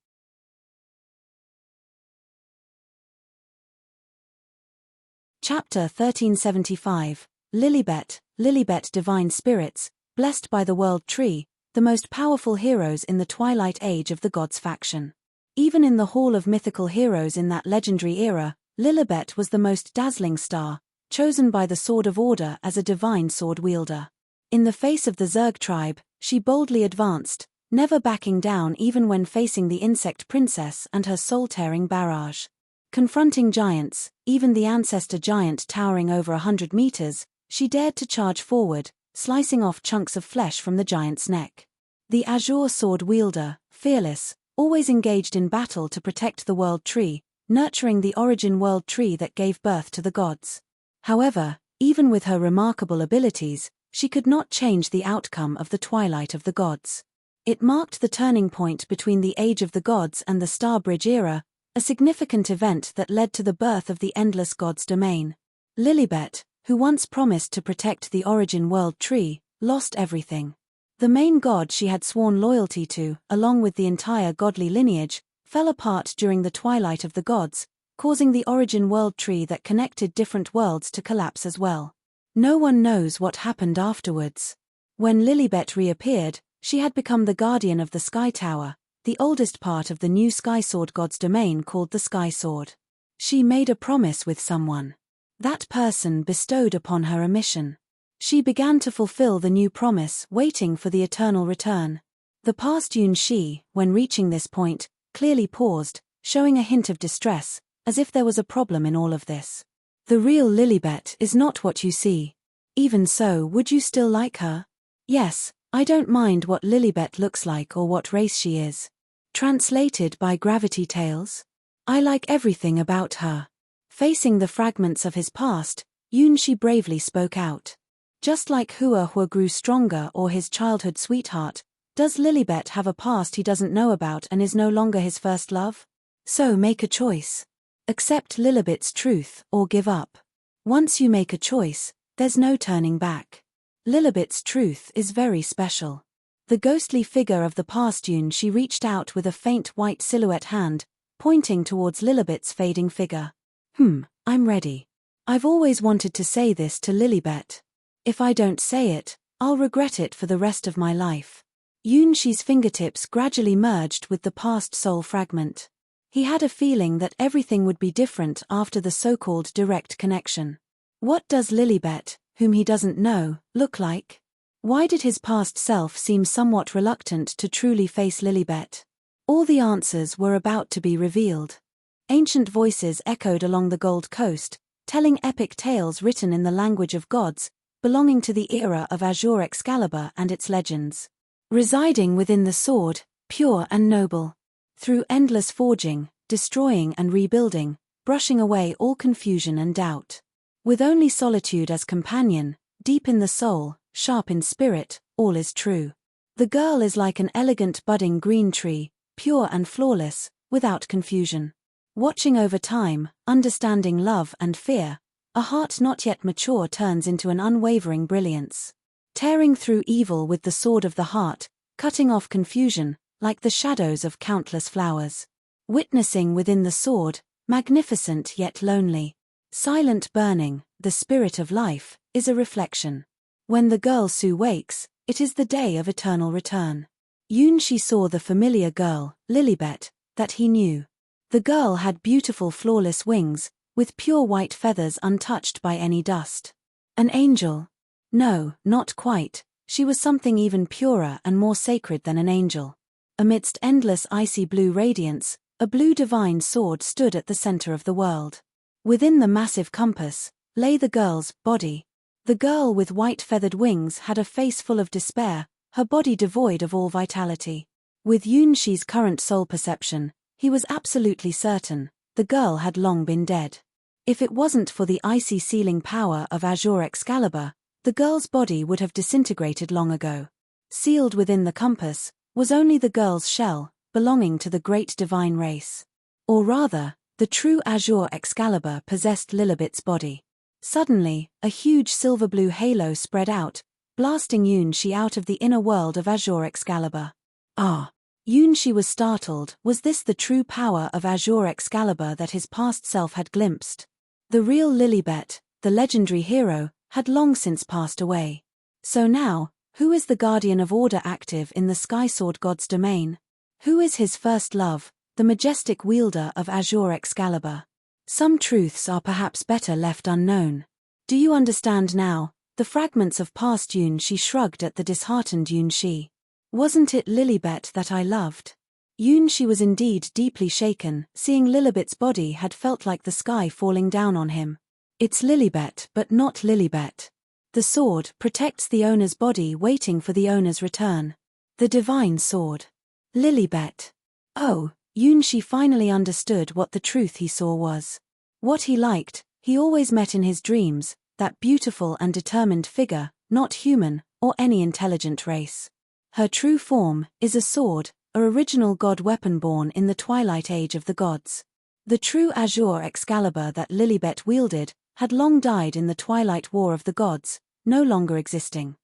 Chapter 1375, Lilibet, Lilibet Divine Spirits, blessed by the World Tree, the most powerful heroes in the Twilight Age of the Gods faction. Even in the Hall of Mythical Heroes in that legendary era, Lilibet was the most dazzling star, chosen by the Sword of Order as a divine sword wielder. In the face of the Zerg tribe, she boldly advanced, never backing down even when facing the Insect Princess and her soul-tearing barrage. Confronting giants, even the ancestor giant towering over 100 meters, she dared to charge forward, slicing off chunks of flesh from the giant's neck. The Azure sword wielder, fearless, always engaged in battle to protect the World Tree, nurturing the origin World Tree that gave birth to the gods. However, even with her remarkable abilities, she could not change the outcome of the Twilight of the Gods. It marked the turning point between the Age of the Gods and the Starbridge era, a significant event that led to the birth of the Endless God's Domain. Lilibet, who once promised to protect the origin World Tree, lost everything. The main god she had sworn loyalty to, along with the entire godly lineage, fell apart during the Twilight of the Gods, causing the origin World Tree that connected different worlds to collapse as well. No one knows what happened afterwards. When Lilibet reappeared, she had become the guardian of the Sky Tower, the oldest part of the new Sky Sword God's domain called the Sky Sword. She made a promise with someone. That person bestowed upon her a mission. She began to fulfill the new promise, waiting for the eternal return. The past Yun Shi, when reaching this point, clearly paused, showing a hint of distress, as if there was a problem in all of this. The real Lilibet is not what you see. Even so, would you still like her? Yes, I don't mind what Lilibet looks like or what race she is. Translated by Gravity Tales. I like everything about her. Facing the fragments of his past, Yun Shi bravely spoke out. Just like Hua Hua grew stronger or his childhood sweetheart, does Lilibet have a past he doesn't know about and is no longer his first love? So make a choice. Accept Lilibet's truth or give up. Once you make a choice, there's no turning back. Lilibet's truth is very special. The ghostly figure of the past Yun Shi reached out with a faint white silhouette hand, pointing towards Lilibet's fading figure. I'm ready. I've always wanted to say this to Lilibet. If I don't say it, I'll regret it for the rest of my life. Yun Shi's fingertips gradually merged with the past soul fragment. He had a feeling that everything would be different after the so-called direct connection. What does Lilibet, whom he doesn't know, look like? Why did his past self seem somewhat reluctant to truly face Lilibet? All the answers were about to be revealed. Ancient voices echoed along the Gold Coast, telling epic tales written in the language of gods, belonging to the era of Azure Excalibur and its legends. Residing within the sword, pure and noble. Through endless forging, destroying and rebuilding, brushing away all confusion and doubt. With only solitude as companion, deep in the soul, sharp in spirit, all is true. The girl is like an elegant budding green tree, pure and flawless, without confusion. Watching over time, understanding love and fear, a heart not yet mature turns into an unwavering brilliance. Tearing through evil with the sword of the heart, cutting off confusion, like the shadows of countless flowers. Witnessing within the sword, magnificent yet lonely. Silent burning, the spirit of life, is a reflection. When the girl Sue wakes, it is the day of eternal return. Yun Shi saw the familiar girl, Lilibet, that he knew. The girl had beautiful flawless wings, with pure white feathers untouched by any dust. An angel? No, not quite. She was something even purer and more sacred than an angel. Amidst endless icy blue radiance, a blue divine sword stood at the center of the world. Within the massive compass lay the girl's body. The girl with white feathered wings had a face full of despair, her body devoid of all vitality. With Yunshi's current soul perception, he was absolutely certain the girl had long been dead. If it wasn't for the icy sealing power of Azure Excalibur, the girl's body would have disintegrated long ago. Sealed within the compass was only the girl's shell, belonging to the great divine race. Or rather, the true Azure Excalibur possessed Lilibet's body. Suddenly, a huge silver-blue halo spread out, blasting Yunshi out of the inner world of Azure Excalibur. Ah! Yunshi was startled. Was this the true power of Azure Excalibur that his past self had glimpsed? The real Lilibet, the legendary hero, had long since passed away. So now, who is the guardian of order active in the Sky Sword God's domain? Who is his first love, the majestic wielder of Azure Excalibur? Some truths are perhaps better left unknown. Do you understand now? The fragments of past Yunshi shrugged at the disheartened Yunshi. Wasn't it Lilibet that I loved? Yunshi was indeed deeply shaken, seeing Lilibet's body had felt like the sky falling down on him. It's Lilibet, but not Lilibet. The sword protects the owner's body, waiting for the owner's return. The divine sword. Lilibet. Oh, Yunshi finally understood what the truth he saw was. What he liked, he always met in his dreams, that beautiful and determined figure, not human, or any intelligent race. Her true form is a sword, a original god weapon born in the twilight age of the gods. The true Azure Excalibur that Lilibet wielded had long died in the twilight war of the gods, no longer existing.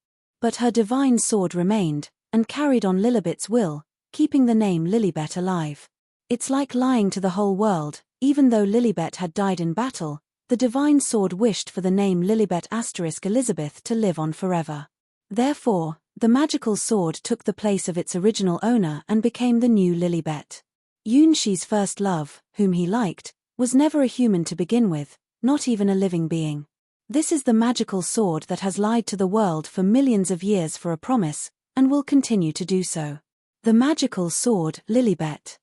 But her divine sword remained, and carried on Lilibet's will, keeping the name Lilibet alive. It's like lying to the whole world. Even though Lilibet had died in battle, the divine sword wished for the name Lilibet Elizabeth to live on forever. Therefore, the magical sword took the place of its original owner and became the new Lilibet. Yunshi's first love, whom he liked, was never a human to begin with, not even a living being. This is the magical sword that has lied to the world for millions of years for a promise, and will continue to do so. The magical sword, Lilibet.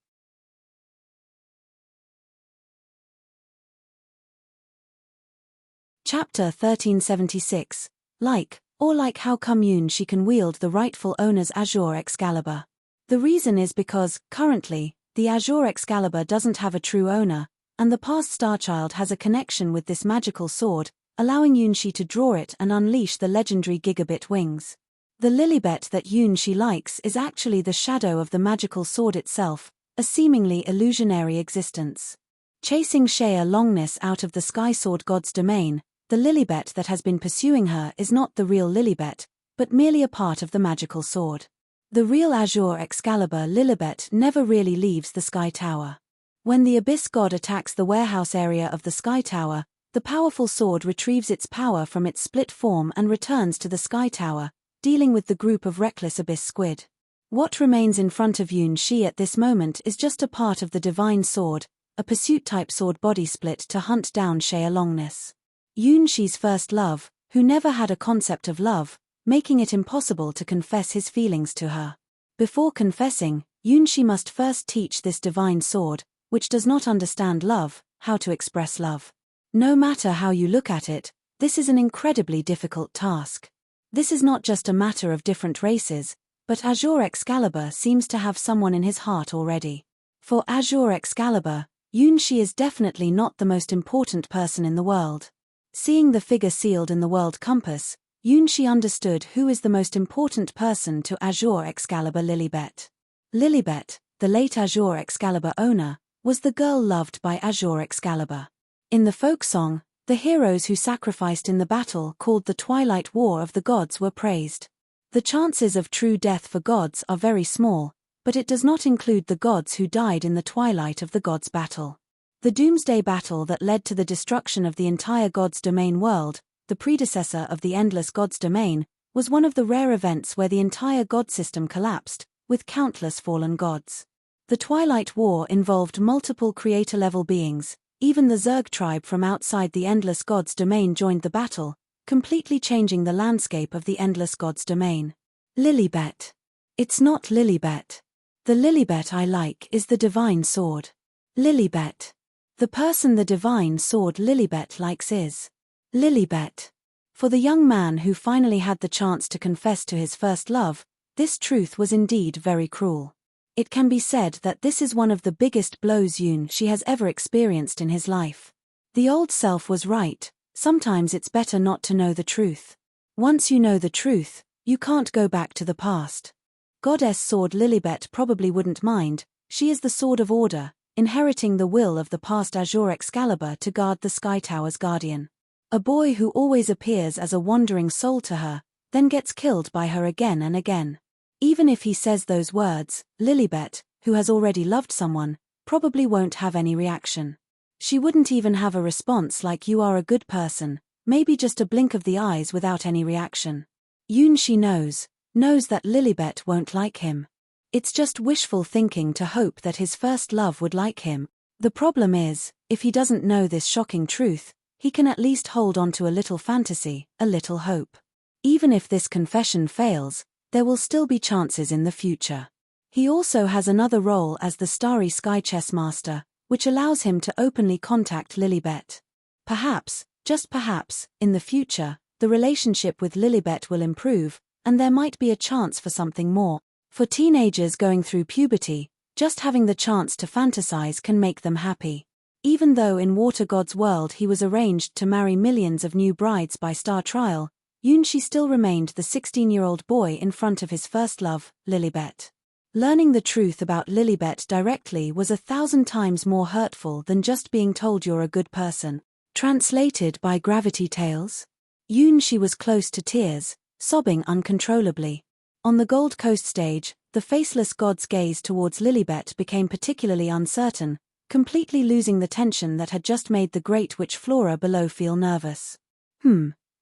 Chapter 1376. Like how come Yunshi can wield the rightful owner's Azure Excalibur? The reason is because, currently, the Azure Excalibur doesn't have a true owner, and the past Starchild has a connection with this magical sword, allowing Yunshi to draw it and unleash the legendary Gigabit wings. The Lilibet that Yunshi likes is actually the shadow of the magical sword itself, a seemingly illusionary existence. Chasing Shea Longness out of the Sky Sword God's domain, the Lilibet that has been pursuing her is not the real Lilibet, but merely a part of the magical sword. The real Azure Excalibur Lilibet never really leaves the Sky Tower. When the Abyss God attacks the warehouse area of the Sky Tower, the powerful sword retrieves its power from its split form and returns to the Sky Tower, dealing with the group of reckless Abyss Squid. What remains in front of Yunshi at this moment is just a part of the divine sword, a pursuit-type sword body split to hunt down Shea Longness. Yunshi's first love, who never had a concept of love, making it impossible to confess his feelings to her. Before confessing, Yunshi must first teach this divine sword, which does not understand love, how to express love. No matter how you look at it, this is an incredibly difficult task. This is not just a matter of different races, but Azure Excalibur seems to have someone in his heart already. For Azure Excalibur, Yunshi is definitely not the most important person in the world. Seeing the figure sealed in the world compass, Yunshi understood who is the most important person to Azure Excalibur Lilibet. Lilibet, the late Azure Excalibur owner, was the girl loved by Azure Excalibur. In the folk song, the heroes who sacrificed in the battle called the Twilight War of the Gods were praised. The chances of true death for gods are very small, but it does not include the gods who died in the twilight of the gods' battle. The Doomsday Battle that led to the destruction of the entire God's Domain world, the predecessor of the Endless God's Domain, was one of the rare events where the entire god system collapsed, with countless fallen gods. The Twilight War involved multiple creator-level beings. Even the Zerg tribe from outside the Endless God's Domain joined the battle, completely changing the landscape of the Endless God's Domain. Lilibet. It's not Lilibet. The Lilibet I like is the divine sword. Lilibet. The person the divine sword Lilibet likes is Lilibet. For the young man who finally had the chance to confess to his first love, this truth was indeed very cruel. It can be said that this is one of the biggest blows She has ever experienced in his life. The old self was right, sometimes it's better not to know the truth. Once you know the truth, you can't go back to the past. Goddess Sword Lilibet probably wouldn't mind, she is the Sword of Order, inheriting the will of the past Azure Excalibur to guard the Sky Tower's guardian. A boy who always appears as a wandering soul to her, then gets killed by her again and again. Even if he says those words, Lilibet, who has already loved someone, probably won't have any reaction. She wouldn't even have a response like "you are a good person," maybe just a blink of the eyes without any reaction. She knows that Lilibet won't like him. It's just wishful thinking to hope that his first love would like him. The problem is, if he doesn't know this shocking truth, he can at least hold on to a little fantasy, a little hope. Even if this confession fails, there will still be chances in the future. He also has another role as the Starry Sky Chess Master, which allows him to openly contact Lilibet. Perhaps, just perhaps, in the future, the relationship with Lilibet will improve, and there might be a chance for something more. For teenagers going through puberty, just having the chance to fantasize can make them happy. Even though in Water God's world he was arranged to marry millions of new brides by star trial, She still remained the 16-year-old boy in front of his first love, Lilibet. Learning the truth about Lilibet directly was 1,000 times more hurtful than just being told you're a good person. Translated by Gravity Tales. She was close to tears, sobbing uncontrollably. On the Gold Coast stage, the faceless god's gaze towards Lilibet became particularly uncertain, completely losing the tension that had just made the great witch Flora below feel nervous.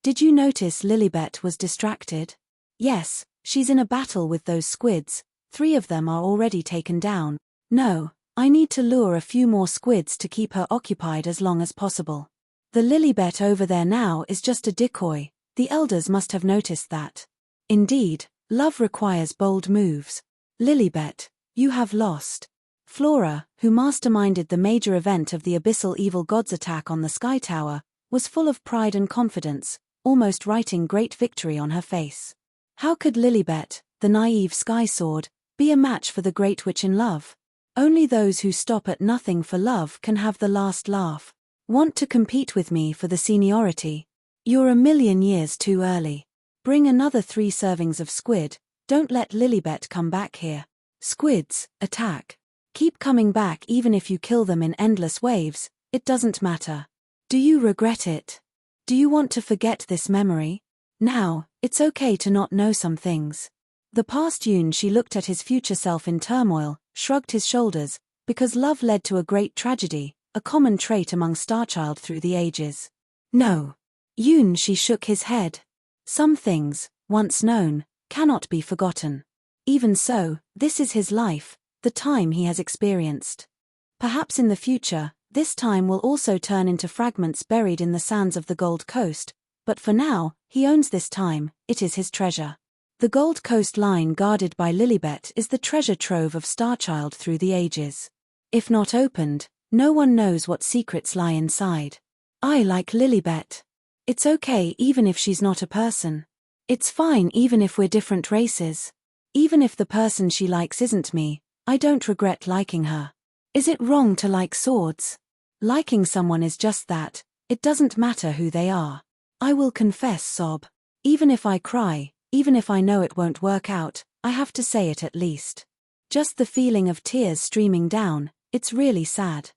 Did you notice Lilibet was distracted? Yes, she's in a battle with those squids, 3 of them are already taken down. No, I need to lure a few more squids to keep her occupied as long as possible. The Lilibet over there now is just a decoy, the elders must have noticed that. Indeed, love requires bold moves. Lilibet, you have lost. Flora, who masterminded the major event of the Abyssal Evil God's attack on the Sky Tower, was full of pride and confidence, almost writing great victory on her face. How could Lilibet, the naive Sky Sword, be a match for the Great Witch in love? Only those who stop at nothing for love can have the last laugh. Want to compete with me for the seniority? You're a million years too early. Bring another 3 servings of squid, don't let Lilibet come back here. Squids, attack. Keep coming back even if you kill them in endless waves, it doesn't matter. Do you regret it? Do you want to forget this memory? Now, it's okay to not know some things. The past She looked at his future self in turmoil, shrugged his shoulders, because love led to a great tragedy, a common trait among Starchild through the ages. No. She shook his head. Some things, once known, cannot be forgotten. Even so, this is his life, the time he has experienced. Perhaps in the future, this time will also turn into fragments buried in the sands of the Gold Coast, but for now, he owns this time, it is his treasure. The Gold Coast line guarded by Lilibet is the treasure trove of Starchild through the ages. If not opened, no one knows what secrets lie inside. I like Lilibet. It's okay even if she's not a person. It's fine even if we're different races. Even if the person she likes isn't me, I don't regret liking her. Is it wrong to like swords? Liking someone is just that, it doesn't matter who they are. I will confess, sob. Even if I cry, even if I know it won't work out, I have to say it at least. Just the feeling of tears streaming down, it's really sad.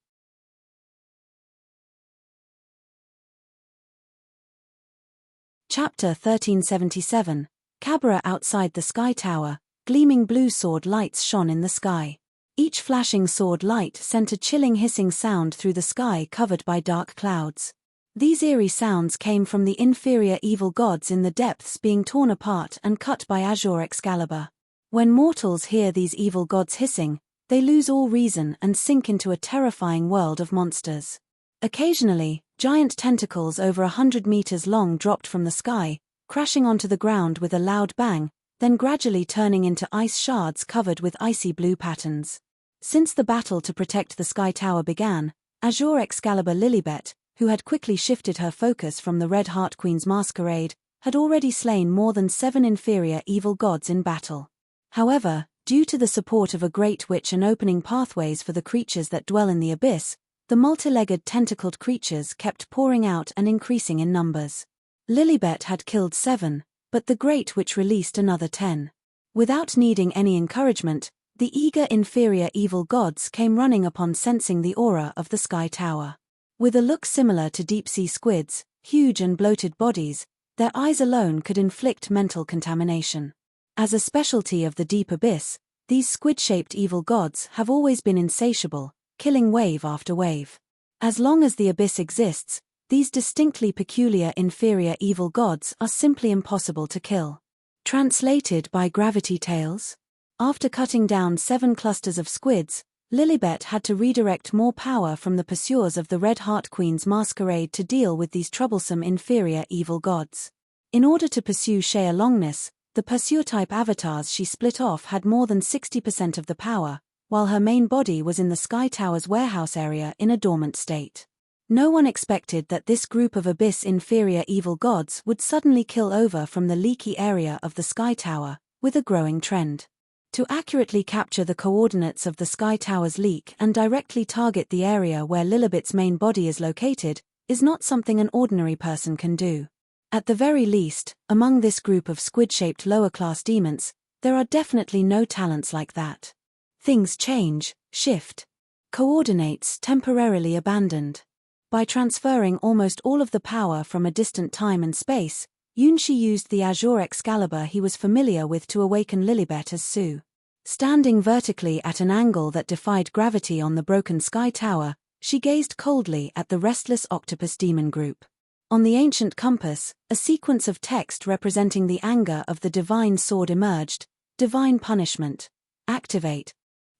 Chapter 1377, Kabara outside the Sky Tower, gleaming blue sword lights shone in the sky. Each flashing sword light sent a chilling hissing sound through the sky covered by dark clouds. These eerie sounds came from the inferior evil gods in the depths being torn apart and cut by Azure Excalibur. When mortals hear these evil gods hissing, they lose all reason and sink into a terrifying world of monsters. Occasionally, giant tentacles over 100 meters long dropped from the sky, crashing onto the ground with a loud bang, then gradually turning into ice shards covered with icy blue patterns. Since the battle to protect the Sky Tower began, Azure Excalibur Lilibet, who had quickly shifted her focus from the Red Heart Queen's masquerade, had already slain more than 7 inferior evil gods in battle. However, due to the support of a great witch and opening pathways for the creatures that dwell in the abyss, the multi-legged tentacled creatures kept pouring out and increasing in numbers. Lilibet had killed 7, but the great witch released another 10. Without needing any encouragement, the eager inferior evil gods came running upon sensing the aura of the Sky Tower. With a look similar to deep-sea squids, huge and bloated bodies, their eyes alone could inflict mental contamination. As a specialty of the deep abyss, these squid-shaped evil gods have always been insatiable, killing wave after wave. As long as the abyss exists, these distinctly peculiar inferior evil gods are simply impossible to kill. Translated by Gravity Tales. After cutting down 7 clusters of squids, Lilibet had to redirect more power from the pursuers of the Red Heart Queen's masquerade to deal with these troublesome inferior evil gods. In order to pursue Shea Longness, the pursuer-type avatars she split off had more than 60% of the power, while her main body was in the Sky Tower's warehouse area in a dormant state. No one expected that this group of abyss inferior evil gods would suddenly kill over from the leaky area of the Sky Tower, with a growing trend. To accurately capture the coordinates of the Sky Tower's leak and directly target the area where Lilibet's main body is located, is not something an ordinary person can do. At the very least, among this group of squid-shaped lower-class demons, there are definitely no talents like that. Things change, shift. Coordinates temporarily abandoned. By transferring almost all of the power from a distant time and space, Yunshi used the Azure Excalibur he was familiar with to awaken Lilibet as Sue. Standing vertically at an angle that defied gravity on the broken Sky Tower, she gazed coldly at the restless octopus demon group. On the ancient compass, a sequence of text representing the anger of the divine sword emerged. Divine punishment. Activate.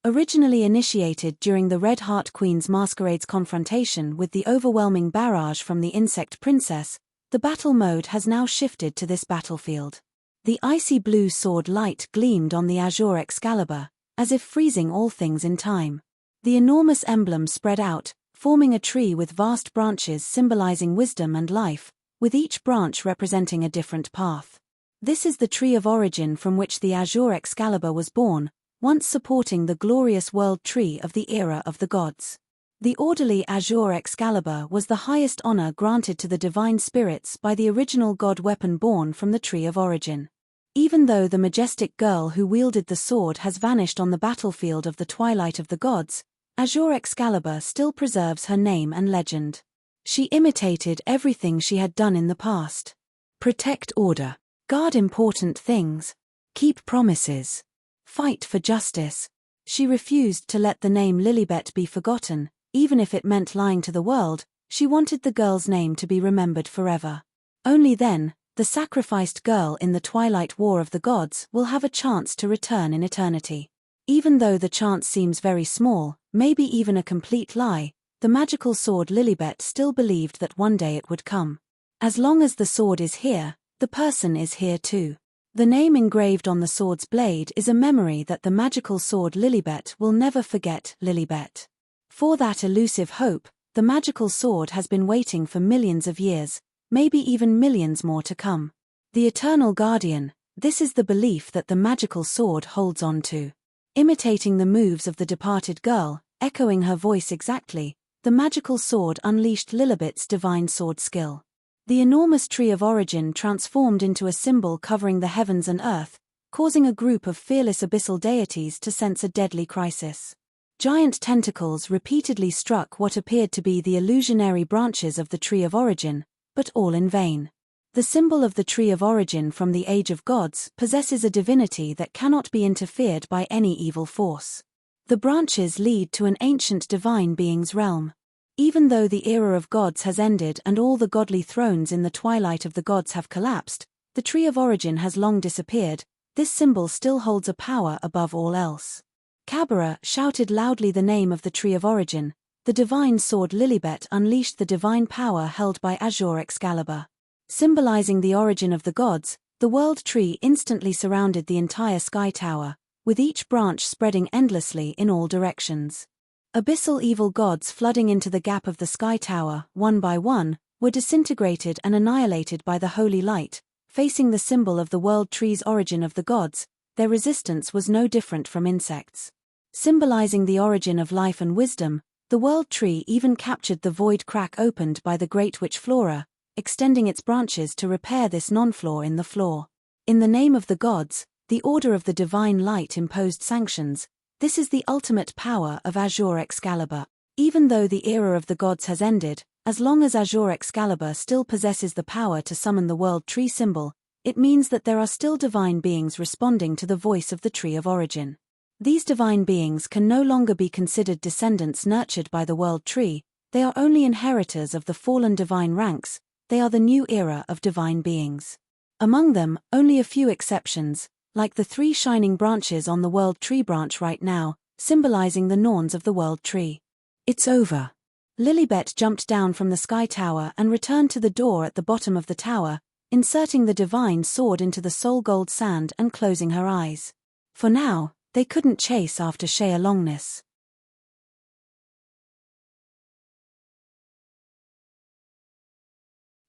Originally initiated during the Red Heart Queen's masquerade's confrontation with the overwhelming barrage from the Insect Princess, the battle mode has now shifted to this battlefield. The icy blue sword light gleamed on the Azure Excalibur, as if freezing all things in time. The enormous emblem spread out, forming a tree with vast branches symbolizing wisdom and life, with each branch representing a different path. This is the tree of origin from which the Azure Excalibur was born, once supporting the glorious world tree of the era of the gods. The orderly Azure Excalibur was the highest honor granted to the divine spirits by the original god weapon born from the tree of origin. Even though the majestic girl who wielded the sword has vanished on the battlefield of the twilight of the gods, Azure Excalibur still preserves her name and legend. She imitated everything she had done in the past. Protect order. Guard important things. Keep promises. Fight for justice. She refused to let the name Lilibet be forgotten, even if it meant lying to the world. She wanted the girl's name to be remembered forever. Only then, the sacrificed girl in the Twilight War of the Gods will have a chance to return in eternity. Even though the chance seems very small, maybe even a complete lie, the magical sword Lilibet still believed that one day it would come. As long as the sword is here, the person is here too. The name engraved on the sword's blade is a memory that the magical sword Lilibet will never forget. Lilibet. For that elusive hope, the magical sword has been waiting for millions of years, maybe even millions more to come. The eternal guardian, this is the belief that the magical sword holds on to. Imitating the moves of the departed girl, echoing her voice exactly, the magical sword unleashed Lilibet's divine sword skill. The enormous tree of origin transformed into a symbol covering the heavens and earth, causing a group of fearless abyssal deities to sense a deadly crisis. Giant tentacles repeatedly struck what appeared to be the illusionary branches of the tree of origin, but all in vain. The symbol of the tree of origin from the Age of Gods possesses a divinity that cannot be interfered by any evil force. The branches lead to an ancient divine being's realm. Even though the era of gods has ended and all the godly thrones in the twilight of the gods have collapsed, the tree of origin has long disappeared. This symbol still holds a power above all else. Kabara shouted loudly the name of the tree of origin. The divine sword Lilibet unleashed the divine power held by Azure Excalibur. Symbolizing the origin of the gods, the world tree instantly surrounded the entire Sky Tower, with each branch spreading endlessly in all directions. Abyssal evil gods flooding into the gap of the sky tower, one by one, were disintegrated and annihilated by the holy light. Facing the symbol of the world tree's origin of the gods, their resistance was no different from insects. Symbolizing the origin of life and wisdom, the world tree even captured the void crack opened by the great witch Flora, extending its branches to repair this non-flaw in the floor. In the name of the gods, the order of the divine light imposed sanctions. This is the ultimate power of Azure Excalibur. Even though the era of the gods has ended, as long as Azure Excalibur still possesses the power to summon the world tree symbol, it means that there are still divine beings responding to the voice of the tree of origin. These divine beings can no longer be considered descendants nurtured by the world tree, they are only inheritors of the fallen divine ranks, they are the new era of divine beings. Among them, only a few exceptions, like the 3 shining branches on the world tree branch right now, symbolizing the Norns of the world tree. It's over. Lilibet jumped down from the sky tower and returned to the door at the bottom of the tower, inserting the divine sword into the soul gold sand and closing her eyes. For now, they couldn't chase after Shea Longness.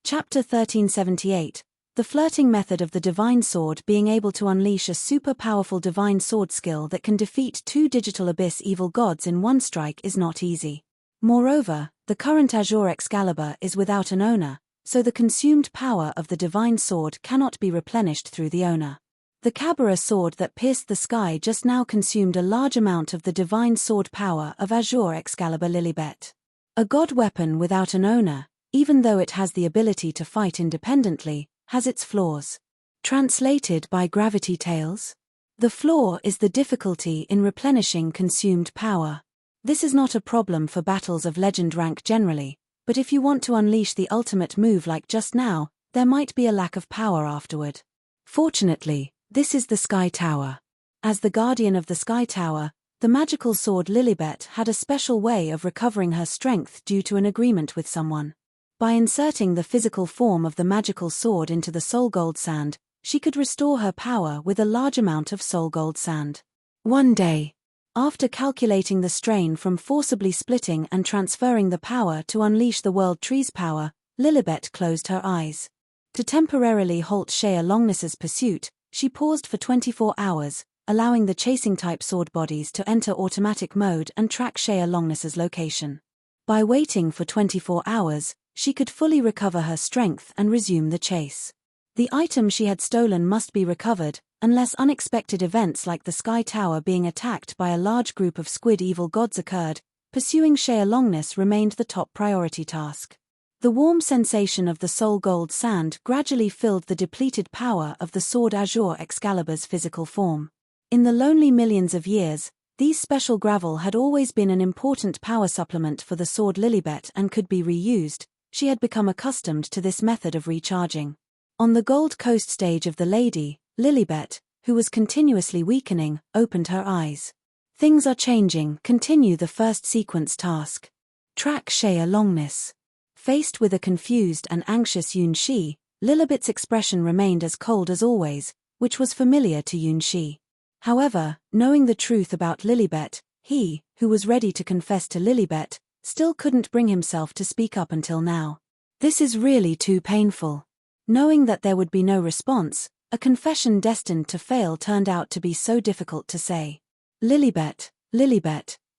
Chapter 1378. The flirting method of the divine sword. Being able to unleash a super powerful divine sword skill that can defeat 2 digital abyss evil gods in one strike is not easy. Moreover, the current Azure Excalibur is without an owner, so the consumed power of the divine sword cannot be replenished through the owner. The Kabara sword that pierced the sky just now consumed a large amount of the divine sword power of Azure Excalibur Lilibet. A god weapon without an owner, even though it has the ability to fight independently, has its flaws. Translated by Gravity Tales. The flaw is the difficulty in replenishing consumed power. This is not a problem for battles of legend rank generally, but if you want to unleash the ultimate move like just now, there might be a lack of power afterward. Fortunately, this is the Sky Tower. As the guardian of the Sky Tower, the magical sword Lilibet had a special way of recovering her strength due to an agreement with someone. By inserting the physical form of the magical sword into the soul gold sand, she could restore her power with a large amount of soul gold sand. One day, after calculating the strain from forcibly splitting and transferring the power to unleash the world tree's power, Lilibet closed her eyes. To temporarily halt Shea Longness's pursuit, she paused for 24 hours, allowing the chasing-type sword bodies to enter automatic mode and track Shea Longness's location. By waiting for 24 hours, she could fully recover her strength and resume the chase. The item she had stolen must be recovered, unless unexpected events like the Sky Tower being attacked by a large group of squid evil gods occurred. Pursuing Shea Longness remained the top priority task. The warm sensation of the soul gold sand gradually filled the depleted power of the sword Azure Excalibur's physical form. In the lonely millions of years, these special gravel had always been an important power supplement for the sword Lilibet and could be reused. She had become accustomed to this method of recharging. On the Gold Coast stage of the lady, Lilibet, who was continuously weakening, opened her eyes. Things are changing. Continue the first sequence task. Track Shea Longness. Faced with a confused and anxious Yunshi, Lilibet's expression remained as cold as always, which was familiar to Yunshi. However, knowing the truth about Lilibet, he, who was ready to confess to Lilibet, still couldn't bring himself to speak up until now. This is really too painful. Knowing that there would be no response, a confession destined to fail turned out to be so difficult to say. Lilibet,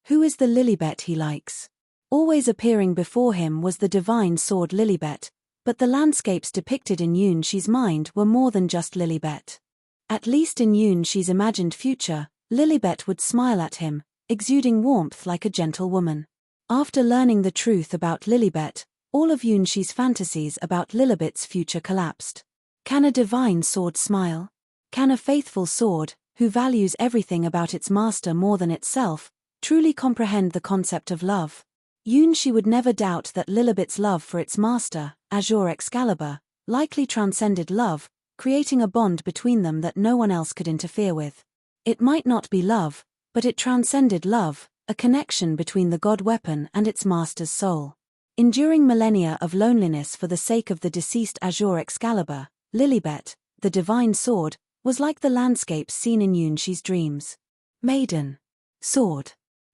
who is the Lilibet he likes? Always appearing before him was the divine sword Lilibet, but the landscapes depicted in Yunshi's mind were more than just Lilibet. At least in Yunshi's imagined future, Lilibet would smile at him, exuding warmth like a gentle woman. After learning the truth about Lilibet, all of Yunshi's fantasies about Lilibet's future collapsed. Can a divine sword smile? Can a faithful sword, who values everything about its master more than itself, truly comprehend the concept of love? Yunshi would never doubt that Lilibet's love for its master, Azure Excalibur, likely transcended love, creating a bond between them that no one else could interfere with. It might not be love, but it transcended love, a connection between the god weapon and its master's soul. Enduring millennia of loneliness for the sake of the deceased Azure Excalibur, Lilibet, the divine sword, was like the landscapes seen in Yunshi's dreams. Maiden. Sword.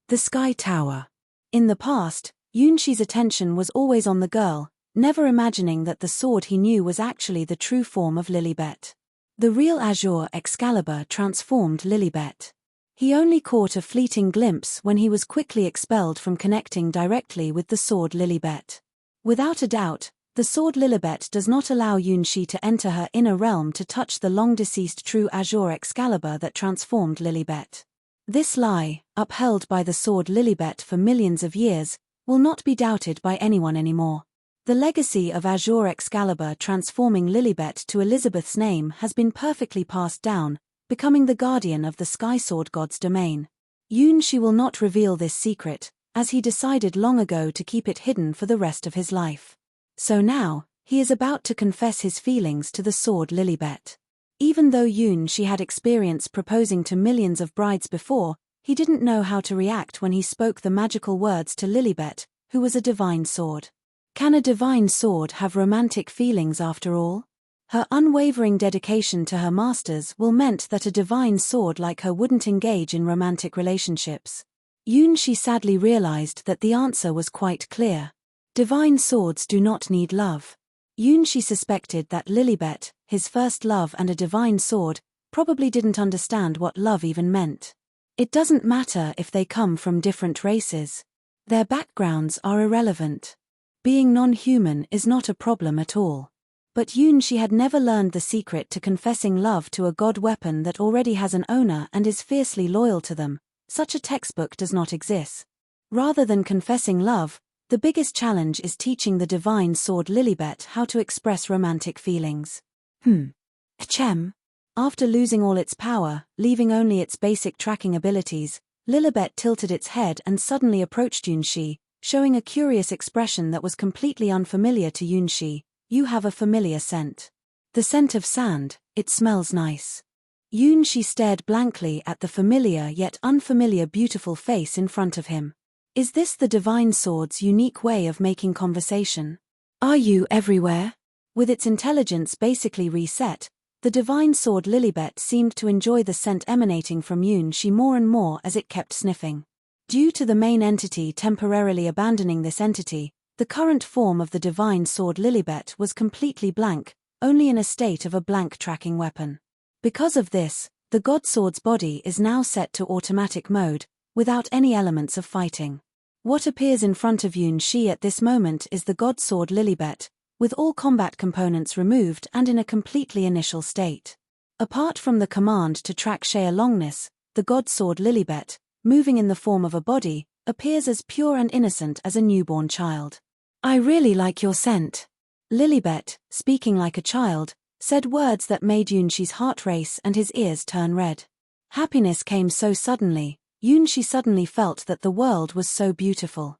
The Sky Tower. In the past, Yunshi's attention was always on the girl, never imagining that the sword he knew was actually the true form of Lilibet. The real azure Excalibur transformed Lilibet. He only caught a fleeting glimpse when he was quickly expelled from connecting directly with the sword Lilibet. Without a doubt, the sword Lilibet does not allow Yunshi to enter her inner realm to touch the long-deceased true azure Excalibur that transformed Lilibet. This lie, upheld by the sword Lilibet for millions of years, will not be doubted by anyone anymore. The legacy of azure Excalibur transforming Lilibet to Elizabeth's name has been perfectly passed down, becoming the guardian of the Sky Sword God's domain. Yunshi will not reveal this secret, as he decided long ago to keep it hidden for the rest of his life. So now, he is about to confess his feelings to the sword Lilibet. Even though Yunshi had experience proposing to millions of brides before, he didn't know how to react when he spoke the magical words to Lilibet, who was a divine sword. Can a divine sword have romantic feelings after all? Her unwavering dedication to her masters will meant that a divine sword like her wouldn't engage in romantic relationships. Yunshi sadly realized that the answer was quite clear. Divine swords do not need love. Yunshi suspected that Lilibet, his first love and a divine sword, probably didn't understand what love even meant. It doesn't matter if they come from different races. Their backgrounds are irrelevant. Being non-human is not a problem at all. But Yunshi had never learned the secret to confessing love to a god weapon that already has an owner and is fiercely loyal to them. Such a textbook does not exist. Rather than confessing love, the biggest challenge is teaching the divine sword Lilibet how to express romantic feelings. Achem. After losing all its power, leaving only its basic tracking abilities, Lilibet tilted its head and suddenly approached Yunshi, showing a curious expression that was completely unfamiliar to Yunshi. You have a familiar scent. The scent of sand, it smells nice. Yunshi stared blankly at the familiar yet unfamiliar beautiful face in front of him. Is this the divine sword's unique way of making conversation? Are you everywhere? With its intelligence basically reset, the divine sword Lilibet seemed to enjoy the scent emanating from Yunshi more and more as it kept sniffing. Due to the main entity temporarily abandoning this entity, the current form of the divine sword Lilibet was completely blank, only in a state of a blank tracking weapon. Because of this, the god sword's body is now set to automatic mode, without any elements of fighting. What appears in front of Yunshi at this moment is the god sword Lilibet, with all combat components removed and in a completely initial state. Apart from the command to track sheer longness, the god sword Lilibet, moving in the form of a body, appears as pure and innocent as a newborn child. I really like your scent. Lilibet, speaking like a child, said words that made Yunshi's heart race and his ears turn red. Happiness came so suddenly, Yunshi suddenly felt that the world was so beautiful.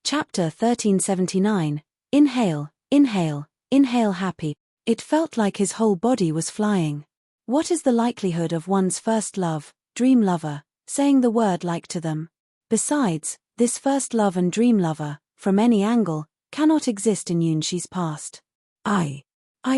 Chapter 1379. Inhale, inhale, inhale happy. It felt like his whole body was flying. What is the likelihood of one's first love, dream lover, saying the word like to them? Besides, this first love and dream lover, from any angle, cannot exist in Yunshi's past. I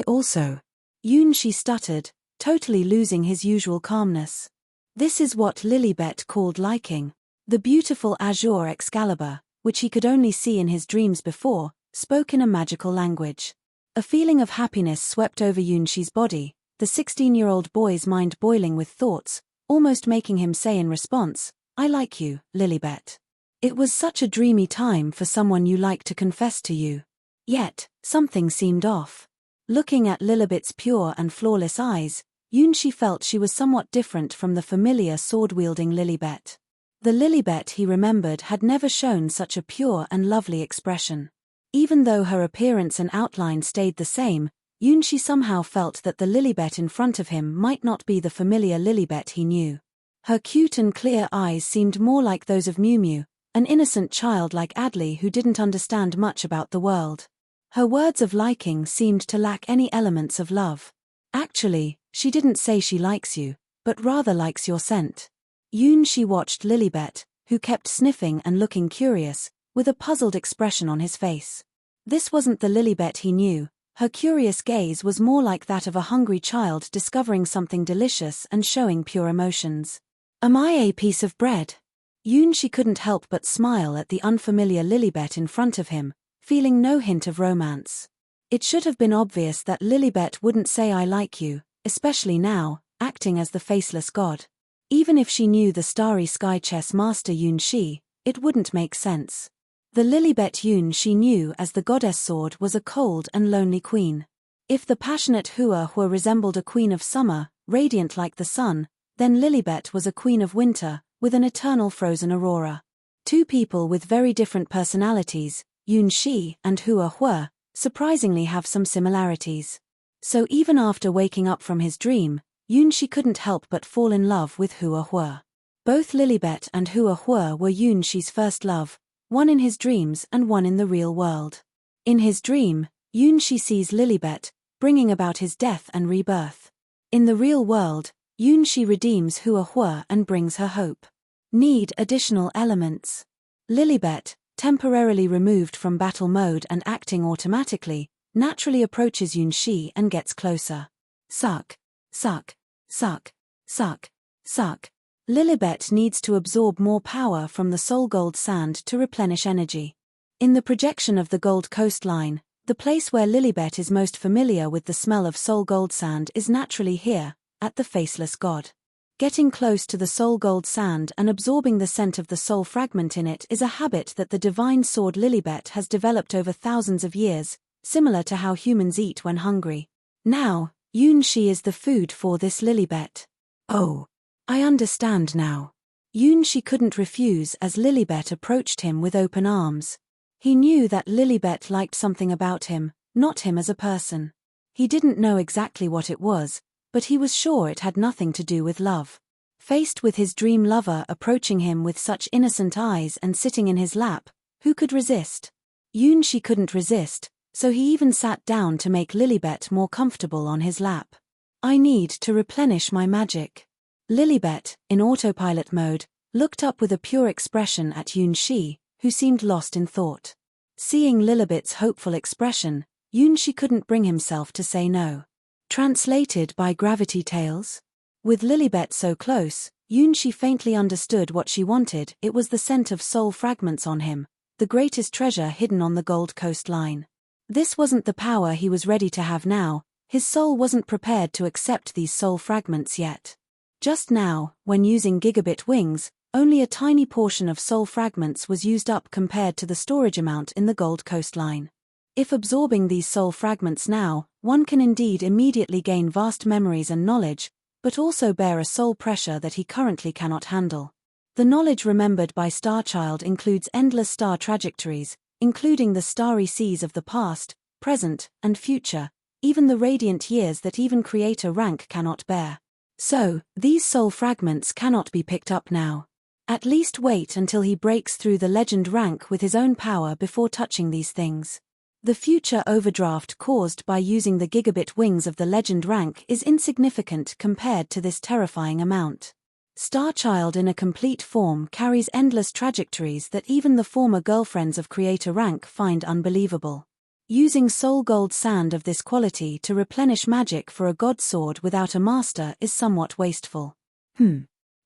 also. Yunshi stuttered, totally losing his usual calmness. This is what Lilibet called liking. The beautiful azure Excalibur, which he could only see in his dreams before, spoke in a magical language. A feeling of happiness swept over Yunshi's body, the 16-year-old boy's mind boiling with thoughts, almost making him say in response, I like you, Lilibet. It was such a dreamy time for someone you like to confess to you. Yet, something seemed off. Looking at Lilibet's pure and flawless eyes, Yunshi felt she was somewhat different from the familiar sword-wielding Lilibet. The Lilibet he remembered had never shown such a pure and lovely expression. Even though her appearance and outline stayed the same, Yunshi somehow felt that the Lilibet in front of him might not be the familiar Lilibet he knew. Her cute and clear eyes seemed more like those of Miu Miu, an innocent child like Adli who didn't understand much about the world. Her words of liking seemed to lack any elements of love. Actually, she didn't say she likes you, but rather likes your scent. Yunshi watched Lilibet, who kept sniffing and looking curious, with a puzzled expression on his face. This wasn't the Lilibet he knew. Her curious gaze was more like that of a hungry child discovering something delicious and showing pure emotions. "Am I a piece of bread?" She couldn't help but smile at the unfamiliar Lilibet in front of him, feeling no hint of romance. It should have been obvious that Lilibet wouldn't say "I like you," especially now, acting as the faceless god. Even if she knew the starry sky chess master Shi, it wouldn't make sense. The Lilibet she knew as the goddess sword was a cold and lonely queen. If the passionate Hua resembled a queen of summer, radiant like the sun, then Lilibet was a queen of winter, with an eternal frozen aurora. Two people with very different personalities, Shi and Hua, surprisingly have some similarities. So even after waking up from his dream, Shi couldn't help but fall in love with Hua. Both Lilibet and Hua were Shi's first love, one in his dreams and one in the real world. In his dream, Shi sees Lilibet, bringing about his death and rebirth. In the real world, Shi redeems Hua and brings her hope. Need additional elements. Lilibet, temporarily removed from battle mode and acting automatically, naturally approaches Shi and gets closer. Suck, suck, suck, suck, suck. Lilibet needs to absorb more power from the soul gold sand to replenish energy. In the projection of the Gold Coastline, the place where Lilibet is most familiar with the smell of soul gold sand is naturally here, at the faceless god. Getting close to the soul gold sand and absorbing the scent of the soul fragment in it is a habit that the divine sword Lilibet has developed over thousands of years, similar to how humans eat when hungry. Now, Shi is the food for this Lilibet. "Oh, I understand now." Shi couldn't refuse as Lilibet approached him with open arms. He knew that Lilibet liked something about him, not him as a person. He didn't know exactly what it was, but he was sure it had nothing to do with love. Faced with his dream lover approaching him with such innocent eyes and sitting in his lap, who could resist? Shi couldn't resist, so he even sat down to make Lilibet more comfortable on his lap. "I need to replenish my magic." Lilibet, in autopilot mode, looked up with a pure expression at Shi, who seemed lost in thought. Seeing Lilibet's hopeful expression, Shi couldn't bring himself to say no. Translated by Gravity Tales? With Lilibet so close, Shi faintly understood what she wanted. It was the scent of soul fragments on him, the greatest treasure hidden on the Gold Coastline. This wasn't the power he was ready to have now, his soul wasn't prepared to accept these soul fragments yet. Just now, when using Gigabit wings, only a tiny portion of soul fragments was used up compared to the storage amount in the Gold Coastline. If absorbing these soul fragments now, one can indeed immediately gain vast memories and knowledge, but also bear a soul pressure that he currently cannot handle. The knowledge remembered by Starchild includes endless star trajectories, including the starry seas of the past, present, and future, even the radiant years that even creator rank cannot bear. So, these soul fragments cannot be picked up now. At least wait until he breaks through the legend rank with his own power before touching these things. The future overdraft caused by using the Gigabit wings of the legend rank is insignificant compared to this terrifying amount. Starchild in a complete form carries endless trajectories that even the former girlfriends of creator rank find unbelievable. Using soul gold sand of this quality to replenish magic for a god sword without a master is somewhat wasteful.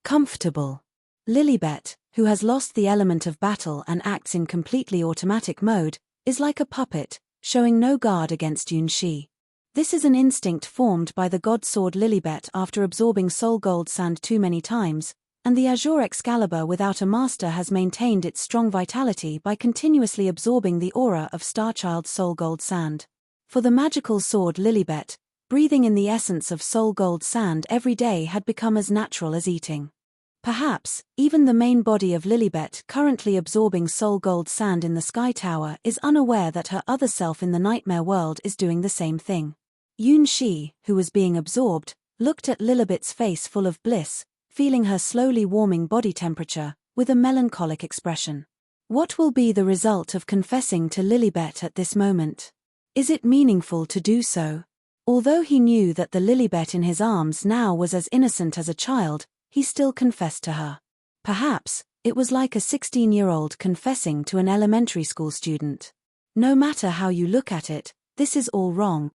Comfortable. Lilibet, who has lost the element of battle and acts in completely automatic mode, is like a puppet, showing no guard against Shi. This is an instinct formed by the god sword Lilibet after absorbing soul gold sand too many times, and the Azure Excalibur without a master has maintained its strong vitality by continuously absorbing the aura of Starchild's soul gold sand. For the magical sword Lilibet, breathing in the essence of soul gold sand every day had become as natural as eating. Perhaps, even the main body of Lilibet currently absorbing soul gold sand in the Sky Tower is unaware that her other self in the nightmare world is doing the same thing. Shi, who was being absorbed, looked at Lilibet's face full of bliss, feeling her slowly warming body temperature, with a melancholic expression. What will be the result of confessing to Lilibet at this moment? Is it meaningful to do so? Although he knew that the Lilibet in his arms now was as innocent as a child, he still confessed to her. Perhaps, it was like a 16-year-old confessing to an elementary school student. No matter how you look at it, This is all wrong.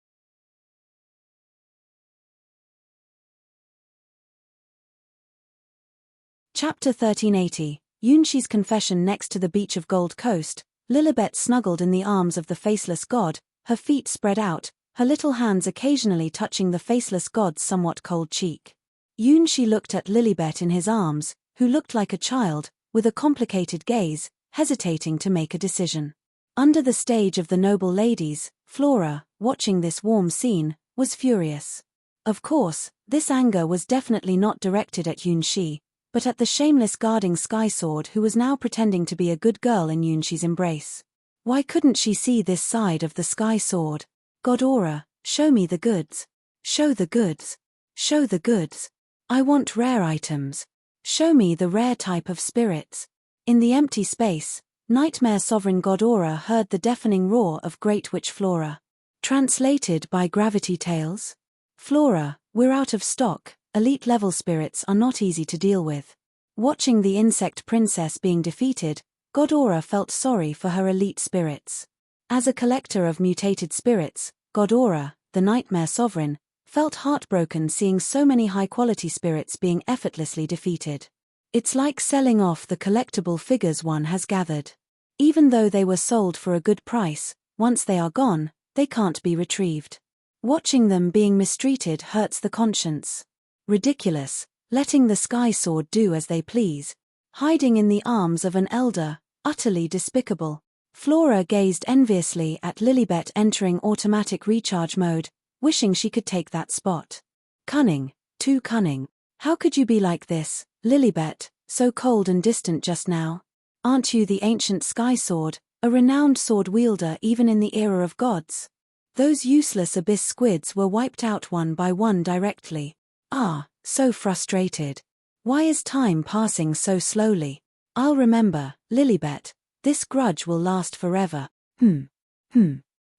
Chapter 1380, Yunshi's confession. Next to the beach of Gold Coast, Lilibet snuggled in the arms of the faceless god, her feet spread out, her little hands occasionally touching the faceless god's somewhat cold cheek. Yunshi looked at Lilibet in his arms, who looked like a child, with a complicated gaze, hesitating to make a decision. Under the stage of the noble ladies, Flora, watching this warm scene, was furious. Of course, this anger was definitely not directed at Yunshi, but at the shameless guarding Sky Sword who was now pretending to be a good girl in Yunshi's embrace. Why couldn't she see this side of the Sky Sword? God Aura, show me the goods. Show the goods. Show the goods. I want rare items. Show me the rare type of spirits. In the empty space, Nightmare Sovereign God Aura heard the deafening roar of Great Witch Flora. Translated by Gravity Tales. Flora, we're out of stock. Elite level spirits are not easy to deal with. Watching the insect princess being defeated, God Aura felt sorry for her elite spirits. As a collector of mutated spirits, God Aura, the Nightmare Sovereign, felt heartbroken seeing so many high-quality spirits being effortlessly defeated. It's like selling off the collectible figures one has gathered. Even though they were sold for a good price, once they are gone, they can't be retrieved. Watching them being mistreated hurts the conscience. Ridiculous, letting the Sky Sword do as they please. Hiding in the arms of an elder, utterly despicable. Flora gazed enviously at Lilibet entering automatic recharge mode, wishing she could take that spot. Cunning, too cunning. How could you be like this, Lilibet, so cold and distant just now? Aren't you the ancient Sky Sword, a renowned sword wielder even in the era of gods? Those useless abyss squids were wiped out one by one directly. Ah, so frustrated. Why is time passing so slowly? I'll remember, Lilibet. This grudge will last forever.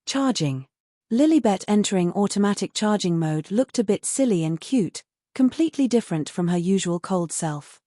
Charging. Lilibet entering automatic charging mode looked a bit silly and cute, completely different from her usual cold self.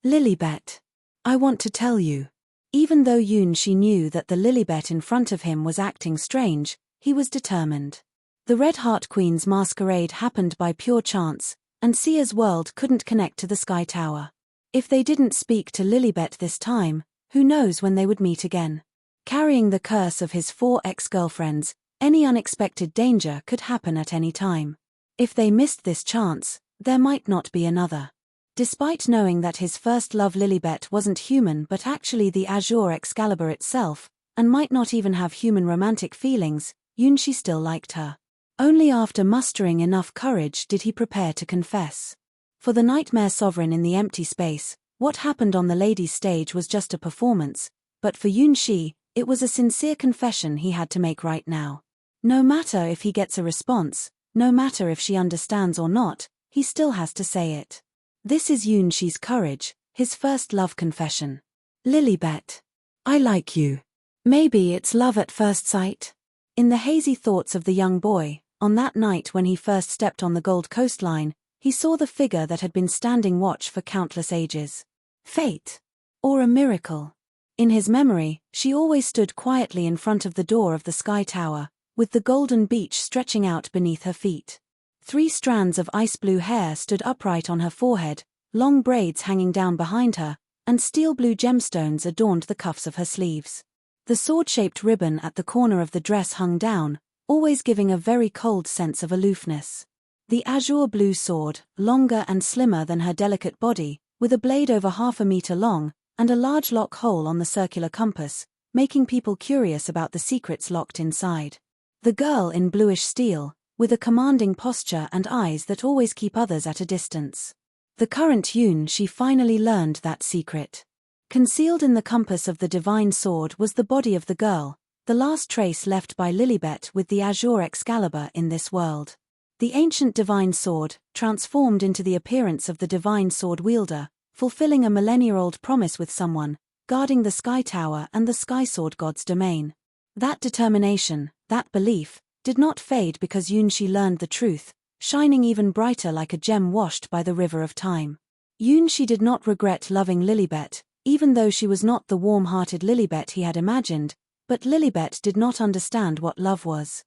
Lilibet. I want to tell you. Even though Yunshi knew that the Lilibet in front of him was acting strange, he was determined. The Red Heart Queen's masquerade happened by pure chance, and Sia's world couldn't connect to the Sky Tower. If they didn't speak to Lilibet this time, who knows when they would meet again. Carrying the curse of his 4 ex-girlfriends, any unexpected danger could happen at any time. If they missed this chance, there might not be another. Despite knowing that his first love Lilibet wasn't human but actually the Azure Excalibur itself, and might not even have human romantic feelings, Yunshi still liked her. Only after mustering enough courage did he prepare to confess. For the Nightmare Sovereign in the empty space, what happened on the ladies' stage was just a performance, but for Yunshi, it was a sincere confession he had to make right now. No matter if he gets a response, no matter if she understands or not, he still has to say it. This is Yunshi's courage, his first love confession. Lilibet. I like you. Maybe it's love at first sight? In the hazy thoughts of the young boy, on that night when he first stepped on the Gold Coastline, he saw the figure that had been standing watch for countless ages. Fate. Or a miracle. In his memory, she always stood quietly in front of the door of the Sky Tower, with the golden beach stretching out beneath her feet. 3 strands of ice blue hair stood upright on her forehead, long braids hanging down behind her, and steel blue gemstones adorned the cuffs of her sleeves. The sword-shaped ribbon at the corner of the dress hung down, always giving a very cold sense of aloofness. The azure blue sword, longer and slimmer than her delicate body, with a blade over 1/2 meter long, and a large lock hole on the circular compass, making people curious about the secrets locked inside. The girl in bluish steel, with a commanding posture and eyes that always keep others at a distance. The current Yunshi finally learned that secret. Concealed in the compass of the divine sword was the body of the girl, the last trace left by Lilibet with the Azure Excalibur in this world. The ancient divine sword, transformed into the appearance of the divine sword wielder, fulfilling a millennia-old promise with someone, guarding the Sky Tower and the Sky Sword God's domain. That determination, that belief, did not fade because Yunshi learned the truth, shining even brighter like a gem washed by the river of time. Yunshi did not regret loving Lilibet, even though she was not the warm-hearted Lilibet he had imagined, But Lilibet did not understand what love was.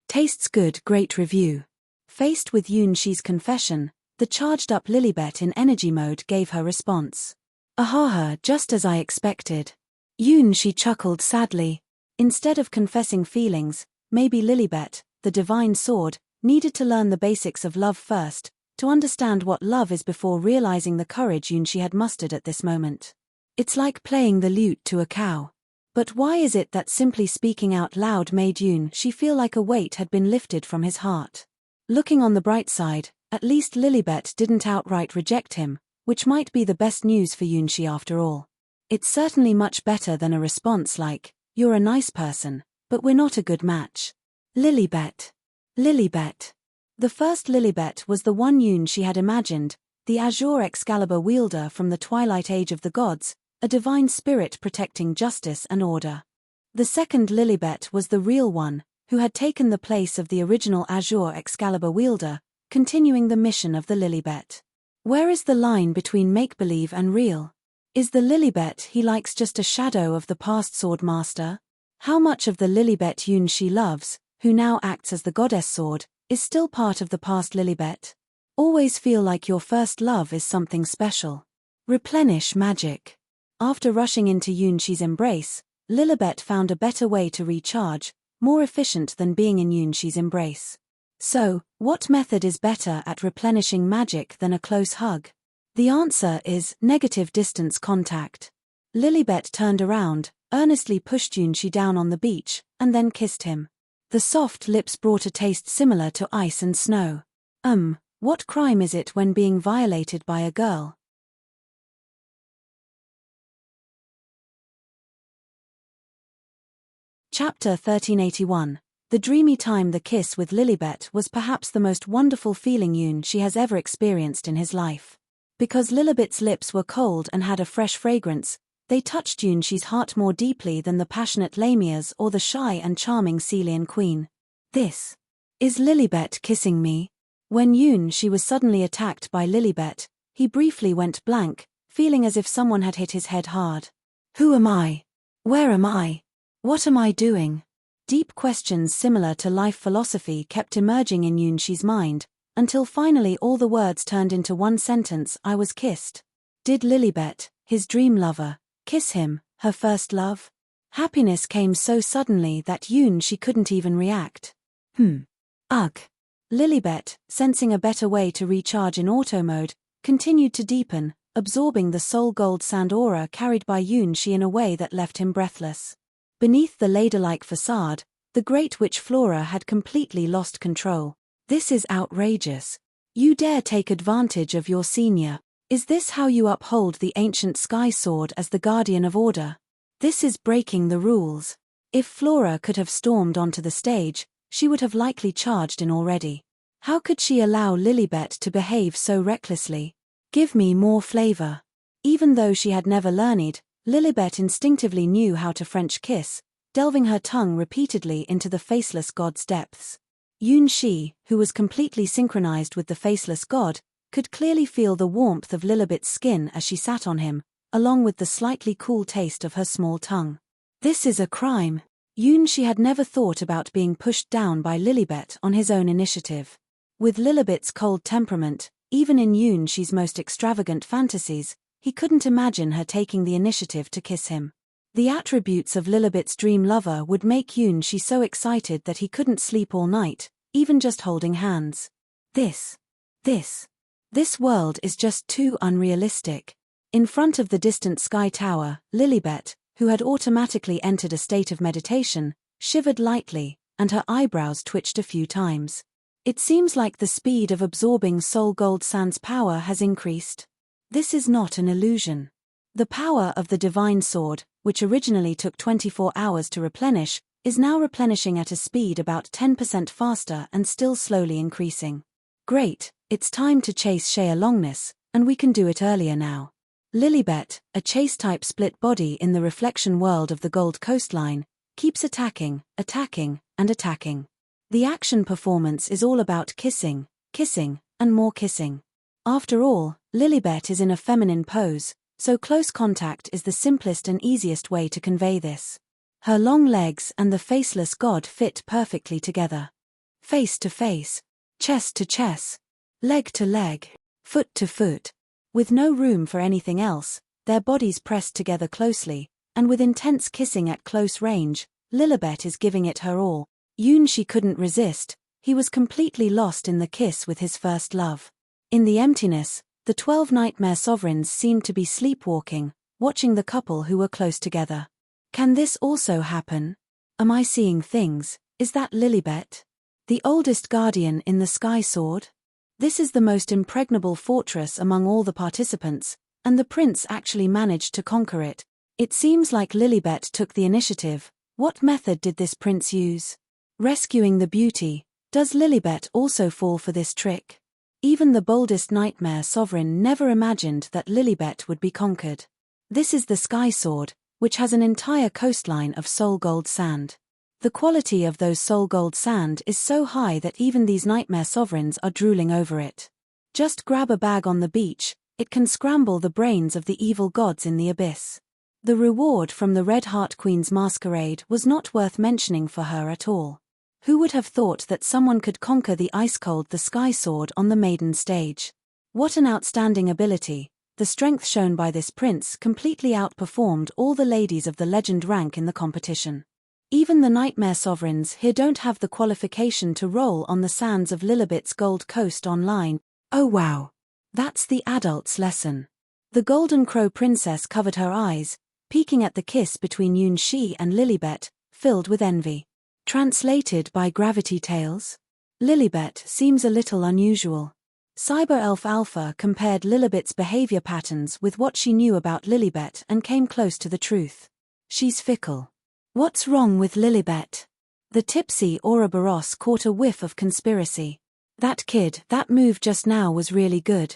Tastes good, great review. Faced with Yunshi's confession, the charged-up Lilibet in energy mode gave her response. Ahaha, just as I expected. Yunshi chuckled sadly. Instead of confessing feelings, maybe Lilibet, the divine sword, needed to learn the basics of love first, to understand what love is before realizing the courage Yunshi had mustered at this moment. It's like playing the lute to a cow. But why is it that simply speaking out loud made Yunshi feel like a weight had been lifted from his heart? Looking on the bright side, at least Lilibet didn't outright reject him, which might be the best news for Yunshi after all. It's certainly much better than a response like, "You're a nice person, but we're not a good match." Lilibet. The first Lilibet was the one Yunshi had imagined, the azure Excalibur wielder from the twilight age of the gods, a divine spirit protecting justice and order. The second Lilibet was the real one, who had taken the place of the original azure Excalibur wielder, continuing the mission of the Lilibet. Where is the line between make-believe and real? Is the Lilibet he likes just a shadow of the past sword master? How much of the Lilibet Yunshi loves, who now acts as the goddess sword, is still part of the past Lilibet? Always feel like your first love is something special. Replenish magic. After rushing into Yunshi's embrace, Lilibet found a better way to recharge, more efficient than being in Yunshi's embrace. So, what method is better at replenishing magic than a close hug? The answer is negative distance contact. Lilibet turned around, earnestly pushed Yunshi down on the beach, and then kissed him. The soft lips brought a taste similar to ice and snow. What crime is it when being violated by a girl? Chapter 1381. The dreamy time. The kiss with Lilibet was perhaps the most wonderful feeling Yunshi has ever experienced in his life. Because Lilibet's lips were cold and had a fresh fragrance, they touched Yunshi's heart more deeply than the passionate Lamia's or the shy and charming Celian queen. This is Lilibet kissing me. When Yunshi was suddenly attacked by Lilibet, he briefly went blank, feeling as if someone had hit his head hard. Who am I? Where am I? What am I doing? Deep questions similar to life philosophy kept emerging in Yunshi's mind, until finally all the words turned into one sentence: I was kissed. Did Lilibet, his dream lover, kiss him, her first love? Happiness came so suddenly that Yunshi couldn't even react. Ugh. Lilibet, sensing a better way to recharge in auto mode, continued to deepen, absorbing the soul gold sand aura carried by Yunshi in a way that left him breathless. Beneath the ladder-like facade, the great witch Flora had completely lost control. This is outrageous. You dare take advantage of your senior. Is this how you uphold the ancient sky sword as the guardian of order? This is breaking the rules. If Flora could have stormed onto the stage, she would have likely charged in already. How could she allow Lilibet to behave so recklessly? Give me more flavor. Even though she had never learned, Lilibet instinctively knew how to French kiss, delving her tongue repeatedly into the faceless god's depths. Yunshi, who was completely synchronized with the faceless god, could clearly feel the warmth of Lilibet's skin as she sat on him, along with the slightly cool taste of her small tongue. This is a crime. Yunshi had never thought about being pushed down by Lilibet on his own initiative. With Lilibet's cold temperament, even in Yunshi's most extravagant fantasies, he couldn't imagine her taking the initiative to kiss him. The attributes of Lilibet's dream lover would make Yunshi so excited that he couldn't sleep all night, even just holding hands. This world is just too unrealistic. In front of the distant sky tower, Lilibet, who had automatically entered a state of meditation, shivered lightly, and her eyebrows twitched a few times. It seems like the speed of absorbing Soul Gold Sand's power has increased. This is not an illusion. The power of the divine sword, which originally took 24 hours to replenish, is now replenishing at a speed about 10% faster and still slowly increasing. Great, it's time to chase Shea Longness, and we can do it earlier now. Lilibet, a chase-type split body in the reflection world of the Gold Coastline, keeps attacking, and attacking. The action performance is all about kissing, and more kissing. After all, Lilibet is in a feminine pose, so close contact is the simplest and easiest way to convey this. Her long legs and the faceless god fit perfectly together. Face to face, chest to chest, leg to leg, foot to foot. With no room for anything else, their bodies pressed together closely, and with intense kissing at close range, Lilibet is giving it her all. She couldn't resist, he was completely lost in the kiss with his first love. In the emptiness, the 12 nightmare sovereigns seemed to be sleepwalking, watching the couple who were close together. Can this also happen? Am I seeing things? Is that Lilibet? The oldest guardian in the Sky Sword? This is the most impregnable fortress among all the participants, and the prince actually managed to conquer it. It seems like Lilibet took the initiative. What method did this prince use? Rescuing the beauty. Does Lilibet also fall for this trick? Even the boldest nightmare sovereign never imagined that Lilibet would be conquered. This is the Sky Sword, which has an entire coastline of soul gold sand. The quality of those soul gold sand is so high that even these nightmare sovereigns are drooling over it. Just grab a bag on the beach, it can scramble the brains of the evil gods in the abyss. The reward from the Red Heart Queen's masquerade was not worth mentioning for her at all. Who would have thought that someone could conquer the ice-cold the Sky Sword on the maiden stage? What an outstanding ability. The strength shown by this prince completely outperformed all the ladies of the legend rank in the competition. Even the nightmare sovereigns here don't have the qualification to roll on the sands of Lilibet's Gold Coast online. Oh wow! That's the adult's lesson. The Golden Crow Princess covered her eyes, peeking at the kiss between Yunshi and Lilibet, filled with envy. Translated by Gravity Tales? Lilibet seems a little unusual. Cyber Elf Alpha compared Lilibet's behavior patterns with what she knew about Lilibet and came close to the truth. She's fickle. What's wrong with Lilibet? The tipsy Ouroboros caught a whiff of conspiracy. That move just now was really good.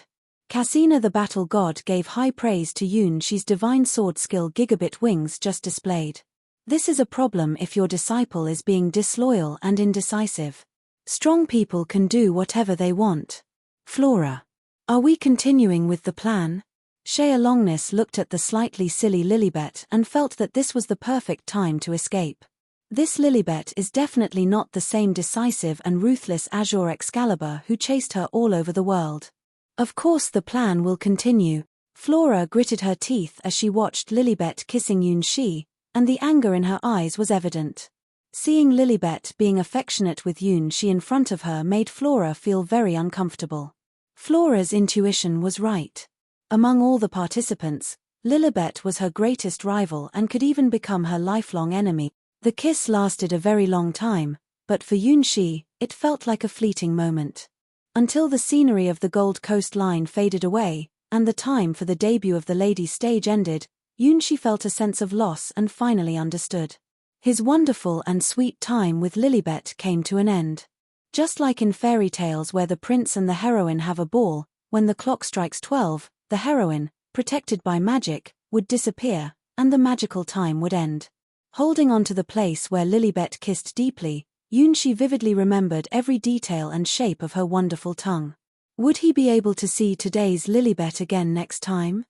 Cassina the battle god gave high praise to Yunshi's divine sword skill Gigabit wings just displayed. This is a problem if your disciple is being disloyal and indecisive. Strong people can do whatever they want. Flora. Are we continuing with the plan? Shea Longness looked at the slightly silly Lilibet and felt that this was the perfect time to escape. This Lilibet is definitely not the same decisive and ruthless Azure Excalibur who chased her all over the world. Of course the plan will continue. Flora gritted her teeth as she watched Lilibet kissing Yunshi, and the anger in her eyes was evident. Seeing Lilibet being affectionate with Yunshi in front of her made Flora feel very uncomfortable. Flora's intuition was right. Among all the participants, Lilibet was her greatest rival and could even become her lifelong enemy. The kiss lasted a very long time, but for Yunshi, it felt like a fleeting moment. Until the scenery of the Gold Coast line faded away, and the time for the debut of the ladies' stage ended, Yunshi felt a sense of loss and finally understood. His wonderful and sweet time with Lilibet came to an end. Just like in fairy tales where the prince and the heroine have a ball, when the clock strikes 12, the heroine, protected by magic, would disappear, and the magical time would end. Holding on to the place where Lilibet kissed deeply, Yunshi vividly remembered every detail and shape of her wonderful tongue. Would he be able to see today's Lilibet again next time?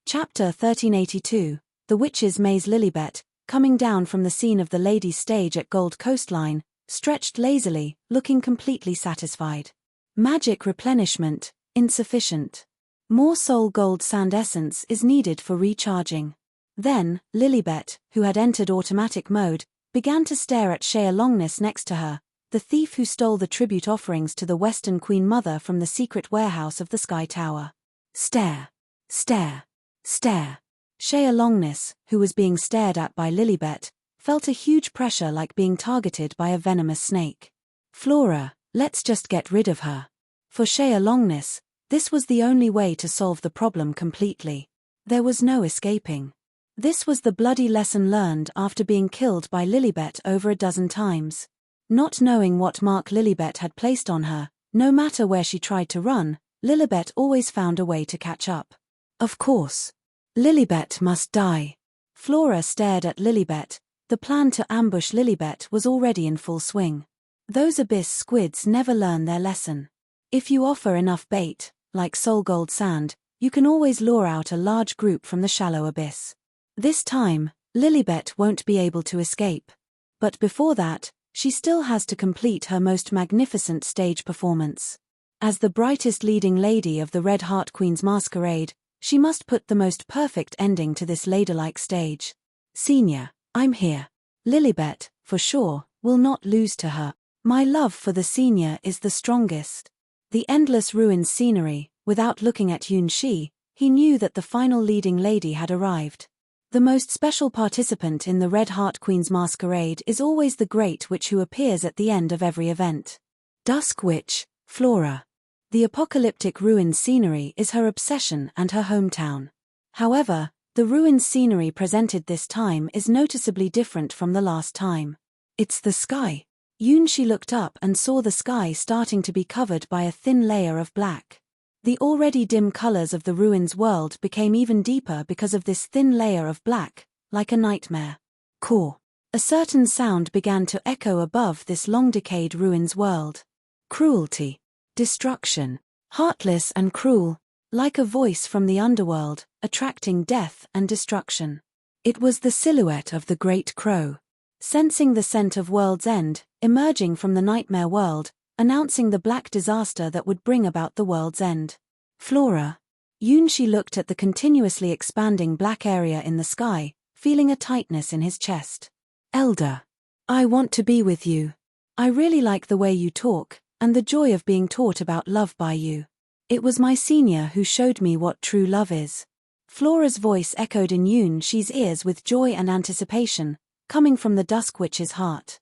Chapter 1382, The Witch's Maze. Lilibet, coming down from the scene of the ladies' stage at Gold Coastline, stretched lazily, looking completely satisfied. Magic replenishment, insufficient. More soul gold sand essence is needed for recharging. Then, Lilibet, who had entered automatic mode, began to stare at Shea Longness next to her, the thief who stole the tribute offerings to the Western Queen Mother from the secret warehouse of the Sky Tower. Stare. Stare. Stare. Shea Longness, who was being stared at by Lilibet, felt a huge pressure like being targeted by a venomous snake. Flora, let's just get rid of her. For Shea Longness, this was the only way to solve the problem completely. There was no escaping. This was the bloody lesson learned after being killed by Lilibet over a dozen times. Not knowing what mark Lilibet had placed on her, no matter where she tried to run, Lilibet always found a way to catch up. Of course. Lilibet must die. Flora stared at Lilibet. The plan to ambush Lilibet was already in full swing. Those abyss squids never learn their lesson. If you offer enough bait, like soul gold sand, you can always lure out a large group from the shallow abyss. This time, Lilibet won't be able to escape. But before that, she still has to complete her most magnificent stage performance. As the brightest leading lady of the Red Heart Queen's masquerade, she must put the most perfect ending to this ladylike stage. Senior, I'm here. Lilibet, for sure, will not lose to her. My love for the senior is the strongest. The endless ruins scenery, without looking at Yunxi, he knew that the final leading lady had arrived. The most special participant in the Red Heart Queen's masquerade is always the Great Witch who appears at the end of every event. Dusk Witch, Flora. The apocalyptic ruins scenery is her obsession and her hometown. However, the ruins scenery presented this time is noticeably different from the last time. It's the sky. Yunxi looked up and saw the sky starting to be covered by a thin layer of black. The already dim colors of the ruins world became even deeper because of this thin layer of black, like a nightmare. Caw. A certain sound began to echo above this long-decayed ruins world. Cruelty. Destruction. Heartless and cruel, like a voice from the underworld, attracting death and destruction. It was the silhouette of the Great Crow. Sensing the scent of world's end, emerging from the nightmare world, announcing the black disaster that would bring about the world's end. Flora. Yunxi looked at the continuously expanding black area in the sky, feeling a tightness in his chest. Elder. I want to be with you. I really like the way you talk, and the joy of being taught about love by you. It was my senior who showed me what true love is. Flora's voice echoed in Yunxi's ears with joy and anticipation, coming from the Dusk Witch's heart.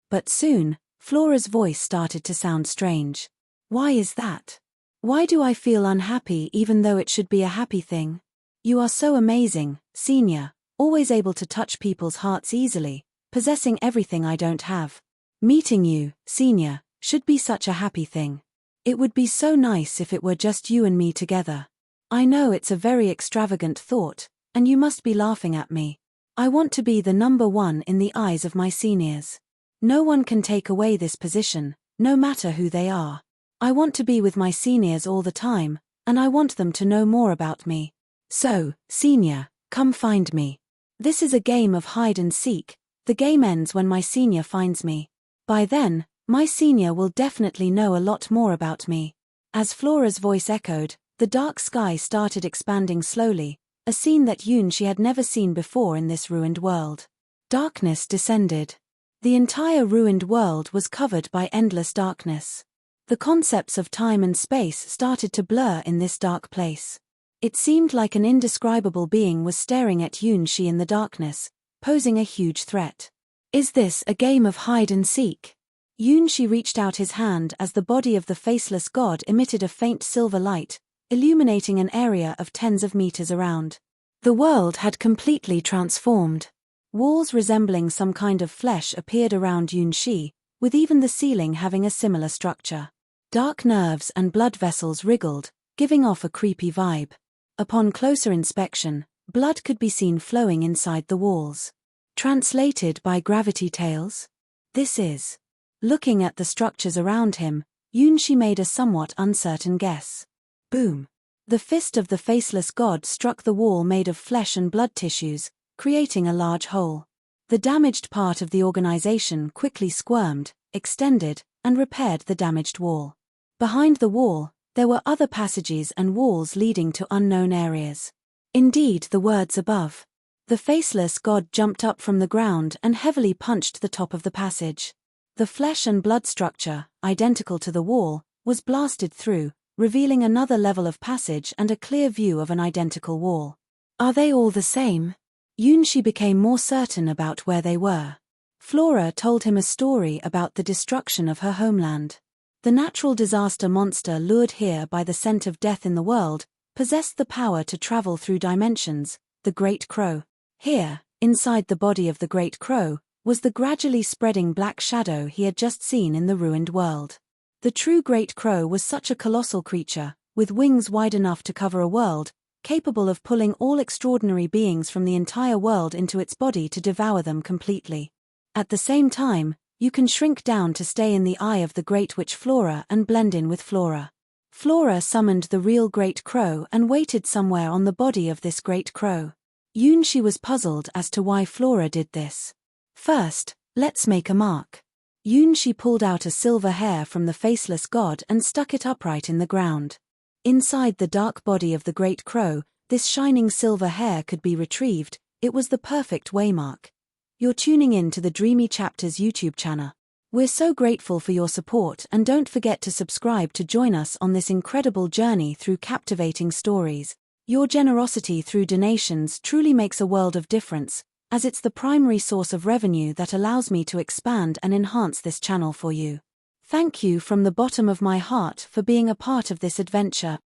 But soon, Flora's voice started to sound strange. Why is that? Why do I feel unhappy even though it should be a happy thing? You are so amazing, senior, always able to touch people's hearts easily, possessing everything I don't have. Meeting you, senior, should be such a happy thing. It would be so nice if it were just you and me together. I know it's a very extravagant thought, and you must be laughing at me. I want to be the number one in the eyes of my seniors. No one can take away this position, no matter who they are. I want to be with my seniors all the time, and I want them to know more about me. So, senior, come find me. This is a game of hide and seek. The game ends when my senior finds me. By then, my senior will definitely know a lot more about me. As Flora's voice echoed, the dark sky started expanding slowly, a scene that Yunxi had never seen before in this ruined world. Darkness descended. The entire ruined world was covered by endless darkness. The concepts of time and space started to blur in this dark place. It seemed like an indescribable being was staring at Yunxi in the darkness, posing a huge threat. Is this a game of hide and seek? Yunxi reached out his hand as the body of the faceless god emitted a faint silver light, illuminating an area of tens of meters around. The world had completely transformed. Walls resembling some kind of flesh appeared around Yunxi, with even the ceiling having a similar structure. Dark nerves and blood vessels wriggled, giving off a creepy vibe. Upon closer inspection, blood could be seen flowing inside the walls. Translated by Gravity Tales? This is. Looking at the structures around him, Yunxi made a somewhat uncertain guess. Boom. The fist of the faceless god struck the wall made of flesh and blood tissues, creating a large hole. The damaged part of the organization quickly squirmed, extended, and repaired the damaged wall. Behind the wall, there were other passages and walls leading to unknown areas. Indeed, the words above. The faceless god jumped up from the ground and heavily punched the top of the passage. The flesh and blood structure, identical to the wall, was blasted through, revealing another level of passage and a clear view of an identical wall. Are they all the same? Yunxi became more certain about where they were. Flora told him a story about the destruction of her homeland. The natural disaster monster lured here by the scent of death in the world, possessed the power to travel through dimensions, the Great Crow. Here, inside the body of the Great Crow, was the gradually spreading black shadow he had just seen in the ruined world. The true Great Crow was such a colossal creature, with wings wide enough to cover a world, capable of pulling all extraordinary beings from the entire world into its body to devour them completely. At the same time, you can shrink down to stay in the eye of the Great Witch Flora and blend in with Flora. Flora summoned the real great crow and waited somewhere on the body of this great crow. Yunshi was puzzled as to why Flora did this. First, let's make a mark. Yunshi pulled out a silver hair from the faceless god and stuck it upright in the ground. Inside the dark body of the great crow, this shining silver hair could be retrieved. It was the perfect waymark. You're tuning in to the Dreamy Chapters YouTube channel. We're so grateful for your support, and don't forget to subscribe to join us on this incredible journey through captivating stories. Your generosity through donations truly makes a world of difference, as it's the primary source of revenue that allows me to expand and enhance this channel for you. Thank you from the bottom of my heart for being a part of this adventure.